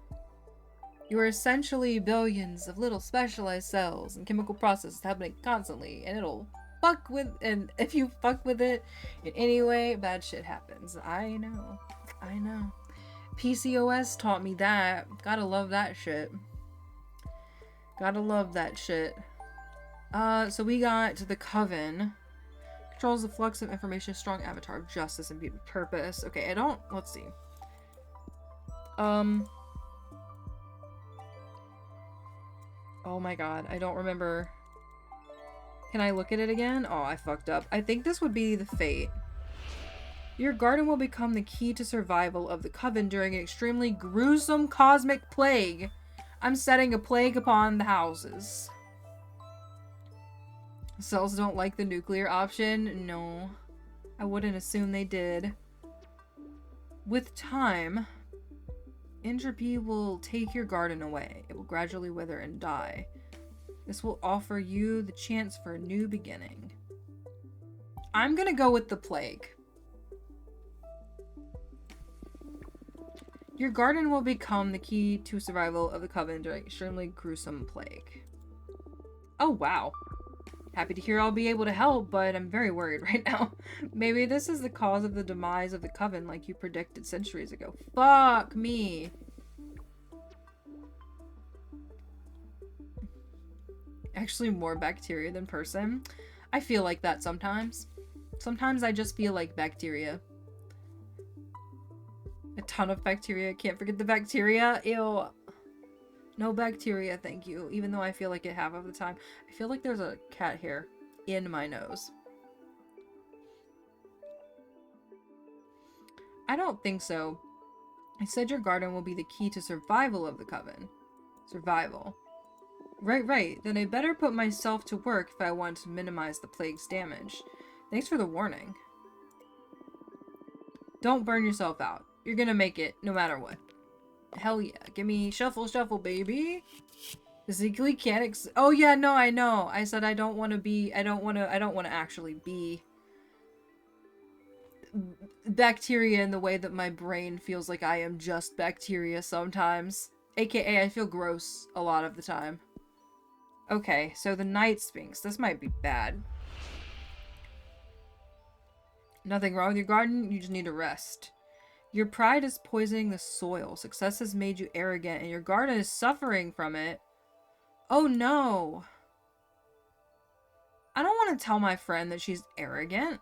Speaker 2: You are essentially billions of little specialized cells and chemical processes happening constantly, and it'll fuck with, and if you fuck with it in any way, bad shit happens. I know. I know. PCOS taught me that. Gotta love that shit. Gotta love that shit. So we got the Coven. Controls the flux of information, strong avatar of justice and beauty purpose. Okay, I don't, let's see. Oh my god, I don't remember. Can I look at it again? Oh, I fucked up. I think this would be the fate. Your garden will become the key to survival of the Coven during an extremely gruesome cosmic plague. I'm setting a plague upon the houses. Cells don't like the nuclear option? No. I wouldn't assume they did. With time, entropy will take your garden away. It will gradually wither and die. This will offer you the chance for a new beginning. I'm gonna go with the plague. Your garden will become the key to survival of the Coven during extremely gruesome plague. Oh, wow. Happy to hear I'll be able to help, but I'm very worried right now. Maybe this is the cause of the demise of the Coven like you predicted centuries ago. Fuck me. Actually more bacteria than person. I feel like that sometimes. Sometimes I just feel like bacteria. A ton of bacteria. Can't forget the bacteria. Ew. No bacteria, thank you. Even though I feel like it half of the time. I feel like there's a cat hair in my nose. I don't think so. I said your garden will be the key to survival of the Coven. Survival. Right. Then I better put myself to work if I want to minimize the plague's damage. Thanks for the warning. Don't burn yourself out. You're gonna make it no matter what. Hell yeah. Give me shuffle, baby. Physically can't oh yeah, no, I know. I said I don't want to be, I don't want to actually be bacteria in the way that my brain feels like I am just bacteria sometimes. AKA I feel gross a lot of the time. Okay, so the Night Sphinx. This might be bad. Nothing wrong with your garden, you just need to rest. Your pride is poisoning the soil. Success has made you arrogant, and your garden is suffering from it. Oh no. I don't want to tell my friend that she's arrogant.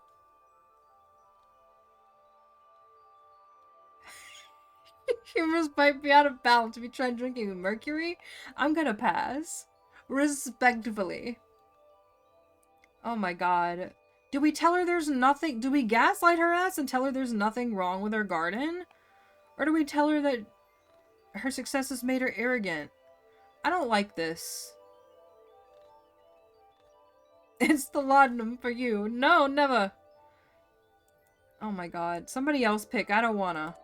Speaker 2: Humors might be out of balance if you try drinking with mercury. I'm gonna pass. Respectfully. Oh my god. Do we tell her there's nothing? Do we gaslight her ass and tell her there's nothing wrong with her garden? Or do we tell her that her success has made her arrogant? I don't like this. It's the laudanum for you. No, never. Oh my god. Somebody else pick. I don't wanna.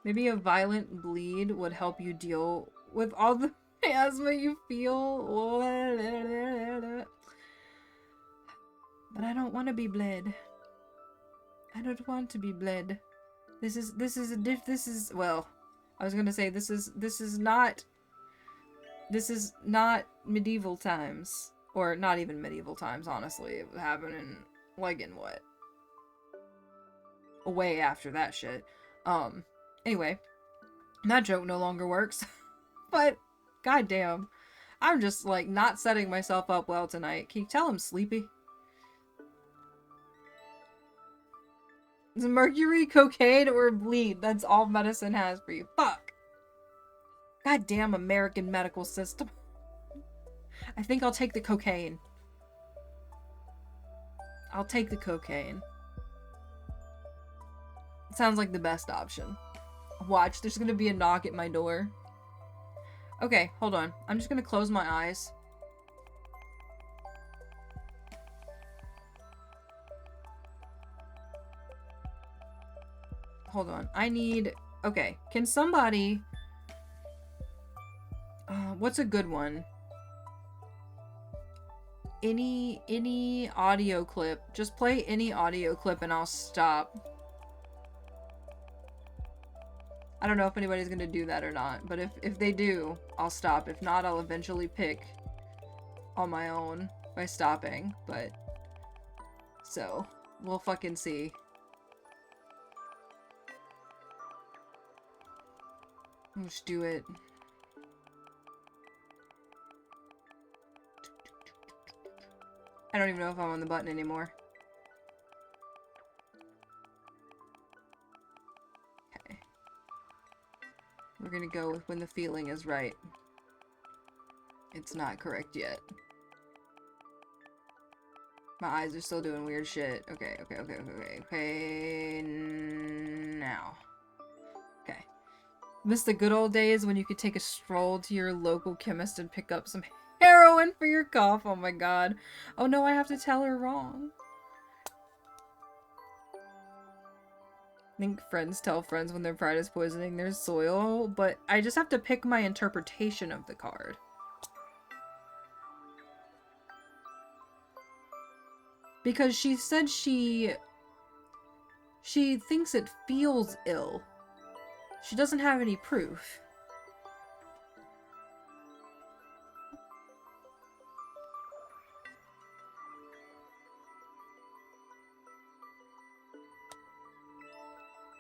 Speaker 2: Maybe a violent bleed would help you deal with all the asthma you feel. But I don't want to be bled. I don't want to be bled. This is well, I was gonna say this is not medieval times, or not even medieval times. Honestly, it happened in like in what? Way after that shit. Anyway, that joke no longer works. But goddamn, I'm just like not setting myself up well tonight. Can you tell I'm sleepy? Is mercury, cocaine, or bleed? That's all medicine has for you. Fuck. Goddamn American medical system. I think I'll take the cocaine. I'll take the cocaine. It sounds like the best option. Watch, there's gonna be a knock at my door. Okay, hold on. I'm just gonna close my eyes. Hold on. I need... Okay, can somebody... what's a good one? Any audio clip. Just play any audio clip and I'll stop. I don't know if anybody's gonna do that or not, but if they do, I'll stop. If not, I'll eventually pick on my own by stopping, but... So, we'll fucking see. Let's do it. I don't even know if I'm on the button anymore. Okay. We're gonna go with when the feeling is right. It's not correct yet. My eyes are still doing weird shit. Okay. Now. Okay. Miss the good old days when you could take a stroll to your local chemist and pick up some heroin for your cough. Oh my god. Oh no, I have to tell her wrong. I think friends tell friends when their pride is poisoning their soil, but I just have to pick my interpretation of the card. Because she said she thinks it feels ill. She doesn't have any proof.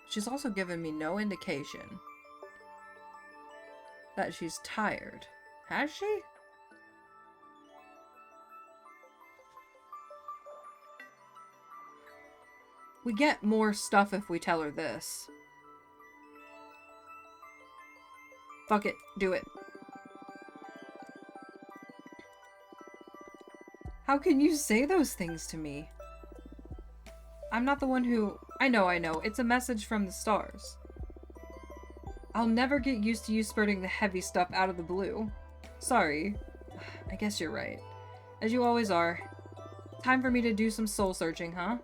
Speaker 2: She's also given me no indication that she's tired. Has she? We get more stuff if we tell her this. Fuck it. Do it. How can you say those things to me? I'm not the one who... I know. It's a message from the stars. I'll never get used to you spurting the heavy stuff out of the blue. Sorry. I guess you're right. As you always are. Time for me to do some soul searching, huh?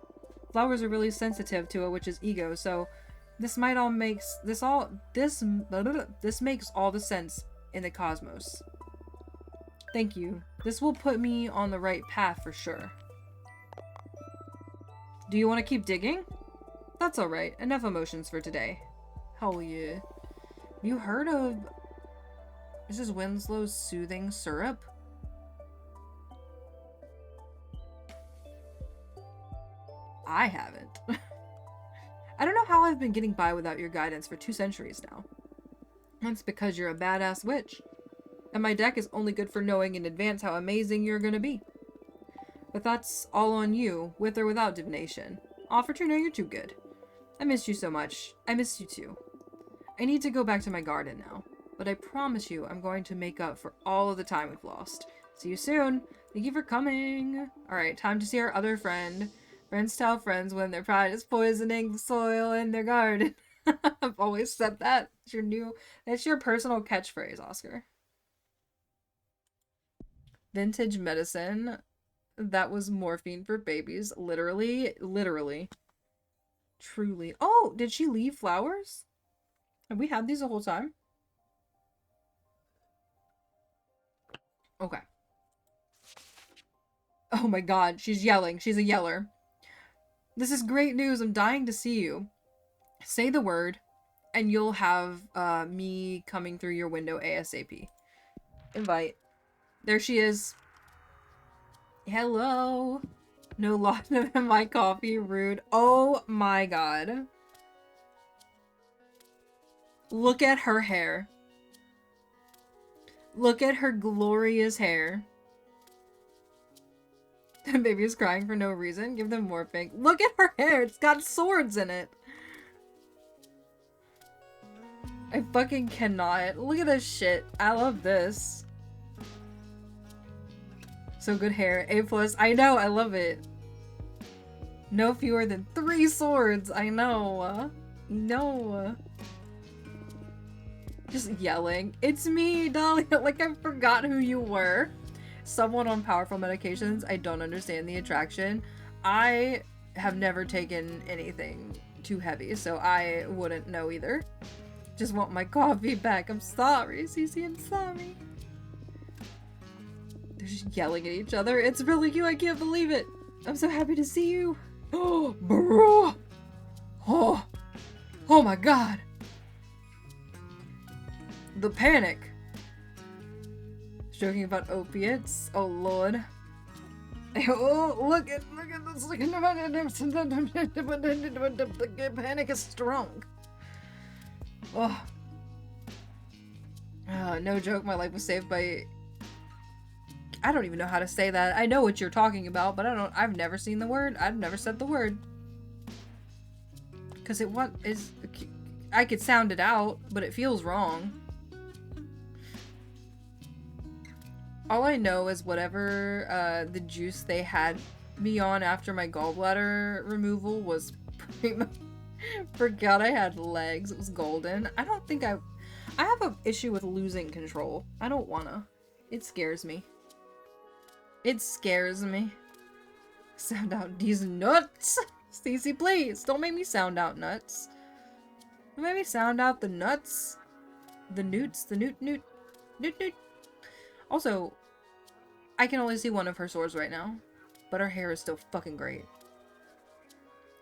Speaker 2: Flowers are really sensitive to a witch's ego, so this makes all the sense in the cosmos. Thank you. This will put me on the right path for sure. Do you want to keep digging? That's alright. Enough emotions for today. Hell yeah. You heard of Mrs. Winslow's soothing syrup? I haven't. I don't know how I've been getting by without your guidance for 2 centuries now. That's because you're a badass witch. And my deck is only good for knowing in advance how amazing you're gonna be. But that's all on you, with or without divination. Offer to know you're too good. I missed you so much. I missed you too. I need to go back to my garden now. But I promise you I'm going to make up for all of the time we've lost. See you soon. Thank you for coming. Alright, time to see our other friend. Friends tell friends when their pride is poisoning the soil in their garden. I've always said that. That's your personal catchphrase, Oscar. Vintage medicine. That was morphine for babies. Literally. Truly. Oh, did she leave flowers? Have we had these the whole time? Okay. Oh my god, she's yelling. She's a yeller. This is great news. I'm dying to see you. Say the word, and you'll have me coming through your window ASAP. Invite. There she is. Hello. No laudanum in my coffee. Rude. Oh my god. Look at her hair. Look at her glorious hair. The baby is crying for no reason. Give them more pink. Look at her hair. It's got swords in it. I fucking cannot. Look at this shit. I love this. So good hair. A+. I know. I love it. No fewer than 3 swords. I know. No. Just yelling. It's me, Dahlia. Like I forgot who you were. Someone on powerful medications. I don't understand the attraction. I have never taken anything too heavy, so I wouldn't know either. Just want my coffee back. I'm sorry, Cece. I'm sorry. They're just yelling at each other. It's really you. I can't believe it. I'm so happy to see you. Oh, bro. Oh my god. The panic. Joking about opiates. Oh lord. Oh, look at this. The panic is strong. Oh. No joke, my life was saved by... I don't even know how to say that. I know what you're talking about, but I've never seen the word. I've never said the word. Because I could sound it out, but it feels wrong. All I know is whatever the juice they had me on after my gallbladder removal was pretty much... Forgot I had legs. It was golden. I don't think I have an issue with losing control. I don't wanna. It scares me. It scares me. Sound out these nuts. Stacey, please. Don't make me sound out nuts. Don't make me sound out the nuts. The newts. The newt. Also, I can only see one of her swords right now. But her hair is still fucking great.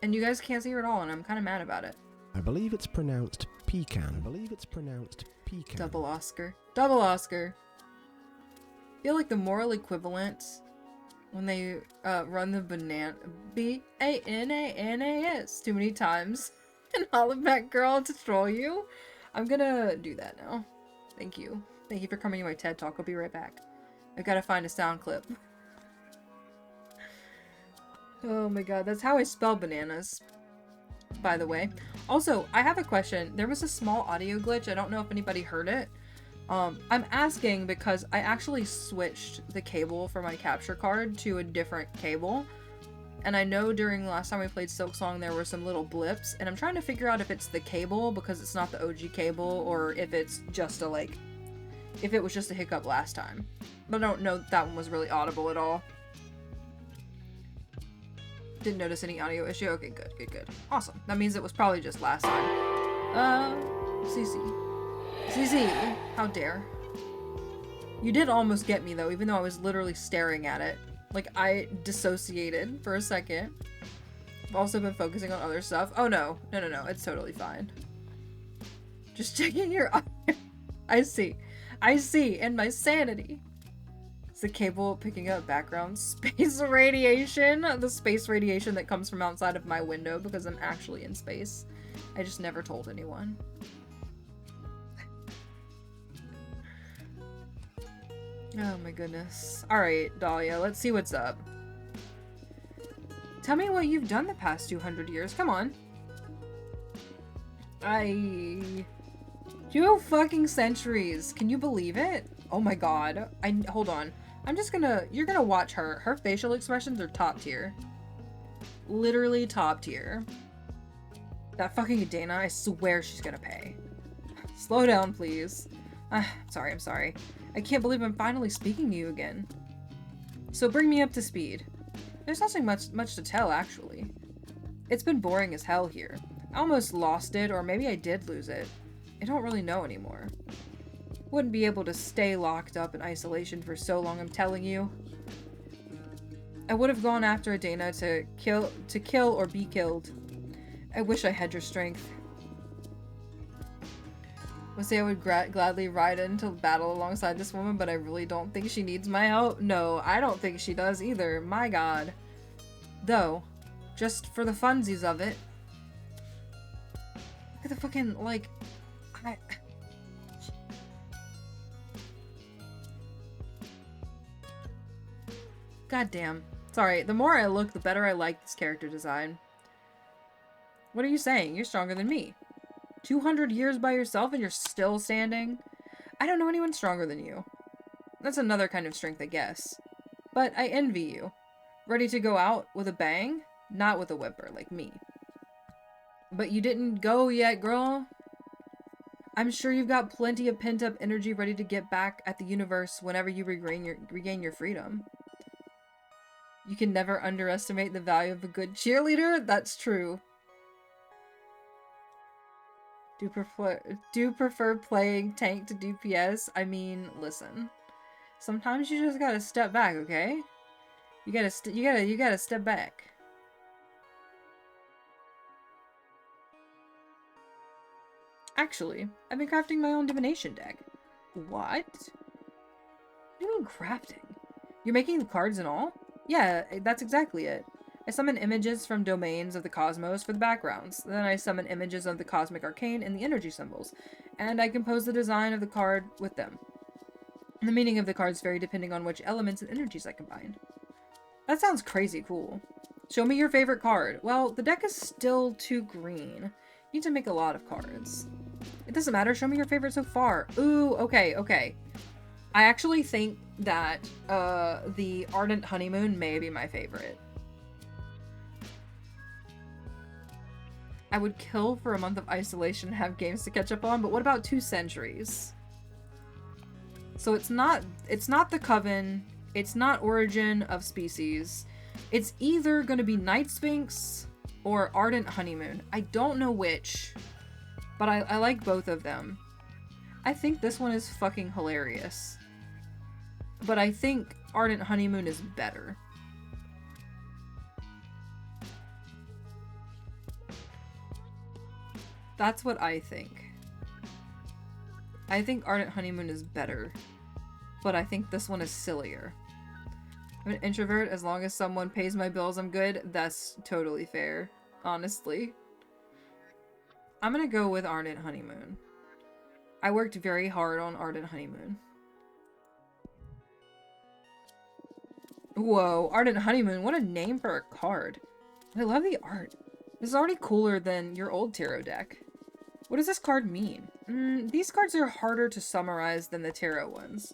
Speaker 2: And you guys can't see her at all, and I'm kind of mad about it.
Speaker 4: I believe it's pronounced pecan.
Speaker 2: Double Oscar. Double Oscar. I feel like the moral equivalent when they run the B-A-N-A-N-A-S too many times and holler back girl to troll you. I'm gonna do that now. Thank you. Thank you for coming to my TED Talk. I'll be right back. I gotta find a sound clip. Oh my god, that's how I spell bananas, by the way. Also, I have a question. There was a small audio glitch. I don't know if anybody heard it. I'm asking because I actually switched the cable for my capture card to a different cable. And I know during last time we played Silksong there were some little blips. And I'm trying to figure out if it's the cable because it's not the OG cable or if it's just a if it was just a hiccup last time. But I don't know if that one was really audible at all. Didn't notice any audio issue. Okay, good. Awesome. That means it was probably just last time. CC, how dare. You did almost get me though, even though I was literally staring at it. Like, I dissociated for a second. I've also been focusing on other stuff. Oh no, it's totally fine. Just checking your eye. I see, and my sanity. It's the cable picking up background space radiation. The space radiation that comes from outside of my window because I'm actually in space. I just never told anyone. Oh my goodness. Alright, Dahlia, let's see what's up. Tell me what you've done the past 200 years. Come on. 2 fucking centuries. Can you believe it? Oh my god. Hold on. You're gonna watch her. Her facial expressions are top tier. Literally top tier. That fucking Dana, I swear she's gonna pay. Slow down, please. I'm sorry. I can't believe I'm finally speaking to you again. So bring me up to speed. There's nothing much to tell, actually. It's been boring as hell here. I almost lost it, or maybe I did lose it. I don't really know anymore. Wouldn't be able to stay locked up in isolation for so long, I'm telling you. I would have gone after Adana to kill or be killed. I wish I had your strength. Would say I would gladly ride into battle alongside this woman, but I really don't think she needs my help. No, I don't think she does either. My god. Though, just for the funsies of it. Look at the fucking, like, God damn. Sorry, the more I look, the better I like this character design. What are you saying? You're stronger than me. 200 years by yourself and you're still standing? I don't know anyone stronger than you. That's another kind of strength, I guess. But I envy you. Ready to go out with a bang? Not with a whimper, like me. But you didn't go yet, girl. I'm sure you've got plenty of pent-up energy ready to get back at the universe whenever you regain your freedom. You can never underestimate the value of a good cheerleader? That's true. Do prefer playing tank to DPS? I mean, listen. Sometimes you just gotta step back, okay? You gotta step back. Actually, I've been crafting my own divination deck. What? What do you mean crafting? You're making the cards and all? Yeah, that's exactly it. I summon images from domains of the cosmos for the backgrounds. Then I summon images of the cosmic arcane and the energy symbols. And I compose the design of the card with them. The meaning of the cards vary depending on which elements and energies I combine. That sounds crazy cool. Show me your favorite card. Well, the deck is still too green. You need to make a lot of cards. It doesn't matter. Show me your favorite so far. Ooh, okay. I actually think that the Ardent Honeymoon may be my favorite. I would kill for a month of isolation and have games to catch up on, but what about 2 centuries? So it's not the Coven, it's not Origin of Species. It's either gonna be Night Sphinx or Ardent Honeymoon. I don't know which, but I like both of them. I think this one is fucking hilarious. But I think Ardent Honeymoon is better. That's what I think. I think Ardent Honeymoon is better. But I think this one is sillier. I'm an introvert. As long as someone pays my bills, I'm good. That's totally fair. Honestly. I'm gonna go with Ardent Honeymoon. I worked very hard on Ardent Honeymoon. Whoa, Ardent Honeymoon. What a name for a card. I love the art. This is already cooler than your old tarot deck. What does this card mean? These cards are harder to summarize than the tarot ones.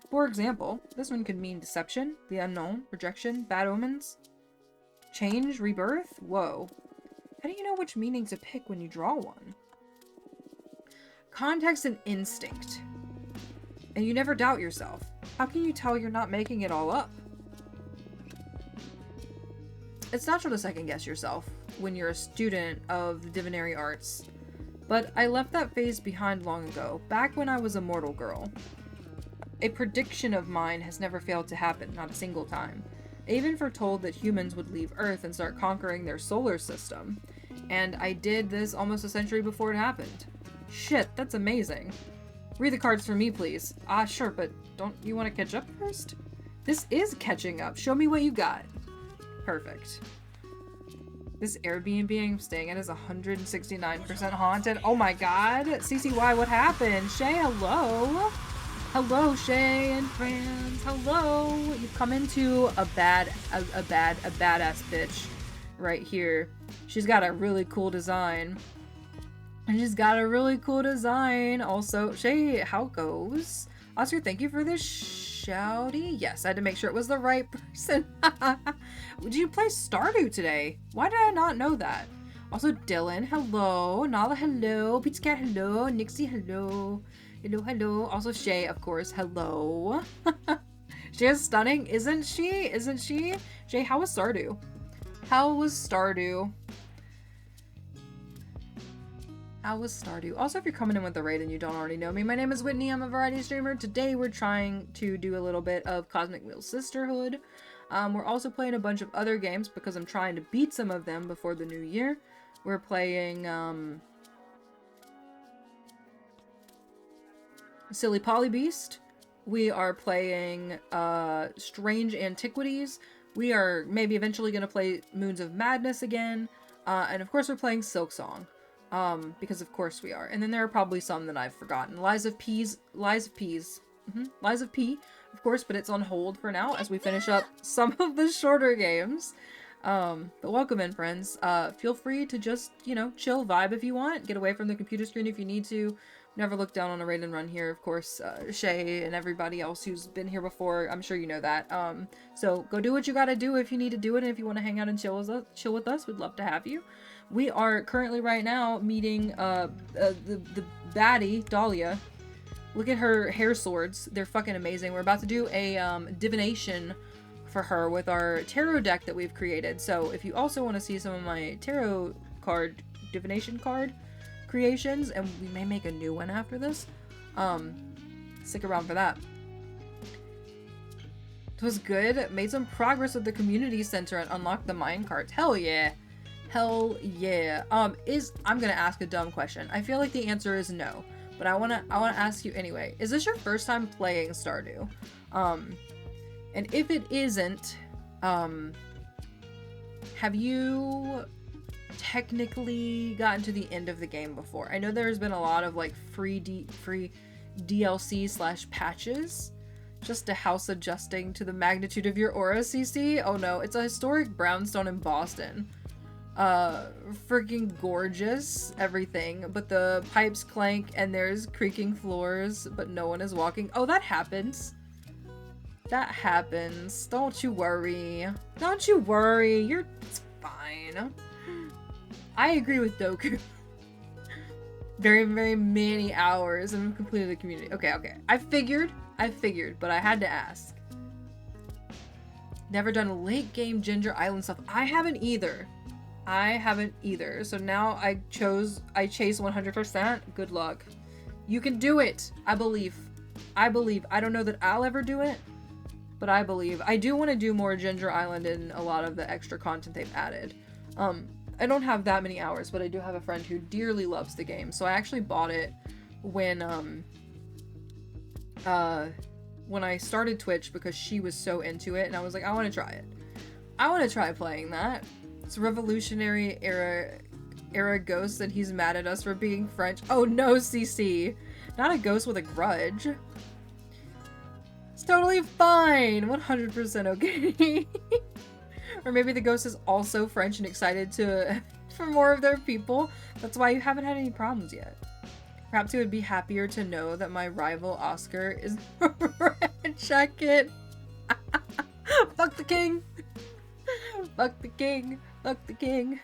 Speaker 2: For example, this one could mean deception, the unknown, rejection, bad omens, change, rebirth. Whoa. How do you know which meaning to pick when you draw one? Context and instinct. And you never doubt yourself. How can you tell you're not making it all up? It's natural to second guess yourself when you're a student of the divinary arts, but I left that phase behind long ago, back when I was a mortal girl. A prediction of mine has never failed to happen, not a single time. I even foretold that humans would leave Earth and start conquering their solar system, and I did this almost a century before it happened. Shit, that's amazing. Read the cards for me, please. Sure, but don't you want to catch up first? This is catching up. Show me what you got. Perfect. This Airbnb I'm staying at is 169% haunted. Oh my god. CCY, what happened? Shay, hello? Hello, Shay and friends. Hello. You've come into a badass bitch right here. She's got a really cool design. Also, Shay, how goes? Oscar, thank you for this Shouty. Yes, I had to make sure it was the right person. Did you play Stardew today? Why did I not know that? Also, Dylan, hello. Nala, hello. Pizza Cat, hello. Nixie, hello. Hello, hello. Also, Shay, of course, hello. She is stunning, isn't she? Isn't she? Shay, how was Stardew? How was Stardew? How was Stardew? Also, if you're coming in with the raid and you don't already know me, my name is Whitney. I'm a variety streamer. Today, we're trying to do a little bit of Cosmic Wheel Sisterhood. We're also playing a bunch of other games because I'm trying to beat some of them before the new year. We're playing, Silly Polybeast. We are playing, Strange Antiquities. We are maybe eventually going to play Moons of Madness again. And of course, we're playing Silksong. Because of course we are. And then there are probably some that I've forgotten. Lies of P, of course, but it's on hold for now as we finish up some of the shorter games. But welcome in, friends. Feel free to just, you know, chill, vibe if you want. Get away from the computer screen if you need to. Never look down on a raid and run here. Of course, Shay and everybody else who's been here before, I'm sure you know that. So go do what you gotta do if you need to do it. And if you want to hang out and chill with us, we'd love to have you. We are currently right now meeting the baddie, Dahlia. Look at her hair swords. They're fucking amazing. We're about to do a divination for her with our tarot deck that we've created. So if you also want to see some of my tarot card, divination card creations, and we may make a new one after this, stick around for that. It was good. Made some progress with the community center and unlocked the mine carts. Hell yeah. Hell yeah. I'm gonna ask a dumb question. I feel like the answer is no, but I wanna ask you anyway. Is this your first time playing Stardew? And if it isn't, have you technically gotten to the end of the game before? I know there's been a lot of like free DLC / patches just to house adjusting to the magnitude of your aura, CC. Oh no, it's a historic brownstone in Boston. Freaking gorgeous, everything, but the pipes clank and there's creaking floors, but no one is walking. Oh, that happens. That happens. Don't you worry. Don't you worry. It's fine. I agree with Doku. Very, very many hours and we've completed the community. Okay. I figured, but I had to ask. Never done a late game Ginger Island stuff. I haven't either. So now I chase 100%. Good luck. You can do it. I believe. I don't know that I'll ever do it, but I believe. I do want to do more Ginger Island and a lot of the extra content they've added. I don't have that many hours, but I do have a friend who dearly loves the game. So I actually bought it when I started Twitch because she was so into it, and I was like, I want to try it. I want to try playing that. It's Revolutionary era ghost, and he's mad at us for being French. Oh no, CC. Not a ghost with a grudge. It's totally fine. 100% okay. Or maybe the ghost is also French and excited for more of their people. That's why you haven't had any problems yet. Perhaps he would be happier to know that my rival Oscar is a red jacket. Fuck the king. Fuck the king. Fuck the king.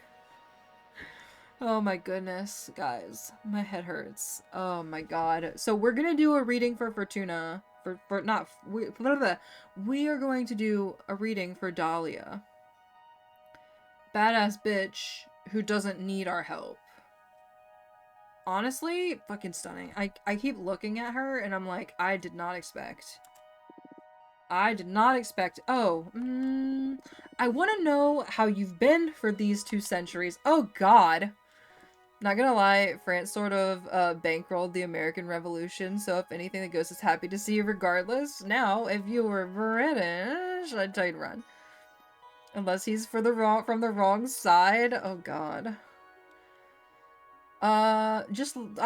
Speaker 2: Oh my goodness, guys. My head hurts. Oh my god. So we're gonna do a reading for Fortuna. We are going to do a reading for Dahlia. Badass bitch who doesn't need our help. Honestly, fucking stunning. I keep looking at her and I'm like, I did not expect. Oh, I want to know how you've been for these 2 centuries. Oh god. Not gonna lie, France sort of bankrolled the American Revolution, so if anything, the ghost is happy to see you regardless. Now, if you were British, I'd tell you to run. Unless he's from the wrong side. Oh god. I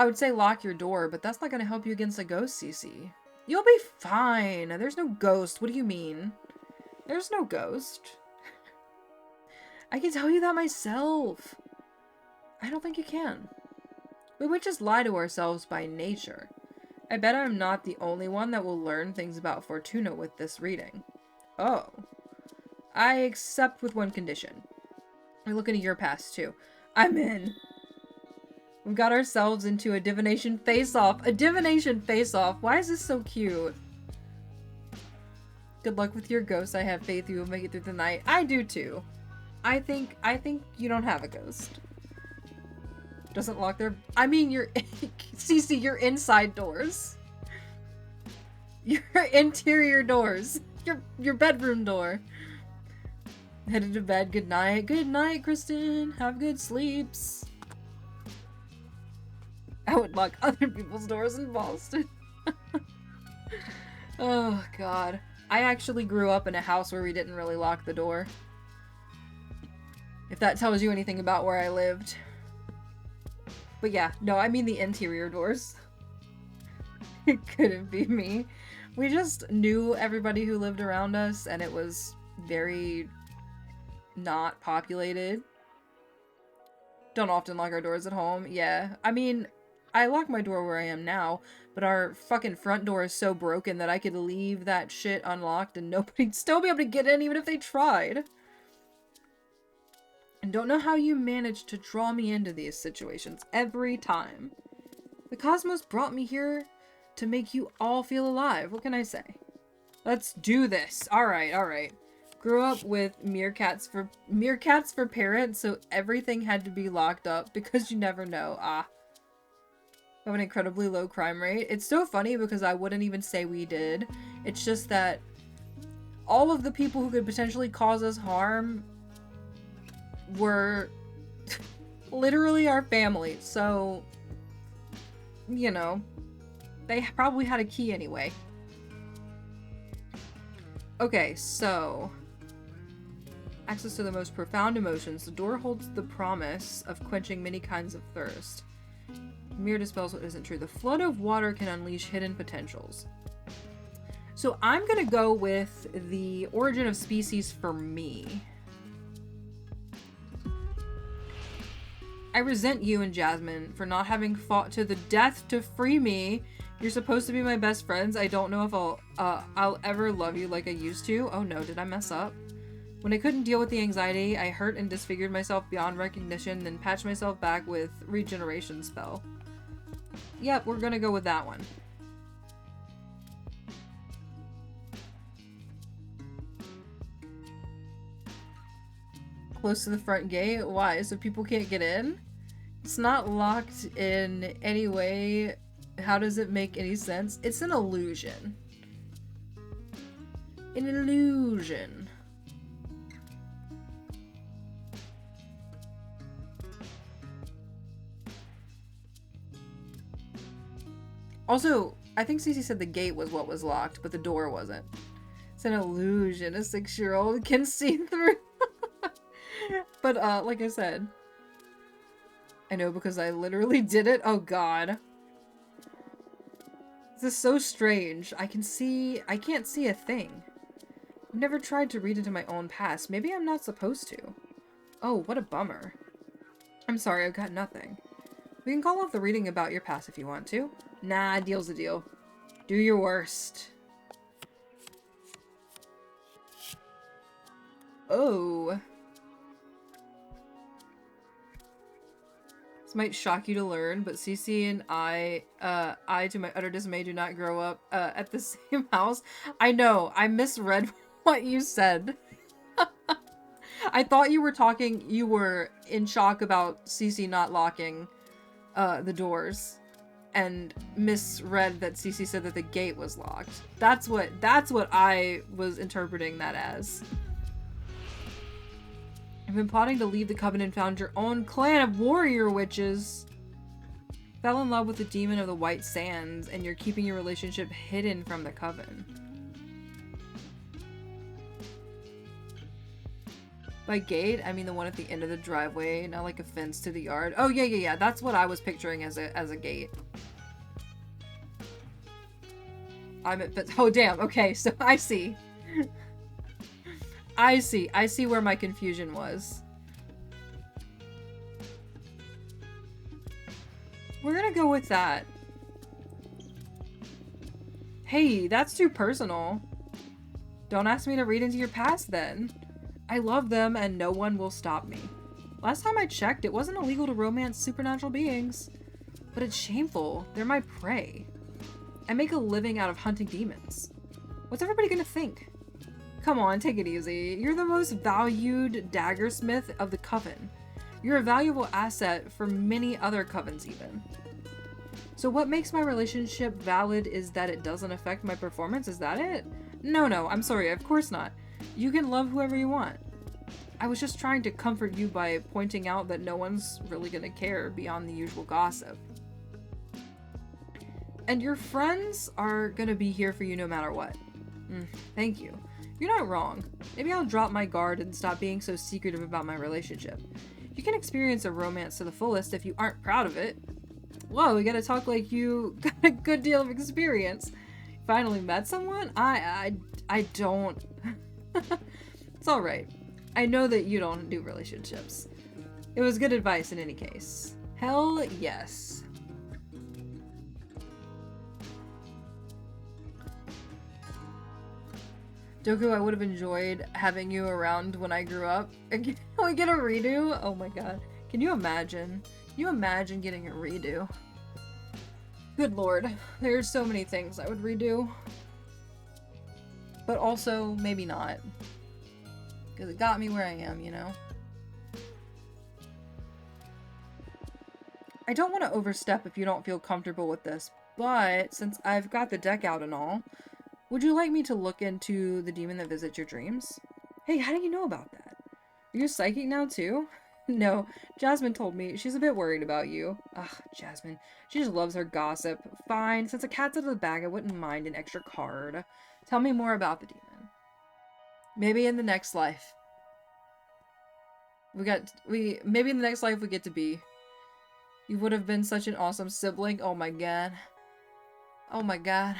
Speaker 2: would say lock your door, but that's not gonna help you against a ghost, CC. You'll be fine. There's no ghost. What do you mean? There's no ghost. I can tell you that myself. I don't think you can. We would just lie to ourselves by nature. I bet I'm not the only one that will learn things about ᴴᥱᥱ with this reading. Oh. I accept with one condition. I look into your past too. I'm in. We've got ourselves into a divination face-off. A divination face-off? Why is this so cute? Good luck with your ghost. I have faith you will make it through the night. I do too. I think you don't have a ghost. Doesn't lock their... I mean, you're... Cece, your inside doors. Your interior doors. Your bedroom door. Headed to bed. Good night. Good night, Kristen. Have good sleeps. I would lock other people's doors in Boston. Oh, God. I actually grew up in a house where we didn't really lock the door. If that tells you anything about where I lived. But yeah, no, I mean the interior doors. It couldn't be me. We just knew everybody who lived around us, and it was very not populated. Don't often lock our doors at home. Yeah, I mean, I lock my door where I am now, but our fucking front door is so broken that I could leave that shit unlocked and nobody'd still be able to get in even if they tried. And don't know how you managed to draw me into these situations every time. The cosmos brought me here to make you all feel alive. What can I say? Let's do this. Alright, alright. Grew up with meerkats for parents, so everything had to be locked up because you never know. Have an incredibly low crime rate. It's so funny because I wouldn't even say we did. It's just that all of the people who could potentially cause us harm were literally our family, so, you know, they probably had a key anyway. Okay, so, access to the most profound emotions. The door holds the promise of quenching many kinds of thirst. Mirror dispels what isn't true. The flood of water can unleash hidden potentials. So I'm gonna go with the origin of species for me. I resent you and Jasmine for not having fought to the death to free me. You're supposed to be my best friends. I don't know if I'll ever love you like I used to. Oh no, did I mess up? When I couldn't deal with the anxiety, I hurt and disfigured myself beyond recognition, then patched myself back with regeneration spell. Yep, we're gonna go with that one. Close to the front gate? Why? So people can't get in? It's not locked in any way. How does it make any sense? It's an illusion. An illusion. Also, I think Cece said the gate was what was locked, but the door wasn't. It's an illusion. A 6-year-old can see through. But, like I said, I know because I literally did it. Oh god. This is so strange. I can't see a thing. I've never tried to read into my own past. Maybe I'm not supposed to. Oh, what a bummer. I'm sorry, I've got nothing. We can call off the reading about your past if you want to. Nah, deal's a deal. Do your worst. Oh. This might shock you to learn, but Cece and I, to my utter dismay, do not grow up at the same house. I know, I misread what you said. I thought you were in shock about Cece not locking the doors, and misread that Cece said that the gate was locked. That's what I was interpreting that as. I've been plotting to leave the coven, found your own clan of warrior witches. Fell in love with the demon of the White Sands, and you're keeping your relationship hidden from the coven. By gate, I mean the one at the end of the driveway, not like a fence to the yard. Oh yeah. That's what I was picturing as a gate. Oh damn. Okay, so I see. I see where my confusion was. We're gonna go with that. Hey, that's too personal. Don't ask me to read into your past then. I love them and no one will stop me. Last time I checked, it wasn't illegal to romance supernatural beings. But it's shameful. They're my prey. I make a living out of hunting demons. What's everybody gonna think? Come on, take it easy. You're the most valued daggersmith of the coven. You're a valuable asset for many other covens even. So what makes my relationship valid is that it doesn't affect my performance? Is that it? No, I'm sorry, of course not. You can love whoever you want. I was just trying to comfort you by pointing out that no one's really gonna care beyond the usual gossip. And your friends are gonna be here for you no matter what. Thank you. You're not wrong. Maybe I'll drop my guard and stop being so secretive about my relationship. You can experience a romance to the fullest if you aren't proud of it. Whoa, we gotta talk like you got a good deal of experience. Finally met someone? I don't. It's alright. I know that you don't do relationships. It was good advice in any case. Hell yes. Doku, I would have enjoyed having you around when I grew up. And can we get a redo? Oh my god. Can you imagine? Can you imagine getting a redo? Good lord. There's so many things I would redo. But also, maybe not. Because it got me where I am, you know? I don't want to overstep if you don't feel comfortable with this, but since I've got the deck out and all, would you like me to look into the demon that visits your dreams? Hey, how do you know about that? Are you psychic now too? No, Jasmine told me. She's a bit worried about you. Ugh, Jasmine. She just loves her gossip. Fine, since a cat's out of the bag, I wouldn't mind an extra card. Tell me more about the demon. Maybe in the next life. Maybe in the next life we get to be. You would have been such an awesome sibling. Oh my god. Oh my god.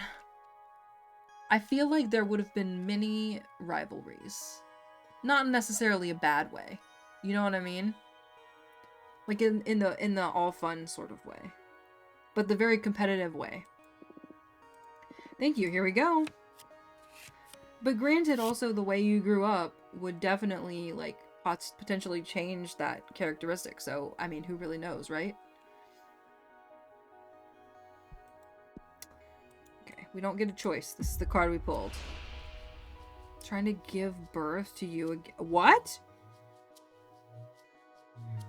Speaker 2: I feel like there would have been many rivalries. Not necessarily a bad way. You know what I mean? Like in the all fun sort of way. But the very competitive way. Thank you, here we go. But granted, also the way you grew up would definitely like potentially change that characteristic. So, I mean, who really knows, right? Okay, we don't get a choice. This is the card we pulled. Trying to give birth to you again. What?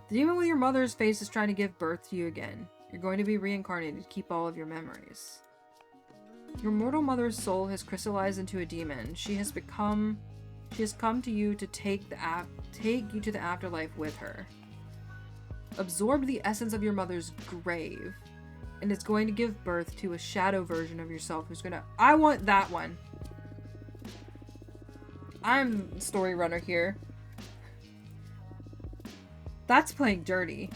Speaker 2: The demon with your mother's face is trying to give birth to you again. You're going to be reincarnated to keep all of your memories. Your mortal mother's soul has crystallized into a demon. She has come to you to take you to the afterlife with her. Absorb the essence of your mother's grave, and it's going to give birth to a shadow version of yourself who's gonna. I want that one. I'm story runner here. That's playing dirty.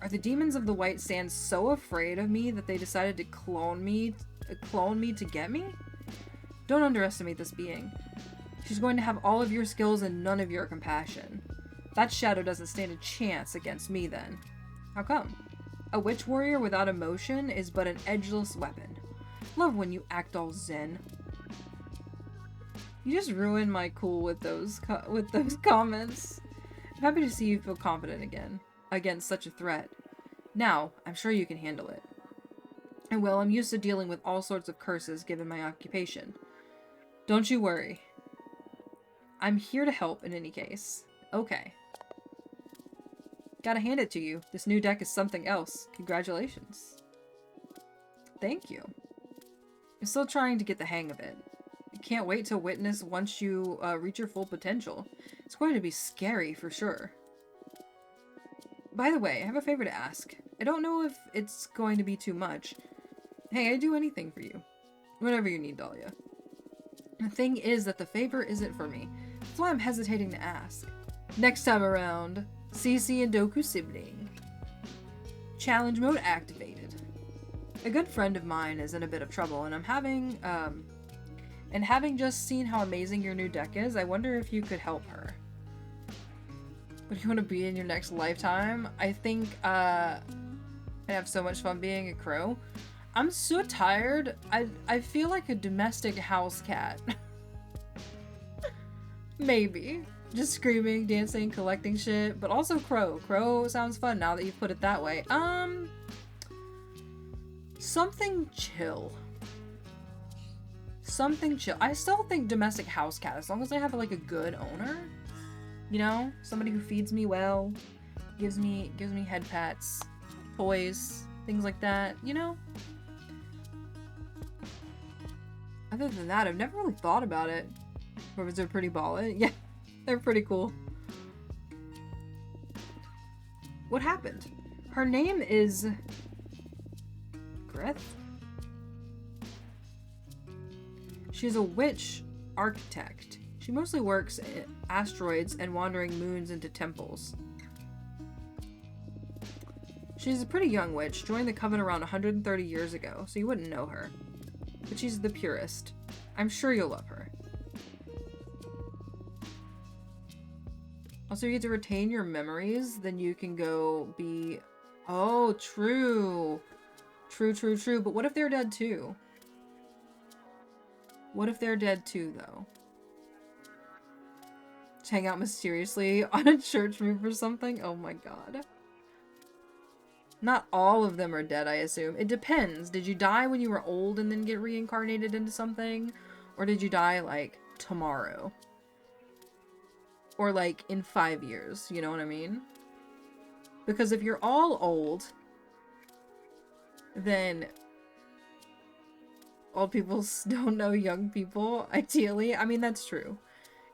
Speaker 2: Are the demons of the White Sands so afraid of me that they decided to clone me to get me? Don't underestimate this being. She's going to have all of your skills and none of your compassion. That shadow doesn't stand a chance against me then. How come? A witch warrior without emotion is but an edgeless weapon. Love when you act all zen. You just ruined my cool with those comments. I'm happy to see you feel confident again against such a threat. Now, I'm sure you can handle it. And well, I'm used to dealing with all sorts of curses given my occupation. Don't you worry. I'm here to help in any case. Okay. Gotta hand it to you. This new deck is something else. Congratulations. Thank you. I'm still trying to get the hang of it. I can't wait to witness once you reach your full potential. It's going to be scary for sure. By the way, I have a favor to ask. I don't know if it's going to be too much. Hey, I'd do anything for you. Whatever you need, Dahlia. The thing is that the favor isn't for me. That's why I'm hesitating to ask. Next time around, CC and Doku sibling. Challenge mode activated. A good friend of mine is in a bit of trouble, and having just seen how amazing your new deck is, I wonder if you could help her. What do you want to be in your next lifetime? I think, I'd have so much fun being a crow. I'm so tired. I feel like a domestic house cat. Maybe. Just screaming, dancing, collecting shit, but also crow. Crow sounds fun now that you put it that way. Something chill. Something chill. I still think domestic house cat, as long as I have like a good owner. You know? Somebody who feeds me well, gives me head pats, toys, things like that, you know? Other than that, I've never really thought about it. Or was it pretty ballin'? Yeah, they're pretty cool. What happened? Her name is Greth? She's a witch architect. She mostly works in asteroids and wandering moons into temples. She's a pretty young witch, joined the coven around 130 years ago, so you wouldn't know her. But she's the purest. I'm sure you'll love her. Also, you get to retain your memories, then you can go be... Oh, true. True. But what if they're dead too? What if they're dead too, though? Just hang out mysteriously on a church roof or something? Oh my god. Not all of them are dead, I assume. It depends. Did you die when you were old and then get reincarnated into something? Or did you die, like, tomorrow? Or, like, in 5 years, you know what I mean? Because if you're all old, then old people don't know young people, ideally. I mean, that's true.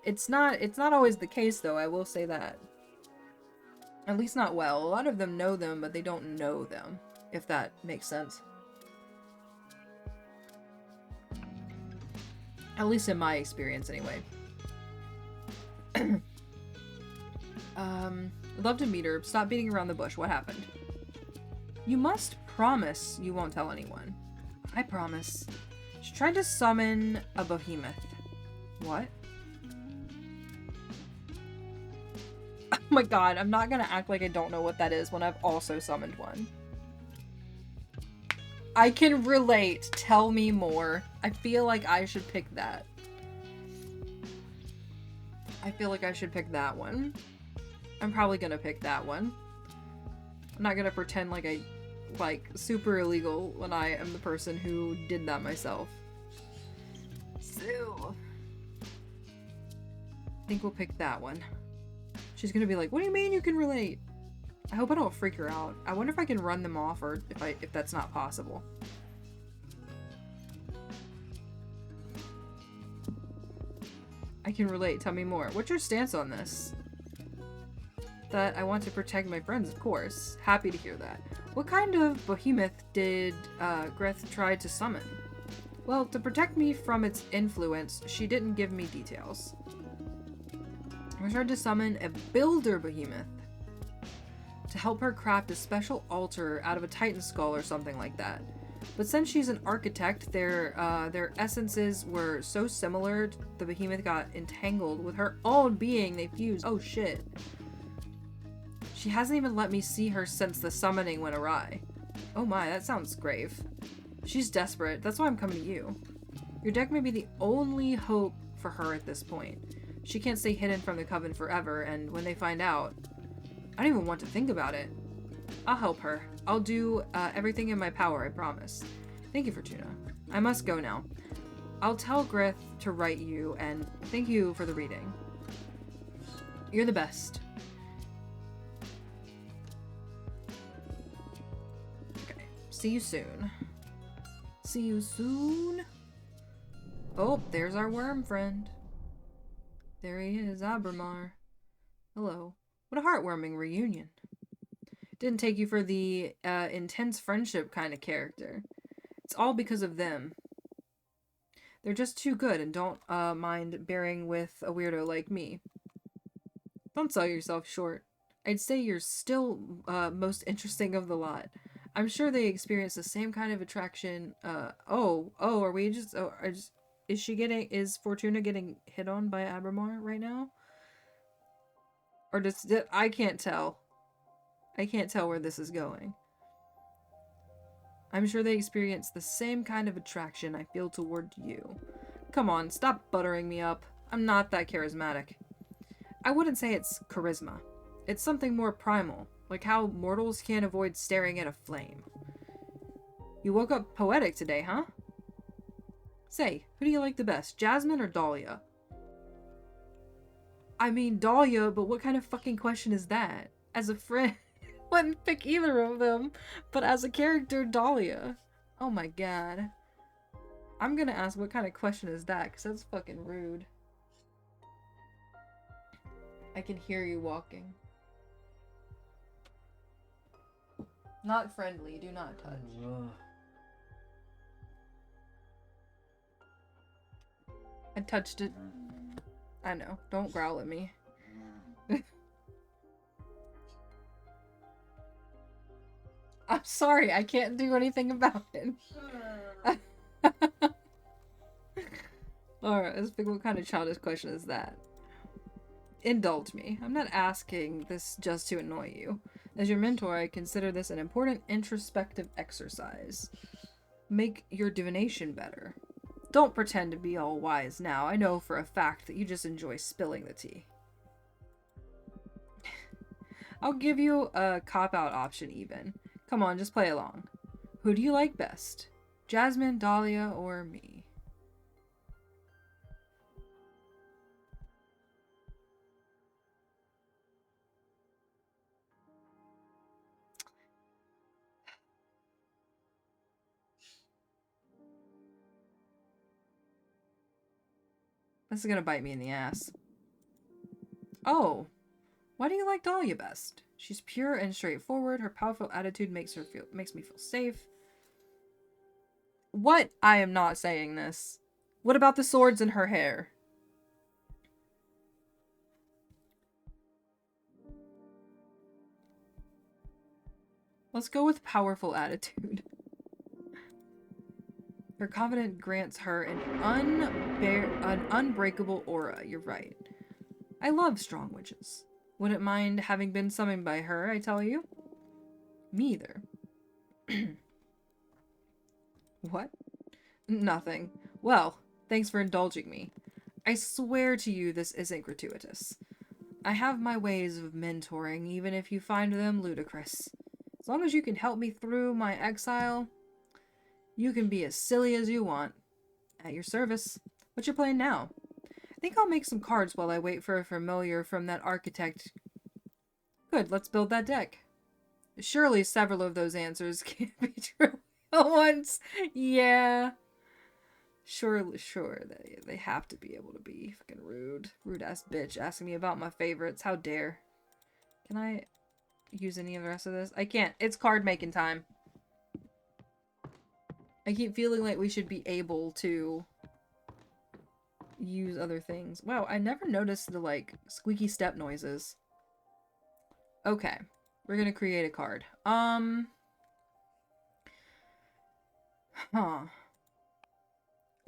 Speaker 2: It's not always the case, though, I will say that. At least not well. A lot of them know them, but they don't know them, if that makes sense. At least in my experience, anyway. I'd love to meet her. Stop beating around the bush. What happened? You must promise you won't tell anyone. I promise. She tried to summon a behemoth. What? Oh my god, I'm not gonna act like I don't know what that is when I've also summoned one. I can relate. Tell me more. I feel like I should pick that. I feel like I should pick that one. I'm probably gonna pick that one. I'm not gonna pretend like I, like, super illegal when I am the person who did that myself. So, I think we'll pick that one. She's gonna be like, what do you mean you can relate? I hope I don't freak her out. I wonder if I can run them off or if that's not possible. I can relate. Tell me more. What's your stance on this? That I want to protect my friends, of course. Happy to hear that. What kind of behemoth did Greth try to summon? Well, to protect me from its influence, she didn't give me details. I tried to summon a builder behemoth to help her craft a special altar out of a titan skull or something like that. But since she's an architect, their essences were so similar, the behemoth got entangled with her own being. They fused. Oh shit. She hasn't even let me see her since the summoning went awry. Oh my, that sounds grave. She's desperate. That's why I'm coming to you. Your deck may be the only hope for her at this point. She can't stay hidden from the coven forever, and when they find out, I don't even want to think about it. I'll help her. I'll do everything in my power, I promise. Thank you, Fortuna. I must go now. I'll tell Greth to write you, and thank you for the reading. You're the best. Okay. See you soon. See you soon. Oh, there's our worm friend. There he is, ᥴᥱ. Hello. What a heartwarming reunion. Didn't take you for the intense friendship kind of character. It's all because of them. They're just too good and don't mind bearing with a weirdo like me. Don't sell yourself short. I'd say you're still most interesting of the lot. I'm sure they experience the same kind of attraction. Are we just... Is Fortuna getting hit on by ᴴᴱ right now? Or I can't tell. I can't tell where this is going. I'm sure they experience the same kind of attraction I feel toward you. Come on, stop buttering me up. I'm not that charismatic. I wouldn't say it's charisma. It's something more primal, like how mortals can't avoid staring at a flame. You woke up poetic today, huh? Say, who do you like the best, Jasmine or Dahlia? I mean, Dahlia, but what kind of fucking question is that? As a friend, I wouldn't pick either of them, but as a character, Dahlia. Oh my god. I'm gonna ask what kind of question is that, because that's fucking rude. I can hear you walking. Not friendly, do not touch. I touched it. I know, don't growl at me. I'm sorry, I can't do anything about it. Alright, let's pick what kind of childish question is that. Indulge me. I'm not asking this just to annoy you. As your mentor, I consider this an important introspective exercise. Make your divination better. Don't pretend to be all wise now. I know for a fact that you just enjoy spilling the tea. I'll give you a cop-out option even. Come on, just play along. Who do you like best? Jasmine, Dahlia, or me? This is gonna bite me in the ass. Oh, why do you like Dahlia best? She's pure and straightforward. Her powerful attitude makes me feel safe. What? I am not saying this. What about the swords in her hair? Let's go with powerful attitude. Her confidence grants her an unbreakable aura. You're right. I love strong witches. Wouldn't mind having been summoned by her, I tell you. Me either. What? Nothing. Well, thanks for indulging me. I swear to you this isn't gratuitous. I have my ways of mentoring, even if you find them ludicrous. As long as you can help me through my exile, you can be as silly as you want. At your service. What's your plan now? I think I'll make some cards while I wait for a familiar from that architect. Good, let's build that deck. Surely several of those answers can't be true at once. Yeah. Sure, they have to be able to be. Fucking rude. Rude-ass bitch asking me about my favorites. How dare. Can I use any of the rest of this? I can't. It's card making time. I keep feeling like we should be able to use other things. Wow, I never noticed the, like, squeaky step noises. Okay. We're gonna create a card. Huh.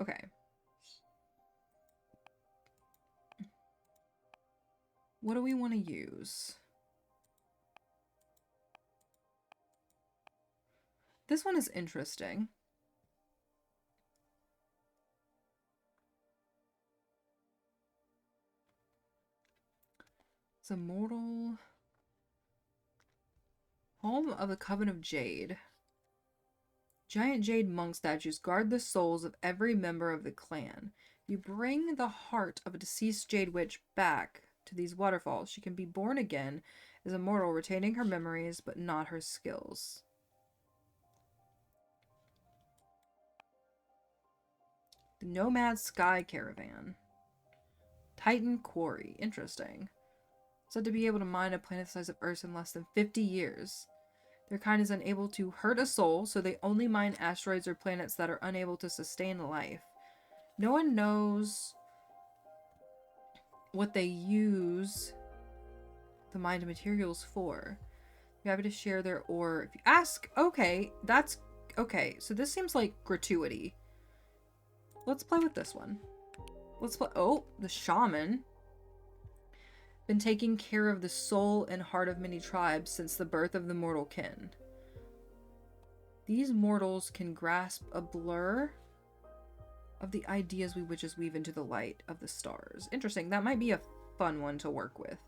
Speaker 2: Okay. What do we want to use? This one is interesting. It's a mortal home of the Coven of Jade. Giant jade monk statues guard the souls of every member of the clan. You bring the heart of a deceased jade witch back to these waterfalls. She can be born again as a mortal, retaining her memories but not her skills. The Nomad Sky Caravan. Titan Quarry. Interesting. Said to be able to mine a planet the size of Earth in less than 50 years. Their kind is unable to hurt a soul, so they only mine asteroids or planets that are unable to sustain life. No one knows what they use the mined materials for. You're happy to share their ore. If you ask, okay, that's okay. So this seems like gratuity. Let's play with this one. Let's play. Oh, the shaman. Been taking care of the soul and heart of many tribes since the birth of the mortal kin. These mortals can grasp a blur of the ideas we witches weave into the light of the stars. Interesting. That might be a fun one to work with.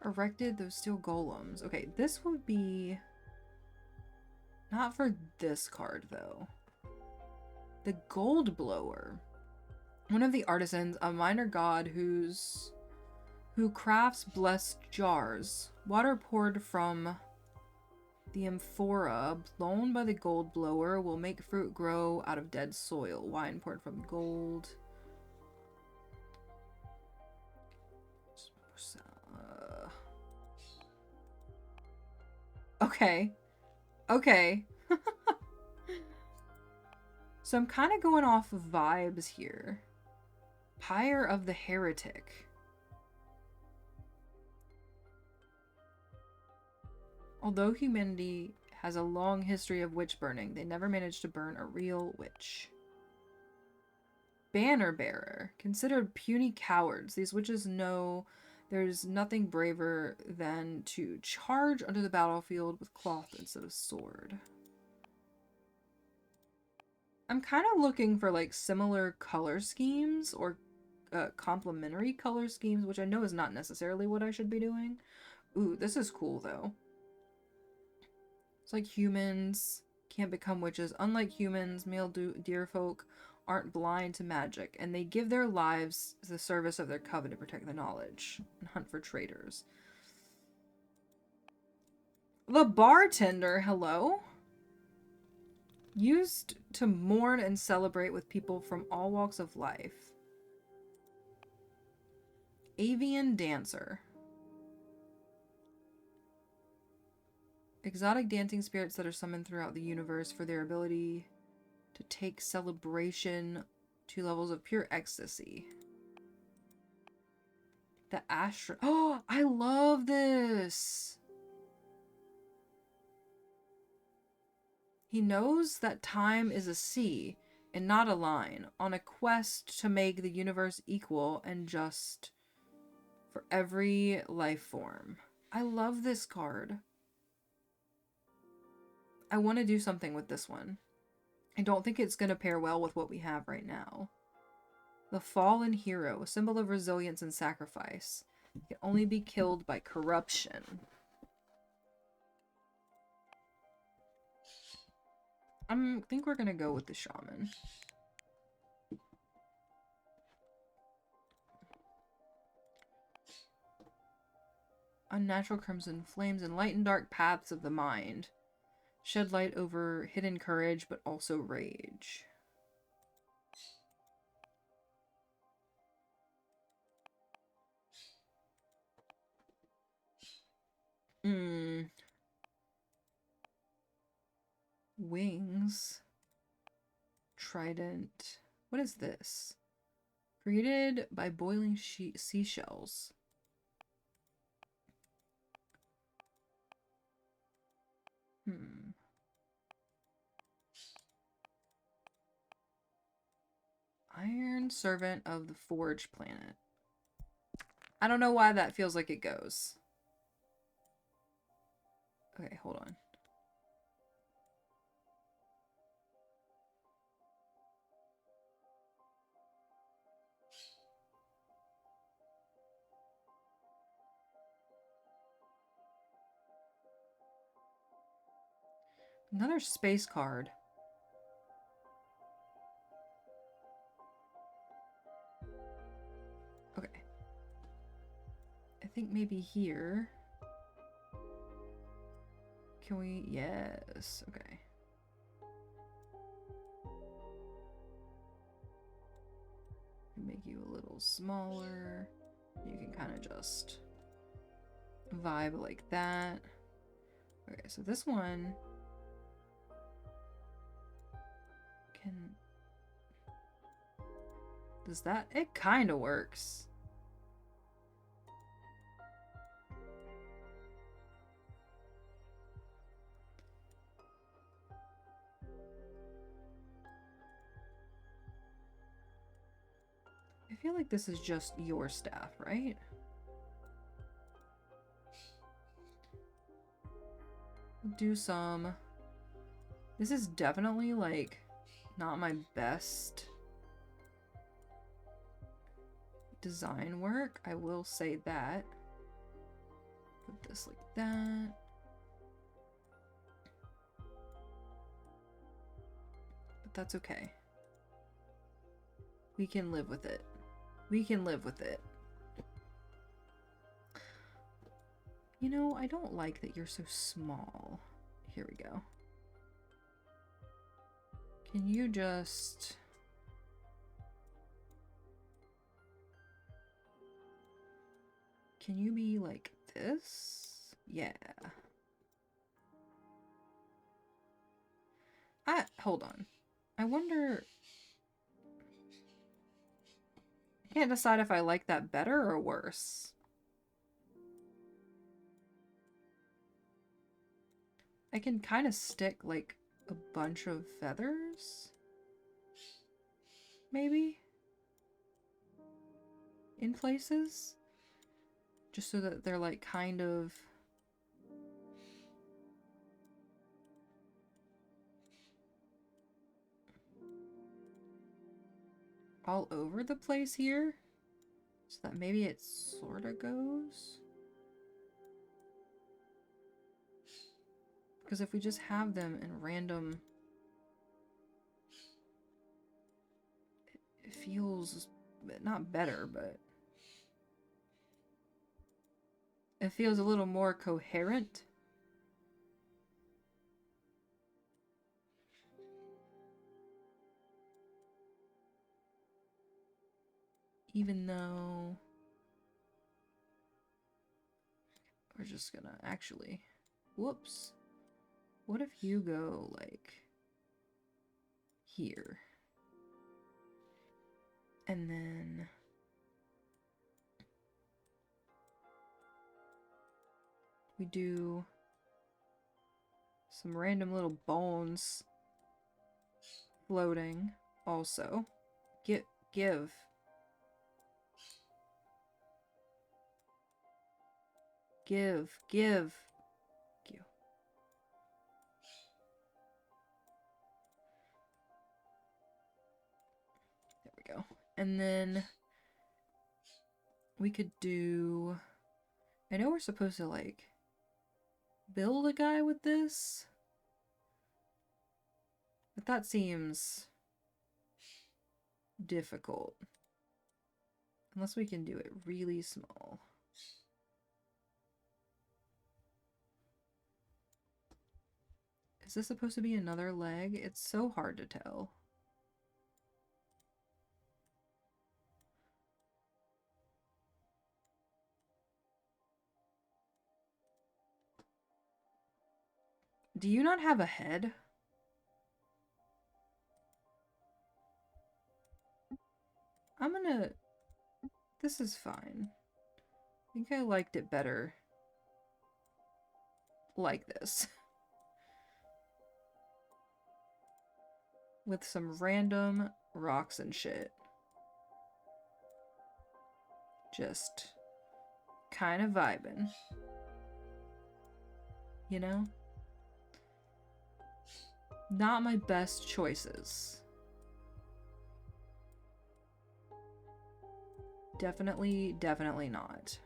Speaker 2: Erected those steel golems. Okay, this would be... not for this card, though. The Gold Blower. One of the artisans, a minor god who crafts blessed jars. Water poured from the amphora, blown by the gold blower, will make fruit grow out of dead soil. Wine poured from gold. Okay. Okay. So I'm kind of going off of vibes here. Pyre of the Heretic. Although humanity has a long history of witch burning, they never managed to burn a real witch. Banner Bearer. Considered puny cowards, these witches know there's nothing braver than to charge onto the battlefield with cloth instead of sword. I'm kind of looking for like similar color schemes or complementary color schemes, which I know is not necessarily what I should be doing. Ooh, this is cool though. It's like humans can't become witches. Unlike humans, male deer folk aren't blind to magic, and they give their lives to the service of their coven to protect the knowledge and hunt for traitors. The Bartender, hello? Used to mourn and celebrate with people from all walks of life. Avian Dancer. Exotic dancing spirits that are summoned throughout the universe for their ability to take celebration to levels of pure ecstasy. The Astro... Oh, I love this! He knows that time is a sea and not a line, on a quest to make the universe equal and just for every life form. I love this card. I want to do something with this one. I don't think it's going to pair well with what we have right now. The Fallen Hero, a symbol of resilience and sacrifice. It can only be killed by corruption. I think we're going to go with the Shaman. Unnatural crimson flames enlighten dark paths of the mind. Shed light over hidden courage, but also rage. Wings. Trident. What is this? Created by boiling seashells. Iron Servant of the Forge Planet. I don't know why that feels like it goes. Okay, hold on. Another space card. Okay. I think maybe here. Can we? Yes. Okay. Make you a little smaller. You can kind of just vibe like that. Okay, so this one can... Does that? It kind of works. I feel like this is just your staff, right? Do some... This is definitely, like, not my best design work. I will say that. Put this like that. But that's okay. We can live with it. We can live with it. You know, I don't like that you're so small. Here we go. Can you just... Can you be like this? Yeah. Hold on. I wonder... I can't decide if I like that better or worse. I can kind of stick like a bunch of feathers, maybe, in places, just so that they're like kind of all over the place here, so that maybe it sort of goes. Because if we just have them in random, it feels not better, but it feels a little more coherent. Even though we're just gonna actually, whoops. What if you go like here? And then we do some random little bones floating also. Give. Give. Thank you. There we go. And then we could do... I know we're supposed to, like, build a guy with this, but that seems difficult. Unless we can do it really small. Is this supposed to be another leg? It's so hard to tell. Do you not have a head? I'm gonna... This is fine. I think I liked it better like this. With some random rocks and shit. Just kind of vibing. You know? Not my best choices. Definitely not.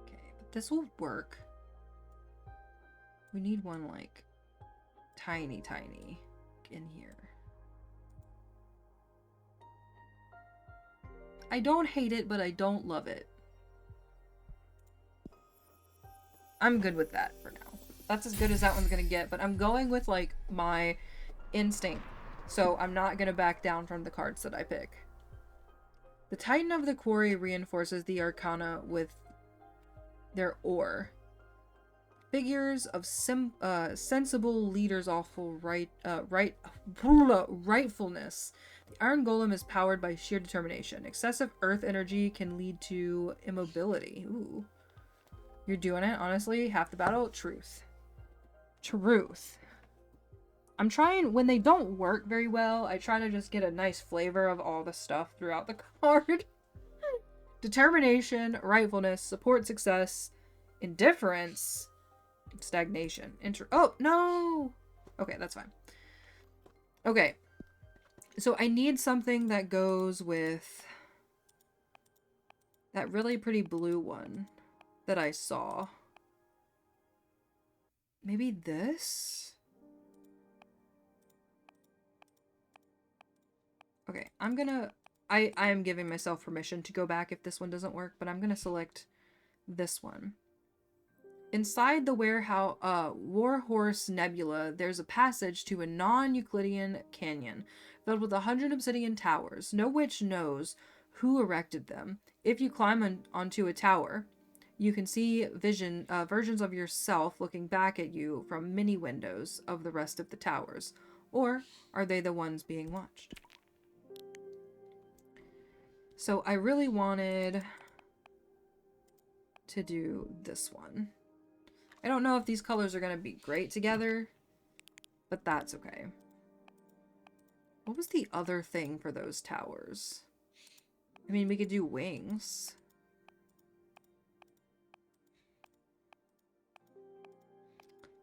Speaker 2: Okay, but this will work. We need one like tiny in here. I don't hate it, but I don't love it. I'm good with that for now. That's as good as that one's gonna get, but I'm going with, like, my instinct. So I'm not gonna back down from the cards that I pick. The Titan of the Quarry reinforces the Arcana with their ore. Figures of sensible leaders' awful rightfulness. The Iron Golem is powered by sheer determination. Excessive earth energy can lead to immobility. Ooh. You're doing it, honestly. Half the battle. Truth. Truth. I'm trying, when they don't work very well, I try to just get a nice flavor of all the stuff throughout the card. Determination, rightfulness, support success, indifference, stagnation. Oh, no! Okay, that's fine. Okay. So I need something that goes with that really pretty blue one that I saw. Maybe this? Okay, I am giving myself permission to go back if this one doesn't work, but I'm gonna select this one. Inside the Warhorse Nebula, there's a passage to a non-Euclidean canyon filled with 100 obsidian towers. No witch knows who erected them. If you climb onto a tower, you can see versions of yourself looking back at you from many windows of the rest of the towers. Or are they the ones being watched? So I really wanted to do this one. I don't know if these colors are going to be great together, but that's okay. What was the other thing for those towers? I mean, we could do wings.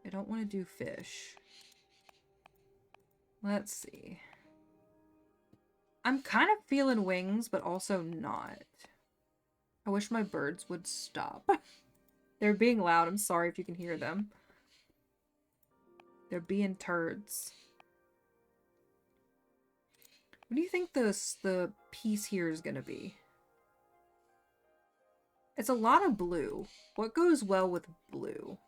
Speaker 2: I don't want to do fish. Let's see. I'm kind of feeling wings, but also not. I wish my birds would stop. They're being loud. I'm sorry if you can hear them. They're being turds. What do you think the piece here is going to be? It's a lot of blue. What goes well with blue?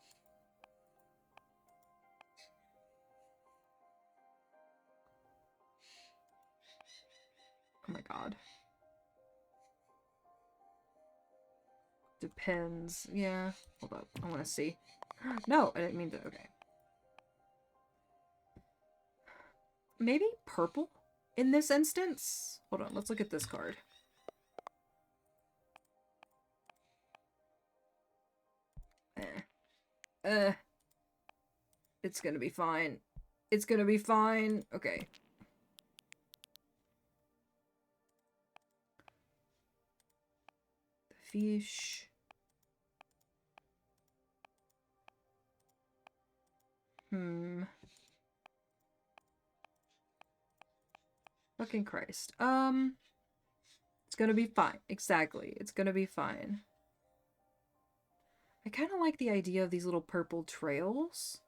Speaker 2: Oh my god. Depends. Yeah. Hold up. I want to see. No, I didn't mean to. Okay. Maybe purple in this instance? Hold on. Let's look at this card. It's gonna be fine. It's gonna be fine. Okay. The fish. Fucking Christ. It's gonna be fine. Exactly. It's gonna be fine. I kind of like the idea of these little purple trails.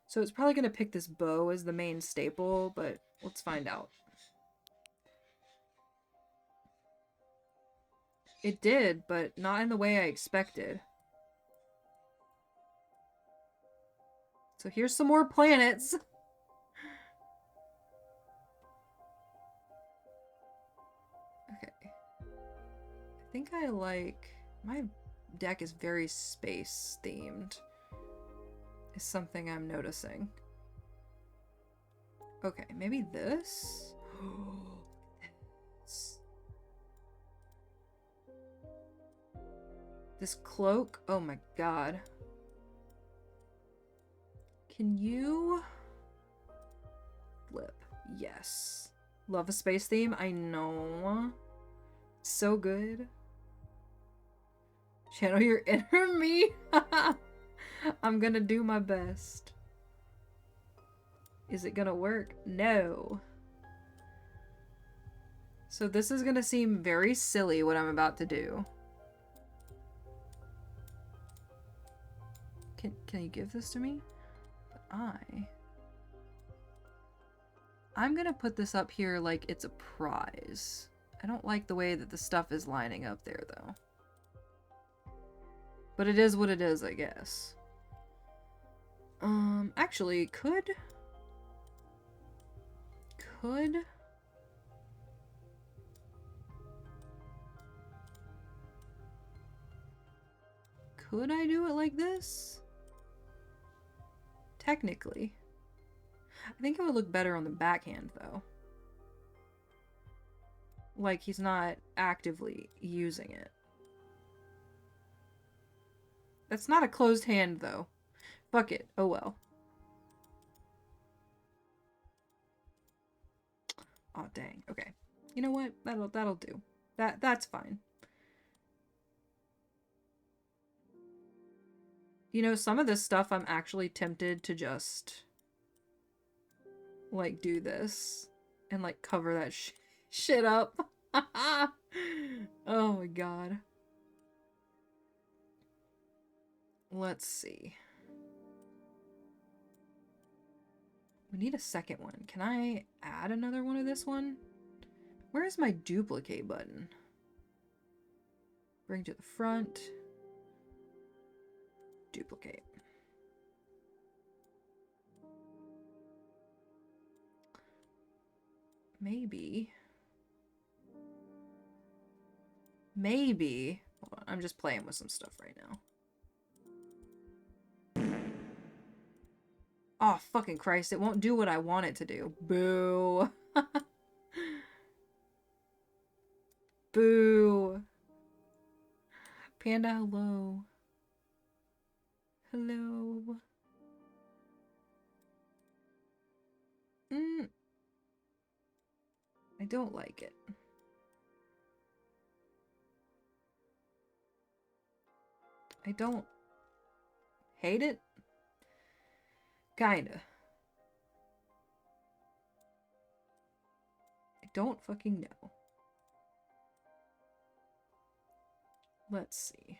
Speaker 2: So it's probably gonna pick this bow as the main staple, but let's find out. It did, but not in the way I expected. So here's some more planets. Okay. I think I like... My deck is very space themed. Is something I'm noticing. Okay, maybe this? This cloak? Oh my god. Can you... Flip. Yes. Love a space theme? I know. So good. Channel your inner me? I'm gonna do my best. Is it gonna work? No. So this is gonna seem very silly what I'm about to do. Can you give this to me? I'm gonna put this up here like it's a prize. I don't like the way that the stuff is lining up there though. But it is what it is, I guess. Actually, could I do it like this? Technically. I think it would look better on the backhand, though. Like he's not actively using it. That's not a closed hand, though. Fuck it. Oh well. Oh dang. Okay. You know what? That'll do. That's fine. You know, some of this stuff I'm actually tempted to just like do this and like cover that shit up. Oh my god. Let's see. We need a second one. Can I add another one of this one? Where is my duplicate button? Bring to the front. Duplicate. Maybe. Hold on, I'm just playing with some stuff right now. Oh, fucking Christ, it won't do what I want it to do. Boo. Boo. Panda, hello. Hello. I don't like it. I don't hate it. Kinda. I don't fucking know. Let's see.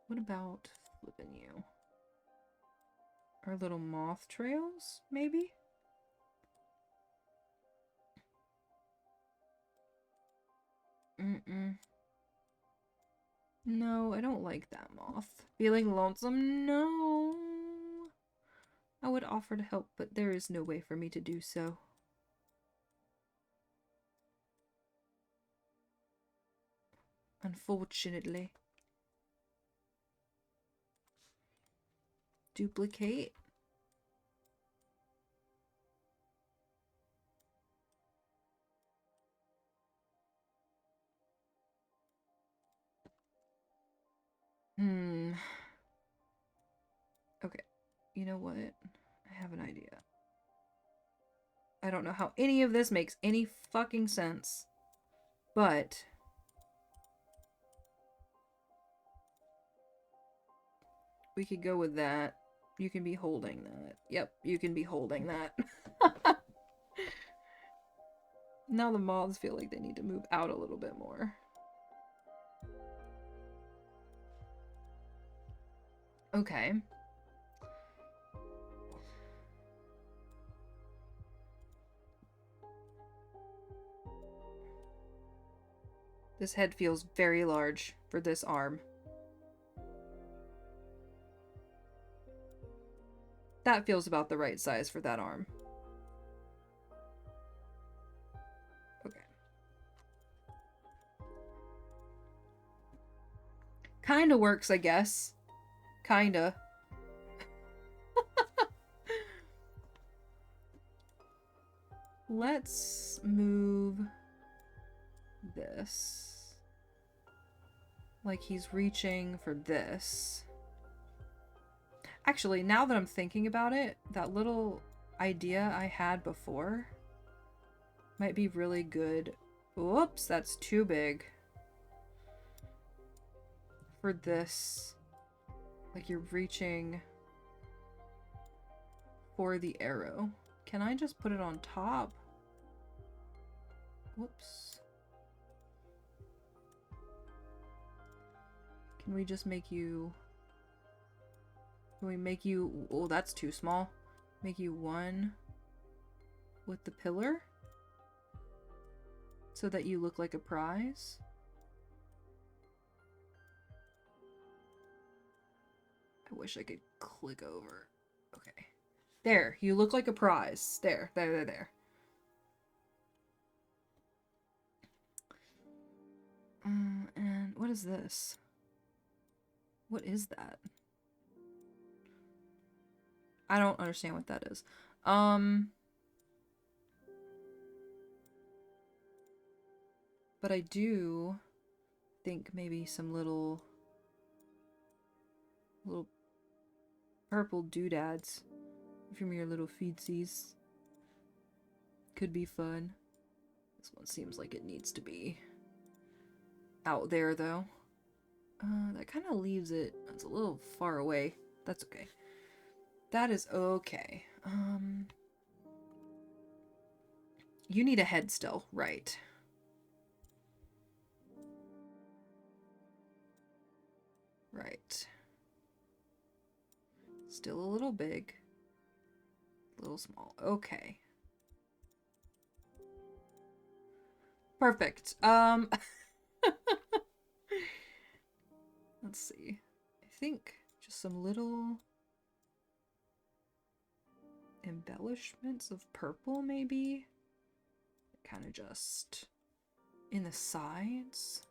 Speaker 2: What about flipping you? Our little moth trails, maybe? No, I don't like that moth. Feeling lonesome? No. I would offer to help, but there is no way for me to do so. Unfortunately. Duplicate. Okay. You know what? I have an idea. I don't know how any of this makes any fucking sense. But we could go with that. You can be holding that. Yep, you can be holding that. Now the moths feel like they need to move out a little bit more. Okay. This head feels very large for this arm. That feels about the right size for that arm. Okay. Kinda works, I guess. Kinda. Let's move this. Like he's reaching for this. Actually, now that I'm thinking about it, that little idea I had before might be really good. Whoops, that's too big. For this. Like you're reaching for the arrow. Can I just put it on top? Whoops. Can we just make you... Can we make you... Oh, that's too small. Make you one with the pillar? So that you look like a prize? I wish I could click over. Okay. There, you look like a prize. There. And what is this? What is that? I don't understand what that is. But I do think maybe some little purple doodads from your little feetsies could be fun. This one seems like it needs to be out there, though. That kind of leaves it... It's a little far away. That's okay. That is okay. You need a head still, right? Right. Still a little big. A little small. Okay. Perfect. Let's see. I think just some little embellishments of purple, maybe? Kind of just in the sides.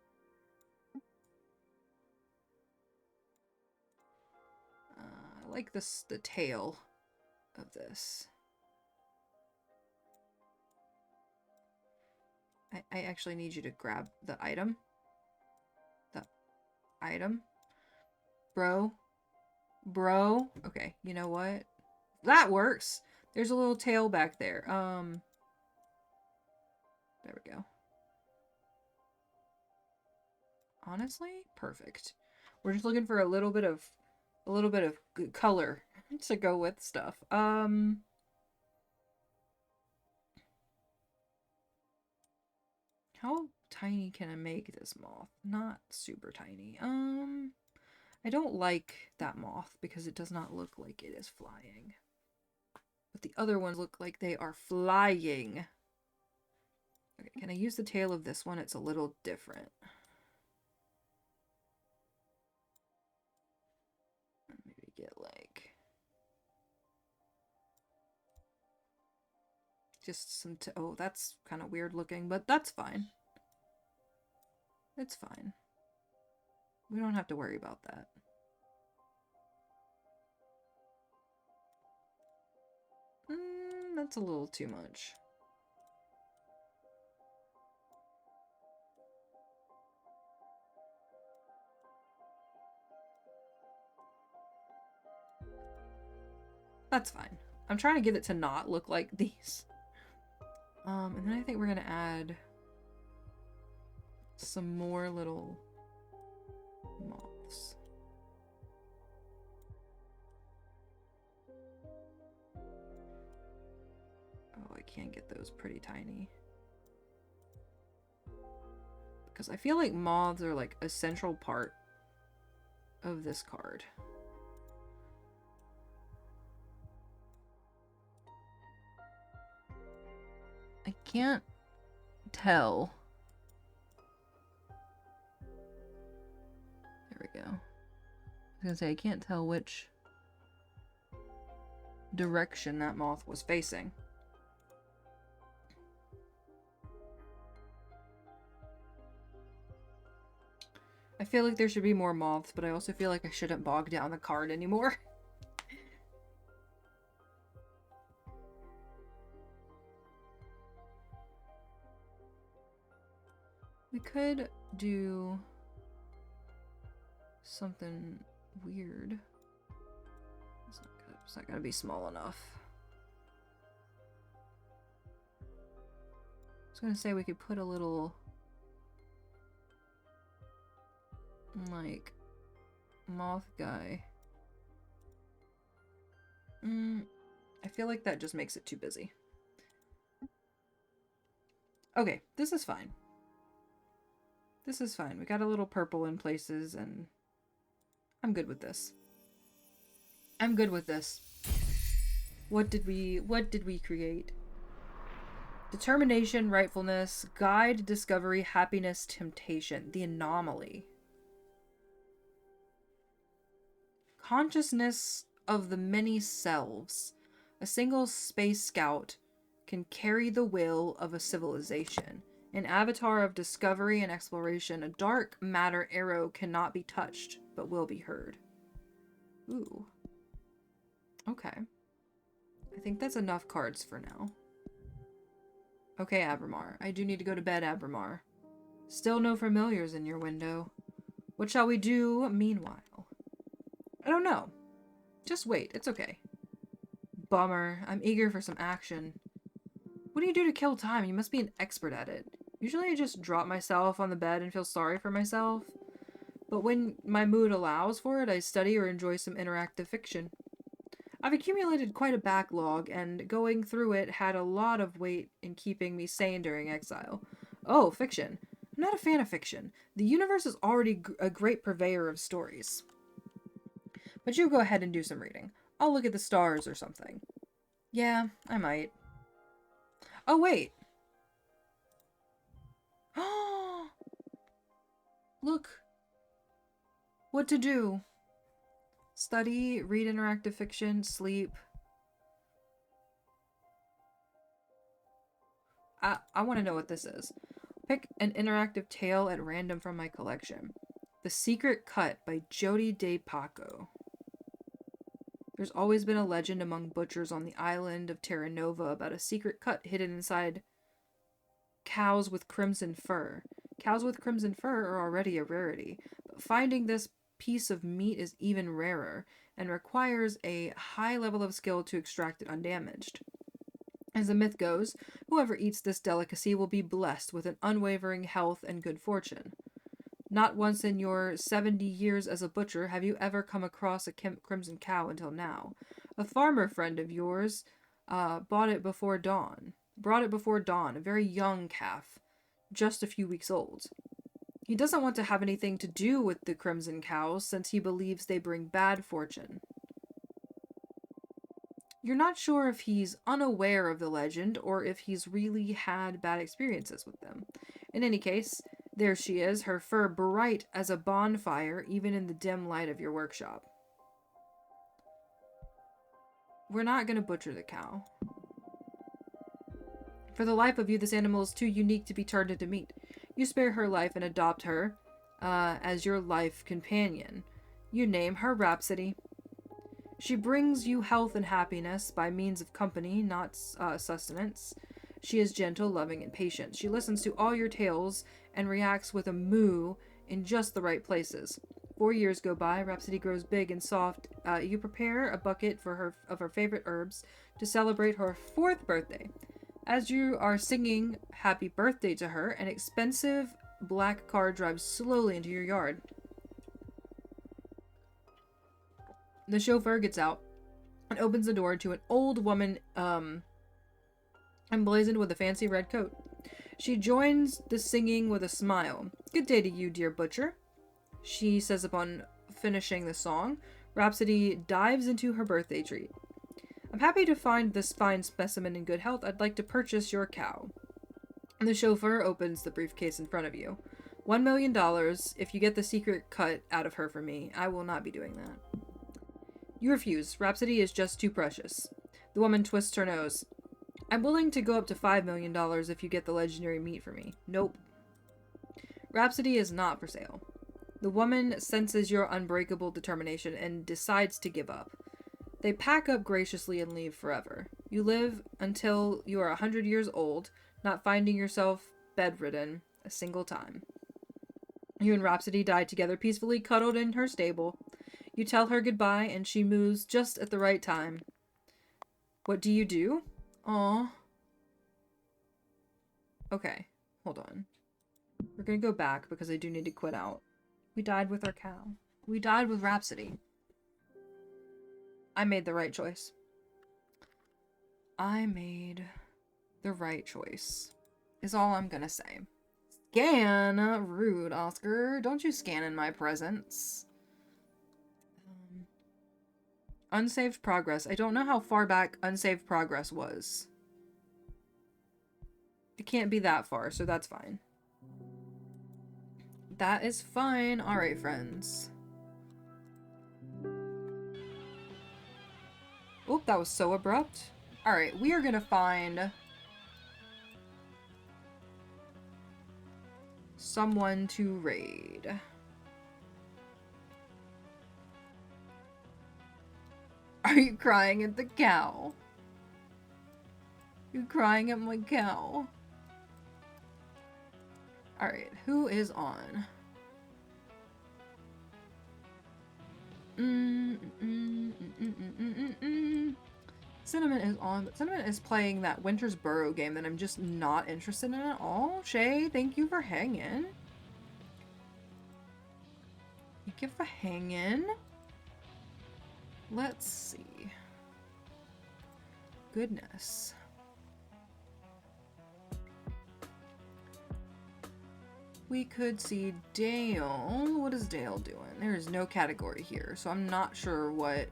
Speaker 2: I like this, the tail of this. I actually need you to grab the item. The item. Bro. Okay, you know what? That works. There's a little tail back there. There we go. Honestly, perfect. We're just looking for a little bit of good color to go with stuff. How tiny can I make this moth? Not super tiny. I don't like that moth because it does not look like it is flying. But the other ones look like they are flying. Okay, can I use the tail of this one? It's a little different. Maybe get like... just some... oh, that's kind of weird looking, but that's fine. It's fine. We don't have to worry about that. That's a little too much. That's fine. I'm trying to get it to not look like these. And then I think we're gonna add some more little moths. Oh, I can't get those pretty tiny. Because I feel like moths are like a central part of this card. I can't tell. There we go. I was gonna say, I can't tell which direction that moth was facing. I feel like there should be more moths, but I also feel like I shouldn't bog down the card anymore. We could do something weird. It's not gonna be small enough. I was gonna say we could put a little, like, moth guy. I feel like that just makes it too busy. Okay, this is fine. This is fine. We got a little purple in places, and I'm good with this. I'm good with this. What did we create? Determination, rightfulness, guide, discovery, happiness, temptation, the anomaly. Consciousness of the many selves. A single space scout can carry the will of a civilization. An avatar of discovery and exploration, a dark matter arrow cannot be touched, but will be heard. Ooh. Okay. I think that's enough cards for now. Okay, Abramar. I do need to go to bed, Abramar. Still no familiars in your window. What shall we do meanwhile? I don't know. Just wait, it's okay. Bummer. I'm eager for some action. What do you do to kill time? You must be an expert at it. Usually I just drop myself on the bed and feel sorry for myself. But when my mood allows for it, I study or enjoy some interactive fiction. I've accumulated quite a backlog, and going through it had a lot of weight in keeping me sane during exile. Oh, fiction. I'm not a fan of fiction. The universe is already a great purveyor of stories. But you go ahead and do some reading. I'll look at the stars or something. Yeah, I might. Oh, wait. Look. What to do? Study, read interactive fiction, sleep. I want to know what this is. Pick an interactive tale at random from my collection. The Secret Cut by Jodi De Paco. There's always been a legend among butchers on the island of Terra Nova about a secret cut hidden inside cows with crimson fur. Cows with crimson fur are already a rarity, but finding this piece of meat is even rarer and requires a high level of skill to extract it undamaged. As the myth goes, whoever eats this delicacy will be blessed with an unwavering health and good fortune. Not once in your 70 years as a butcher have you ever come across a crimson cow until now. A farmer friend of yours brought it before dawn, a very young calf, just a few weeks old. He doesn't want to have anything to do with the crimson cows since he believes they bring bad fortune. You're not sure if he's unaware of the legend or if he's really had bad experiences with them. In any case, there she is, her fur bright as a bonfire, even in the dim light of your workshop. We're not going to butcher the cow. For the life of you, this animal is too unique to be turned into meat. You spare her life and adopt her as your life companion. You name her Rhapsody. She brings you health and happiness by means of company, not sustenance. She is gentle, loving, and patient. She listens to all your tales and reacts with a moo in just the right places. 4 years go by. Rhapsody grows big and soft. You prepare a bucket of her favorite herbs to celebrate her 4th birthday. As you are singing happy birthday to her, an expensive black car drives slowly into your yard. The chauffeur gets out and opens the door to an old woman emblazoned with a fancy red coat. She joins the singing with a smile. Good day to you, dear butcher, she says upon finishing the song. Rhapsody dives into her birthday treat. I'm happy to find this fine specimen in good health. I'd like to purchase your cow. The chauffeur opens the briefcase in front of you. $1 million if you get the secret cut out of her for me. I will not be doing that. You refuse. Rhapsody is just too precious. The woman twists her nose. I'm willing to go up to $5 million if you get the legendary meat for me. Nope. Rhapsody is not for sale. The woman senses your unbreakable determination and decides to give up. They pack up graciously and leave forever. You live until you are 100 years old, not finding yourself bedridden a single time. You and Rhapsody die together peacefully, cuddled in her stable. You tell her goodbye, and she moves just at the right time. What do you do? Aw. Okay, hold on. We're gonna go back because I do need to quit out. We died with our cow. We died with Rhapsody. I made the right choice. I made the right choice, is all I'm gonna say. Scan! Rude, Oscar. Don't you scan in my presence. Unsaved progress. I don't know how far back unsaved progress was. It can't be that far, so that's fine. That is fine. Alright, friends. Oop, that was so abrupt. Alright, we are gonna find someone to raid. Are you crying at the cow? You crying at my cow? Alright, who is on? Cinnamon is on, but Cinnamon is playing that Winter's Burrow game that I'm just not interested in at all. Shay, thank you for hanging. Thank you for hanging. Let's see. Goodness. We could see Dale. What is Dale doing? There is no category here, so I'm not sure what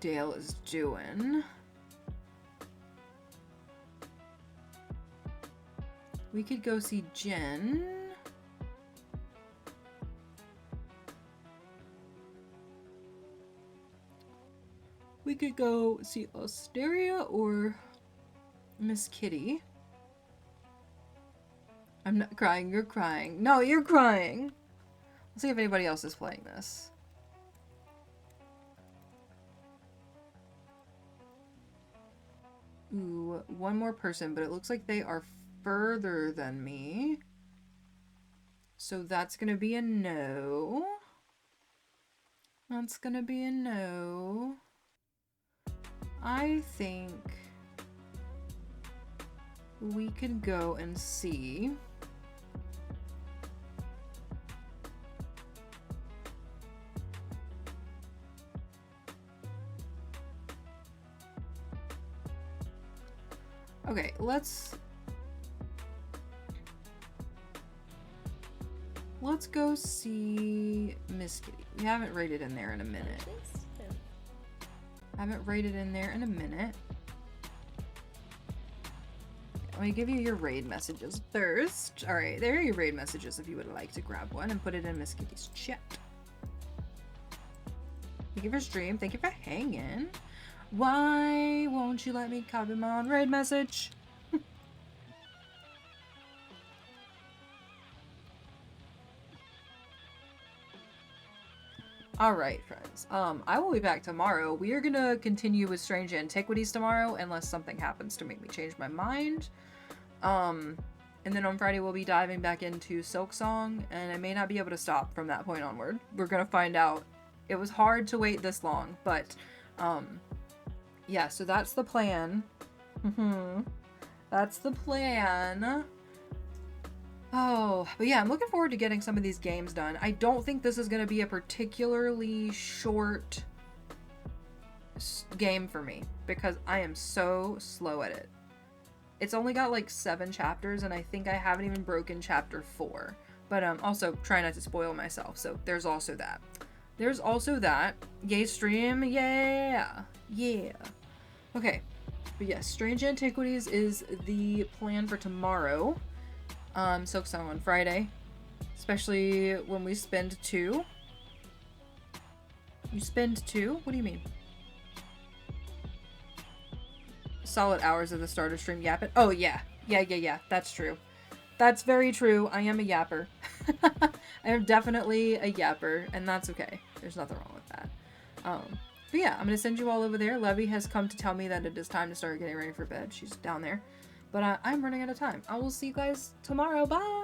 Speaker 2: Dale is doing. We could go see Jen. We could go see Osteria or Miss Kitty. I'm not crying, you're crying. No, you're crying! Let's see if anybody else is playing this. Ooh, one more person, but it looks like they are further than me. So that's gonna be a no. That's gonna be a no. I think we could go and see. Okay, let's go see Miss Kitty. We haven't rated in there in a minute. Haven't rated in there in a minute. Let me give you your raid messages first. Alright, there are your raid messages if you would like to grab one and put it in Miss Kitty's chat. Thank you for stream. Thank you for hanging. Why won't you let me copy my own raid message? Alright, friends. I will be back tomorrow. We are gonna continue with Strange Antiquities tomorrow, unless something happens to make me change my mind. And then on Friday we'll be diving back into Silksong, and I may not be able to stop from that point onward. We're gonna find out. It was hard to wait this long, but, yeah, so that's the plan. That's the plan. Oh, but yeah, I'm looking forward to getting some of these games done. I don't think this is going to be a particularly short game for me, because I am so slow at it. It's only got like 7 chapters, and I think I haven't even broken chapter 4. But also, try not to spoil myself, so there's also that. There's also that. Yay, stream. Yeah. Yeah. Okay. But yes, Strange Antiquities is the plan for tomorrow. Silksong on Friday. Especially when we spend 2. You spend 2? What do you mean? Solid hours of the starter stream yapping. Oh, yeah. Yeah. That's true. That's very true. I am a yapper. I am definitely a yapper, and that's okay. There's nothing wrong with that. But yeah, I'm going to send you all over there. Levy has come to tell me that it is time to start getting ready for bed. She's down there. But I'm running out of time. I will see you guys tomorrow. Bye!